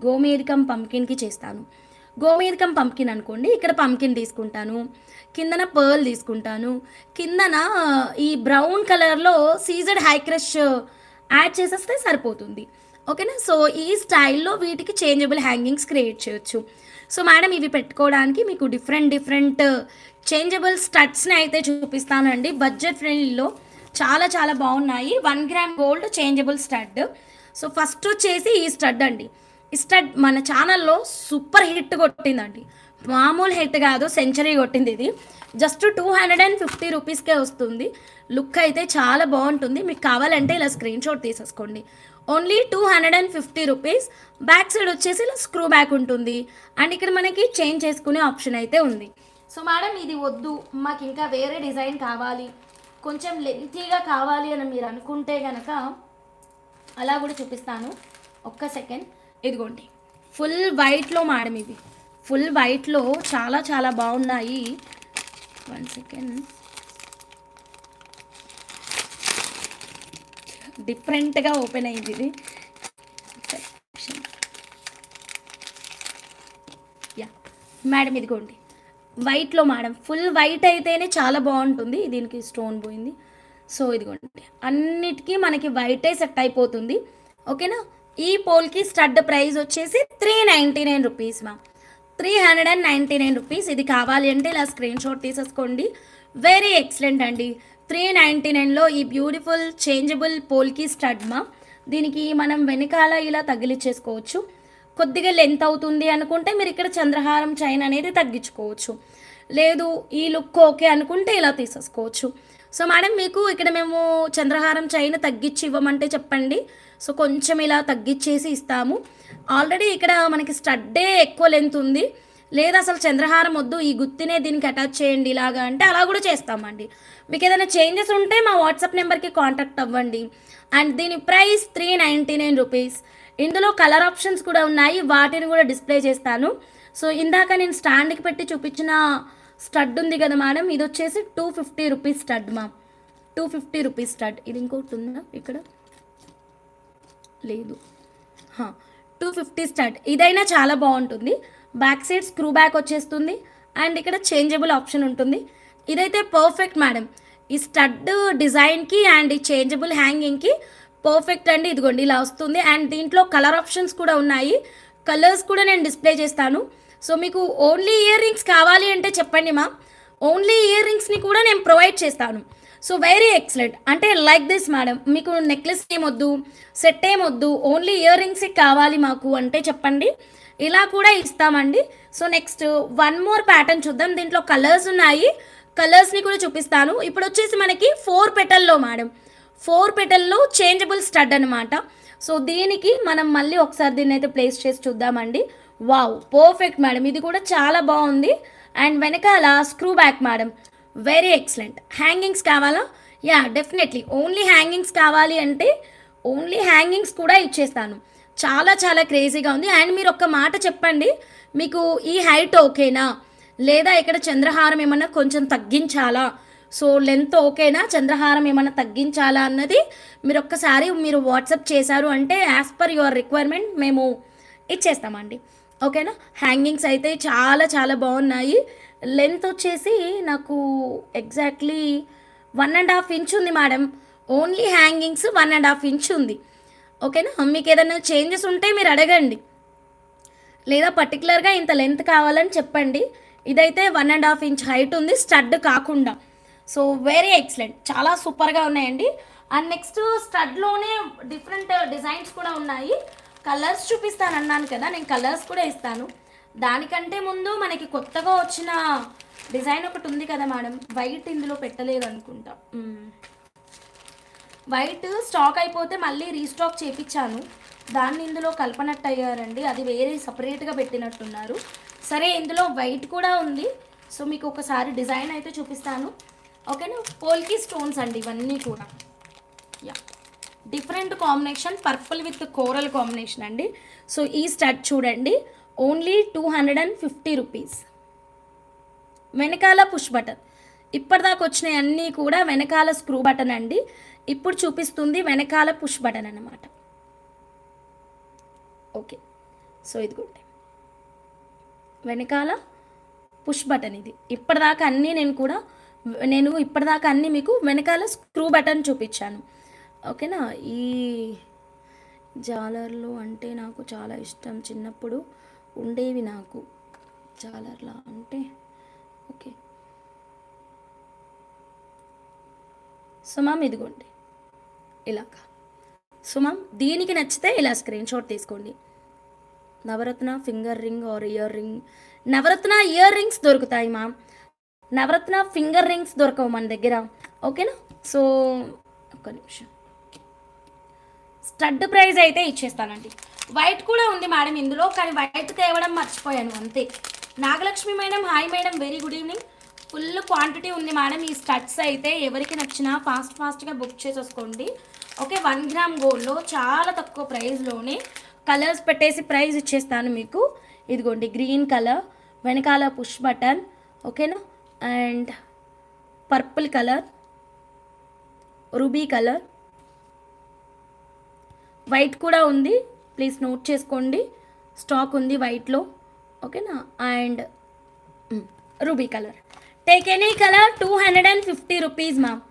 గోమేధికం పంకిన్కి చేస్తాను. గోమేధికం పంకిన్ అనుకోండి, ఇక్కడ పంకిన్ తీసుకుంటాను, కిందన పర్ల్ తీసుకుంటాను, కిందన ఈ బ్రౌన్ కలర్లో సీజర్డ్ హై క్రష్ యాడ్ చేసేస్తే సరిపోతుంది, ఓకేనా. సో ఈ స్టైల్లో వీటికి చేంజబుల్ హ్యాంగింగ్స్ క్రియేట్ చేయొచ్చు. సో మేడం ఇవి పెట్టుకోవడానికి మీకు డిఫరెంట్ చేంజబుల్ స్టడ్స్ని అయితే చూపిస్తానండి. బడ్జెట్ ఫ్రెండ్లీలో చాలా బాగున్నాయి. 1 gram gold changeable stud. So first వచ్చేసి ఈ స్టడ్ అండి. ఈ స్టడ్ మన ఛానల్లో సూపర్ హిట్ కొట్టిందండి, మామూలు హిట్ కాదు, సెంచరీ కొట్టింది. ఇది జస్ట్ 250 రూపీస్కే వస్తుంది. లుక్ అయితే చాలా బాగుంటుంది. మీకు కావాలంటే ఇలా స్క్రీన్ షాట్ తీసేసుకోండి. Only 250 rupees. బ్యాక్ సైడ్ వచ్చేసి ఇలా స్క్రూ బ్యాక్ ఉంటుంది, అండ్ ఇక్కడ మనకి చేంజ్ చేసుకునే ఆప్షన్ అయితే ఉంది. సో మేడం ఇది వద్దు, మాకు ఇంకా వేరే డిజైన్ కావాలి, కొంచెం లెంతీగా కావాలి అని మీరు అనుకుంటే కనుక అలా కూడా చూపిస్తాను. ఒక్క సెకండ్, ఇదిగోండి ఫుల్ వైట్లో మేడం, ఇవి ఫుల్ వైట్లో చాలా బాగున్నాయి. 1 సెకండ్, డిఫరెంట్గా ఓపెన్ అయింది ఇది. యా మేడం ఇదిగోండి వైట్లో మేడం, ఫుల్ వైట్ అయితేనే చాలా బాగుంటుంది. దీనికి స్టోన్ పోయింది. సో ఇదిగోండి అన్నిటికీ మనకి వైటే సెట్ అయిపోతుంది, ఓకేనా. ఈ పోల్కి స్టడ్ ప్రైస్ వచ్చేసి 399 రూపీస్ మ్యామ్. 399 రూపీస్. ఇది కావాలి అంటే ఇలా స్క్రీన్ షాట్ తీసేసుకోండి. వెరీ ఎక్సలెంట్ అండి. 399లో ఈ బ్యూటిఫుల్ చేంజబుల్ పోల్కి స్టడ్ మా. దీనికి మనం వెనకాల ఇలా తగిలిచ్చేసుకోవచ్చు. కొద్దిగా లెంత్ అవుతుంది అనుకుంటే మీరు ఇక్కడ చంద్రహారం చైన్ అనేది తగ్గించుకోవచ్చు. లేదు ఈ లుక్ ఓకే అనుకుంటే ఇలా తీసేసుకోవచ్చు. సో మేడం మీకు ఇక్కడ మేము చంద్రహారం చైన్ తగ్గించి ఇవ్వమంటే చెప్పండి. సో కొంచెం ఇలా తగ్గించేసి ఇస్తాము. ఆల్రెడీ ఇక్కడ మనకి స్టడ్డే ఎక్కువ లెంత్ ఉంది, లేదా అసలు చంద్రహారం వద్దు ఈ గుత్తినే దీనికి అటాచ్ చేయండి ఇలాగా అంటే అలా కూడా చేస్తామండి. మీకు ఏదైనా చేంజెస్ ఉంటే మా వాట్సాప్ నెంబర్కి కాంటాక్ట్ అవ్వండి. అండ్ దీని ప్రైస్ 399 రూపీస్. ఇందులో కలర్ ఆప్షన్స్ కూడా ఉన్నాయి, వాటిని కూడా డిస్ప్లే చేస్తాను. సో ఇందాక నేను స్టాండ్కి పెట్టి చూపించిన స్టడ్ ఉంది కదా మేడం, ఇది వచ్చేసి 250 రూపీస్ స్టడ్ మా. 250 రూపీస్ స్టడ్. ఇది ఇంకోటి ఉందా ఇక్కడ? లేదు. 250 స్టడ్. ఇదైనా చాలా బాగుంటుంది. బ్యాక్ సైడ్ స్క్రూ బ్యాక్ వచ్చేస్తుంది అండ్ ఇక్కడ చేంజబుల్ ఆప్షన్ ఉంటుంది. ఇదైతే పర్ఫెక్ట్ మేడం. ఈ స్టడ్ డిజైన్కి అండ్ ఈ చేంజబుల్ హ్యాంగింగ్కి పర్ఫెక్ట్ అండి. ఇదిగోండి ఇలా వస్తుంది అండ్ దీంట్లో కలర్ ఆప్షన్స్ కూడా ఉన్నాయి. కలర్స్ కూడా నేను డిస్ప్లే చేస్తాను. సో మీకు ఓన్లీ ఇయర్ రింగ్స్ కావాలి అంటే చెప్పండి మా. ఓన్లీ ఇయర్ రింగ్స్ని కూడా నేను ప్రొవైడ్ చేస్తాను. So very excellent. అంటే లైక్ దిస్ మేడం, మీకు నెక్లెస్ ఏమొద్దు, సెట్ ఏమొద్దు, ఓన్లీ ఇయర్ రింగ్సే కావాలి మాకు అంటే చెప్పండి, ఇలా కూడా ఇస్తామండి. So next one more pattern చూద్దాం. దీంట్లో కలర్స్ ఉన్నాయి, కలర్స్ని కూడా చూపిస్తాను. ఇప్పుడు వచ్చేసి మనకి 4 పెటల్లో మేడం, 4 పెటల్లో చేంజబుల్ స్టడ్ అనమాట. సో దీనికి మనం మళ్ళీ ఒకసారి దీన్ని అయితే ప్లేస్ చేసి చూద్దామండి. Wow, perfect madam. ఇది కూడా చాలా బాగుంది. అండ్ వెనకాల screw back madam, very excellent. Hangings కావాలా? Yeah definitely. ఓన్లీ హ్యాంగింగ్స్ కావాలి అంటే ఓన్లీ హ్యాంగింగ్స్ కూడా ఇచ్చేస్తాను. చాలా చాలా క్రేజీగా ఉంది. అండ్ మీరు ఒక్క మాట చెప్పండి, మీకు ఈ హైట్ ఓకేనా, లేదా ఇక్కడ చంద్రహారం ఏమన్నా కొంచెం తగ్గించాలా, సో లెంత్ ఓకేనా, చంద్రహారం ఏమన్నా తగ్గించాలా అన్నది మీరు ఒక్కసారి మీరు వాట్సాప్ చేశారు అంటే యాజ్ పర్ యువర్ రిక్వైర్మెంట్ మేము ఇచ్చేస్తామండి. ఓకేనా? హ్యాంగింగ్స్ అయితే చాలా చాలా బాగున్నాయి. లెంత్ వచ్చేసి నాకు ఎగ్జాక్ట్లీ 1.5 ఇంచ్ ఉంది మేడం. ఓన్లీ హ్యాంగింగ్స్ 1.5 ఇంచ్ ఉంది. ఓకేనా? మీకు ఏదైనా చేంజెస్ ఉంటే మీరు అడగండి, లేదా పర్టికులర్గా ఇంత లెంత్ కావాలని చెప్పండి. ఇదైతే 1.5 ఇంచ్ హైట్ ఉంది స్టడ్ కాకుండా. సో వెరీ ఎక్సలెంట్, చాలా సూపర్గా ఉన్నాయండి. అండ్ నెక్స్ట్ స్టడ్లోనే డిఫరెంట్ డిజైన్స్ కూడా ఉన్నాయి. కలర్స్ చూపిస్తాను అన్నాను కదా, నేను కలర్స్ కూడా ఇస్తాను. దానికంటే ముందు మనకి కొత్తగా వచ్చిన డిజైన్ ఒకటి ఉంది కదా మేడం, వైట్ ఇందులో పెట్టలేదు అనుకుంటా. వైట్ స్టాక్ అయిపోతే మళ్ళీ రీస్టాక్ చేయించాను, దాన్ని ఇందులో కలపనట్టు అయ్యారండి, అది వేరే సపరేట్గా పెట్టినట్టున్నారు. సరే ఇందులో వైట్ కూడా ఉంది. సో మీకు ఒకసారి డిజైన్ అయితే చూపిస్తాను. ఓకేనా? పోల్కి స్టోన్స్ అండి ఇవన్నీ కూడా. Yeah, different combination, purple with coral combination అండి. సో ఈ స్టడ్ చూడండి, ఓన్లీ 250 రూపీస్. వెనకాల పుష్ బటన్. ఇప్పటిదాకా వచ్చినాయి అన్నీ కూడా వెనకాల స్క్రూ బటన్ అండి. ఇప్పుడు చూపిస్తుంది వెనకాల పుష్ బటన్ అన్నమాట. ఓకే, సో ఇదిగోండి వెనకాల పుష్ బటన్. ఇది ఇప్పటిదాకా అన్నీ నేను ఇప్పటిదాకా అన్నీ మీకు వెనకాల స్క్రూ బటన్ చూపించాను. ఓకేనా? ఈ జాలర్లు అంటే నాకు చాలా ఇష్టం, చిన్నప్పుడు ఉండేవి నాకు జాలర్లా అంటే. ఓకే, సో మ్యామ్ ఇదిగోండి ఇలాగా. సో మ్యామ్ దీనికి నచ్చితే ఇలా స్క్రీన్ షాట్ తీసుకోండి. Navaratna finger ring or ear ring, Navaratna ear rings దొరుకుతాయి మ్యామ్, నవరత్న ఫింగర్ రింగ్స్ దొరకవు మన దగ్గర. ఓకేనా? సో ఒక్క నిమిషం, స్టడ్ ప్రైస్ అయితే ఇచ్చేస్తానండి. వైట్ కూడా ఉంది మేడం ఇందులో, కానీ వైట్ తేవడం మర్చిపోయాను అంతే. Nagalakshmi madam, hi madam, very good evening. Full quantity ఉంది మేడం ఈ స్టడ్స్ అయితే. ఎవరికి నచ్చినా ఫాస్ట్గా బుక్ చేసేసుకోండి. ఓకే, 1 గ్రామ్ గోల్డ్లో చాలా తక్కువ ప్రైస్లోనే కలర్స్ పెట్టేసి ప్రైస్ ఇచ్చేస్తాను మీకు. ఇదిగోండి గ్రీన్ కలర్, వెనకాల పుష్ బటన్. ఓకేనా? And purple colour, ruby colour, white కూడా ఉంది, ప్లీజ్ నోట్ చేసుకోండి, స్టాక్ ఉంది వైట్లో. ఓకేనా? And ruby colour. Take any colour 250 rupees ma'am.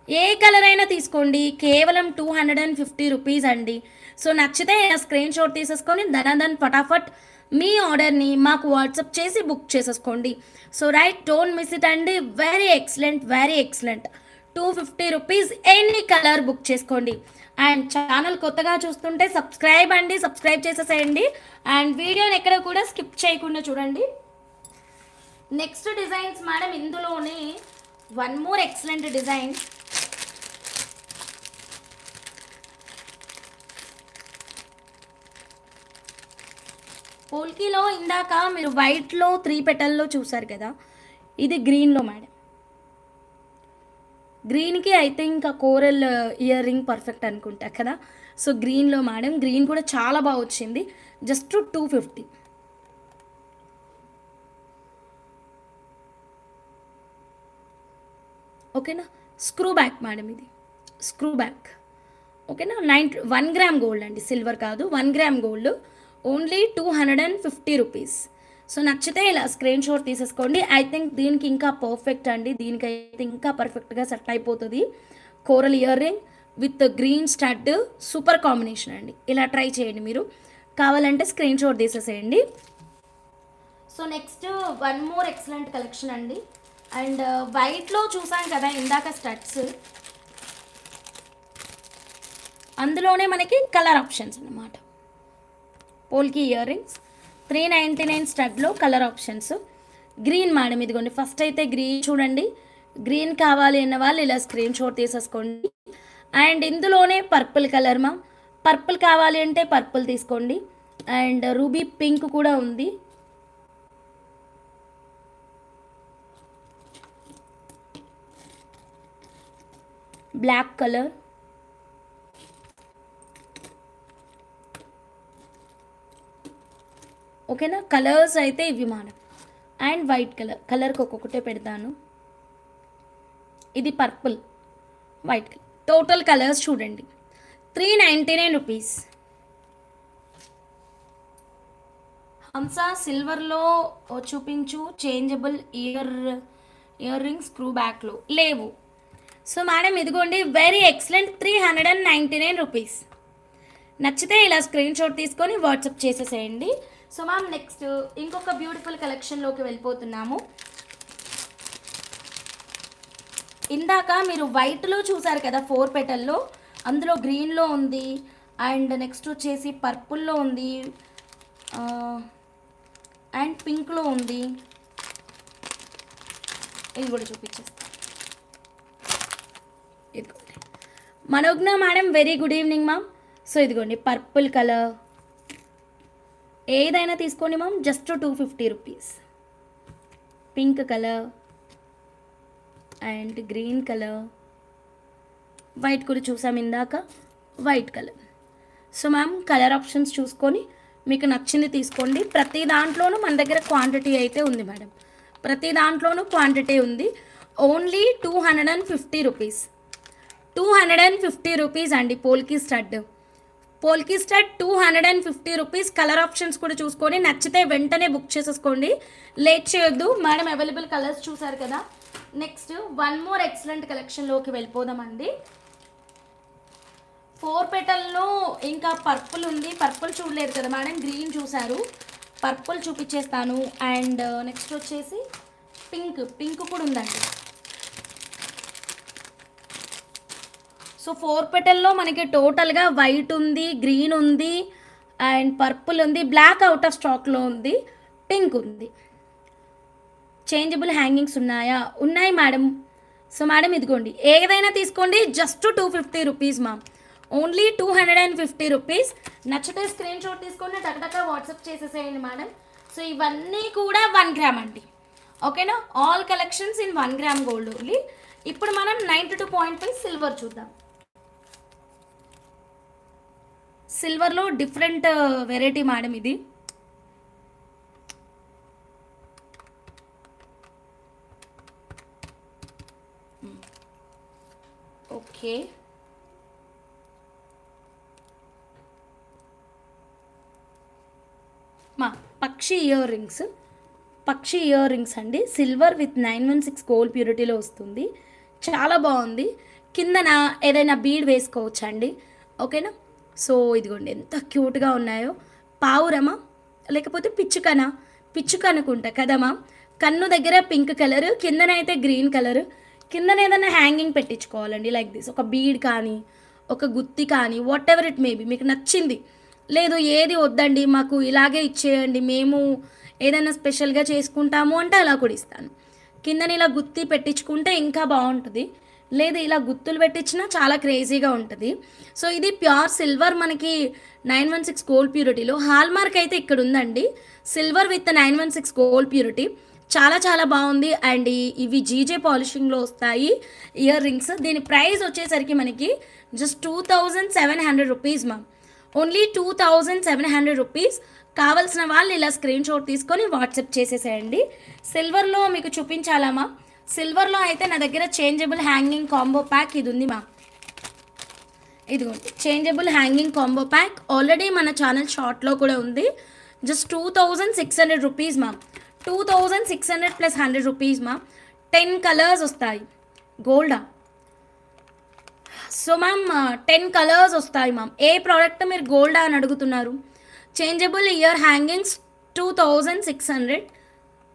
A colour అయినా తీసుకోండి, కేవలం 250 రూపీస్ అండి. సో నచ్చితే స్క్రీన్ షాట్ తీసేసుకొని ధనాధన్ ఫటాఫట్ మీ ఆర్డర్ని మాకు వాట్సాప్ చేసి బుక్ చేసేసుకోండి. So right, don't miss it అండి. Very excellent, very excellent. 250 rupees any colour book చేసుకోండి. అండ్ ఛానల్ కొత్తగా చూస్తుంటే సబ్స్క్రైబ్ చేసేసేయండి. అండ్ వీడియోని ఎక్కడ కూడా స్కిప్ చేయకుండా చూడండి. నెక్స్ట్ డిజైన్స్ మేడం, ఇందులోనే వన్ మోర్ ఎక్సలెంట్ డిజైన్. పోల్కీలో ఇందాక మీరు వైట్లో 3 పెటల్లో చూసారు కదా, ఇది గ్రీన్లో మేడం. గ్రీన్కి అయితే ఇంకా కోరల్ ఇయర్ రింగ్ పర్ఫెక్ట్ అనుకుంటా కదా. సో గ్రీన్లో మేడం, గ్రీన్ కూడా చాలా బాగా వచ్చింది. జస్ట్ 250. ఓకేనా. స్క్రూ బ్యాక్ మేడం, ఇది స్క్రూ బ్యాక్. ఓకేనా. 1 గ్రామ్ గోల్డ్ అండి, సిల్వర్ కాదు, 1 gram gold, only 250 rupees. So నచ్చితే ఇలా స్క్రీన్ షాట్ తీసేసుకోండి. ఐ థింక్ దీనికి ఇంకా పర్ఫెక్ట్ అండి, దీనికైతే ఇంకా పర్ఫెక్ట్గా సెట్ అయిపోతుంది. Coral ear ring with green stud, super combination అండి. ఇలా ట్రై చేయండి మీరు, కావాలంటే స్క్రీన్ షాట్ తీసేసేయండి. So next one more excellent collection అండి. అండ్ వైట్లో చూసాం కదా ఇందాక స్టడ్స్, అందులోనే మనకి కలర్ ఆప్షన్స్ అన్నమాట. పోల్కి ఇయర్ రింగ్స్ 399 స్టడ్లో కలర్ ఆప్షన్స్. గ్రీన్ మేడం, ఇదిగోండి. ఫస్ట్ అయితే గ్రీన్ చూడండి, గ్రీన్ కావాలి అన్న వాళ్ళు ఇలా స్క్రీన్ షాట్ తీసేసుకోండి. అండ్ ఇందులోనే పర్పుల్ కలర్ మా, పర్పుల్ కావాలి అంటే పర్పుల్ తీసుకోండి. అండ్ రూబీ పింక్ కూడా ఉంది. బ్లాక్ కలర్, ఓకేనా. కలర్స్ అయితే ఇవి మేడం. అండ్ వైట్ కలర్కి ఒక్కొక్కటే పెడతాను. ఇది purple, white colour, total colours చూడండి. 399 రూపీస్. హంసా సిల్వర్లో చూపించు, చేంజబుల్ ఇయర్ రింగ్స్ స్క్రూ బ్యాక్లో లేవు. సో మేడం ఇదిగోండి, వెరీ ఎక్సలెంట్, 399 రూపీస్. నచ్చితే ఇలా స్క్రీన్ షాట్ తీసుకొని వాట్సాప్ చేసేసేయండి. సో మ్యామ్ నెక్స్ట్ ఇంకొక బ్యూటిఫుల్ కలెక్షన్లోకి వెళ్ళిపోతున్నాము. ఇందాక మీరు వైట్లో చూసారు కదా 4 పెటల్లో, అందులో గ్రీన్లో ఉంది. అండ్ నెక్స్ట్ వచ్చేసి పర్పుల్లో ఉంది. అండ్ పింక్లో ఉంది. ఇది కూడా చూపించేస్తాను. ఇదిగోండి Manognya madam, very good evening ma'am. So ఇదిగోండి పర్పుల్ కలర్, ఏదైనా తీసుకోండి ma'am, just 250 rupees. Pink colour and green colour, white కూడా చూసాం ఇందాక, white colour. So ma'am colour options చూసుకొని మీకు నచ్చింది తీసుకోండి. ప్రతి దాంట్లోనూ మన దగ్గర క్వాంటిటీ అయితే ఉంది మేడం, ప్రతి దాంట్లోనూ క్వాంటిటీ ఉంది. Only 250 rupees. 250 రూపీస్ అండి. పోల్కి స్టడ్ 250 రూపీస్. కలర్ ఆప్షన్స్ కూడా చూసుకొని నచ్చితే వెంటనే బుక్ చేసేసుకోండి, లేట్ చేయొద్దు మేడం. అవైలబుల్ కలర్స్ చూసారు కదా. నెక్స్ట్ వన్ మోర్ ఎక్సలెంట్ కలెక్షన్లోకి వెళ్ళిపోదామండి. 4 పెటల్లో ఇంకా పర్పుల్ ఉంది. పర్పుల్ చూడలేదు కదా మేడం, గ్రీన్ చూసారు, పర్పుల్ చూపించేస్తాను. అండ్ నెక్స్ట్ వచ్చేసి పింక్ కూడా ఉందండి. సో 4 పెటల్లో మనకి టోటల్గా వైట్ ఉంది, గ్రీన్ ఉంది, అండ్ పర్పుల్ ఉంది, బ్లాక్ అవుట్ ఆఫ్ స్టాక్లో ఉంది, పింక్ ఉంది. చేంజబుల్ హ్యాంగింగ్స్ ఉన్నాయా? ఉన్నాయి మేడం. సో మేడం ఇదిగోండి, ఏదైనా తీసుకోండి, just 250 rupees ma'am, only 250 rupees. నచ్చితే స్క్రీన్ షాట్ తీసుకొని టకటక వాట్సాప్ చేసేసేయండి మేడం. సో ఇవన్నీ కూడా 1 గ్రామ్ అండి, ఓకేనా. All collections in 1 gram gold only. ఇప్పుడు మనం 92.5 సిల్వర్ చూద్దాం. సిల్వర్లో డిఫరెంట్ వెరైటీ మేడం ఇది. ఓకే, పక్షి ఇయర్ రింగ్స్ అండి. సిల్వర్ విత్ 916 గోల్డ్ ప్యూరిటీలో వస్తుంది, చాలా బాగుంది. కిందన ఏదైనా బీడ్ వేసుకోవచ్చండి. ఓకేనా? సో ఇదిగోండి ఎంత క్యూట్గా ఉన్నాయో. పావురమా లేకపోతే పిచ్చుకనా? పిచ్చుక అనుకుంటా కదమ్మా. కన్ను దగ్గర పింక్ కలర్, కిందనైతే గ్రీన్ కలర్. కిందన ఏదైనా హ్యాంగింగ్ పెట్టించుకోవాలండి లైక్ దిస్. ఒక బీడ్ కానీ ఒక గుత్తి కానీ వాట్ ఎవర్ ఇట్ మేబీ మీకు నచ్చింది. లేదు ఏది వద్దండి మాకు ఇలాగే ఇచ్చేయండి, మేము ఏదైనా స్పెషల్గా చేసుకుంటాము అంటే అలా కూడా ఇస్తాను. కిందన ఇలా గుత్తి పెట్టించుకుంటే ఇంకా బాగుంటుంది. లేదు ఇలా గుత్తులు పెట్టించినా చాలా క్రేజీగా ఉంటుంది. సో ఇది ప్యూర్ సిల్వర్, మనకి 916 గోల్డ్ ప్యూరిటీలో. హాల్ మార్క్ అయితే ఇక్కడ ఉందండి, సిల్వర్ విత్ 916 గోల్డ్ ప్యూరిటీ. చాలా చాలా బాగుంది. అండ్ ఇవి జీజే పాలిషింగ్లో వస్తాయి ఇయర్ రింగ్స్. దీని ప్రైస్ వచ్చేసరికి మనకి just 2700 rupees ma'am. Only 2700 rupees. కావాల్సిన వాళ్ళు ఇలా స్క్రీన్ షాట్ తీసుకొని వాట్సాప్ చేసేసేయండి. సిల్వర్లో మీకు చూపించాలమ్మా. సిల్వర్లో అయితే నా దగ్గర చేంజబుల్ హ్యాంగింగ్ కాంబో ప్యాక్ ఇది ఉంది మ్యామ్. ఇదిగోండి changeable hanging combo pack already మన ఛానల్ షార్ట్లో కూడా ఉంది. Just 2600 rupees ma'am. 2600 plus 100 rupees ma'am. 10 colours వస్తాయి. గోల్డా? సో మ్యామ్ 10 కలర్స్ వస్తాయి మ్యామ్. ఏ ప్రోడక్ట్ మీరు గోల్డా అని అడుగుతున్నారు? చేంజబుల్ ఇయర్ హ్యాంగింగ్స్ 2600,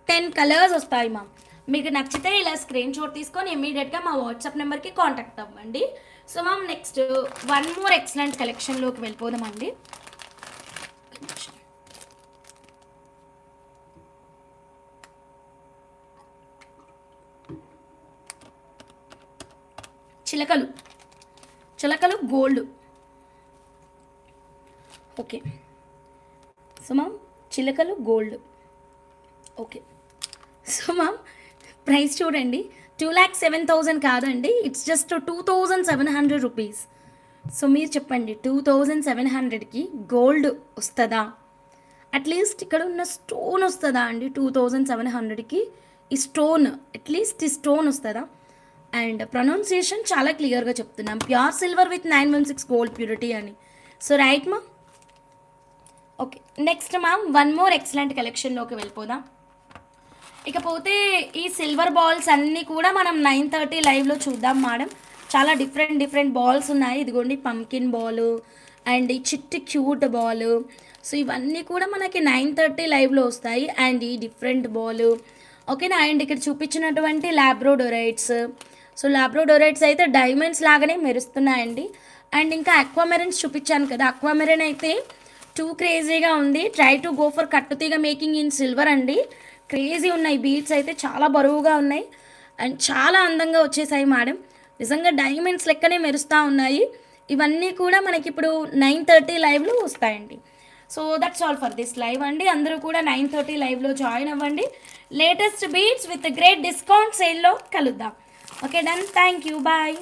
10 కలర్స్ వస్తాయి మ్యామ్. మీకు నచ్చితే ఇలా స్క్రీన్ షాట్ తీసుకొని ఇమీడియట్గా మా వాట్సాప్ నెంబర్కి కాంటాక్ట్ అవ్వండి. So ma'am next one more excellent కలెక్షన్లోకి వెళ్ళిపోదామండి. చిలకలు గోల్డ్. ఓకే సో మ్యామ్ చిలకలు gold. Okay so ma'am price చూడండి, 2,07,000 కాదండి, ఇట్స్ జస్ట్ 2,700 రూపీస్. సో మీరు చెప్పండి 2,700కి గోల్డ్ వస్తుందా? అట్లీస్ట్ ఇక్కడ ఉన్న స్టోన్ వస్తుందా అండి 2,700కి? ఈ స్టోన్ అట్లీస్ట్ ఈ స్టోన్ వస్తుందా? అండ్ ప్రొనౌన్సియేషన్ చాలా క్లియర్గా చెప్తున్నాం, pure silver with 916 gold purity అని. సో రైట్ మా. Okay next ma'am one more excellent కలెక్షన్లోకి వెళ్ళిపోదాం. ఇకపోతే ఈ సిల్వర్ బాల్స్ అన్నీ కూడా మనం 9:30 లైవ్లో చూద్దాం మేడం. చాలా డిఫరెంట్ బాల్స్ ఉన్నాయి. ఇదిగోండి పంకిన్ బాల్ అండ్ ఈ చిట్టి క్యూట్ బాల్. సో ఇవన్నీ కూడా మనకి 9:30 లైవ్లో వస్తాయి. అండ్ ఈ డిఫరెంట్ బాల్ ఓకేనా. అండ్ ఇక్కడ చూపించినటువంటి లాబ్రోడోరైట్స్. సో లాబ్రోడోరైట్స్ అయితే డైమండ్స్ లాగానే మెరుస్తున్నాయండి. అండ్ ఇంకా అక్వామెరన్స్ చూపించాను కదా, అక్వామెరన్ అయితే టూ క్రేజీగా ఉంది. ట్రై టు గో ఫర్ కట్టుతీగ మేకింగ్ ఇన్ సిల్వర్ అండి. క్రేజీ ఉన్నాయి, బీడ్స్ అయితే చాలా బరువుగా ఉన్నాయి అండ్ చాలా అందంగా వచ్చేసాయి మేడం. నిజంగా డైమండ్స్ లెక్కనే మెరుస్తూ ఉన్నాయి. ఇవన్నీ కూడా మనకి ఇప్పుడు 9:30 లైవ్లో వస్తాయండి. So that's all for this live అండి. అందరూ కూడా 9:30 లైవ్లో జాయిన్ అవ్వండి. Latest beads with great discount సేల్లో కలుద్దాం. Okay done. Thank you. Bye.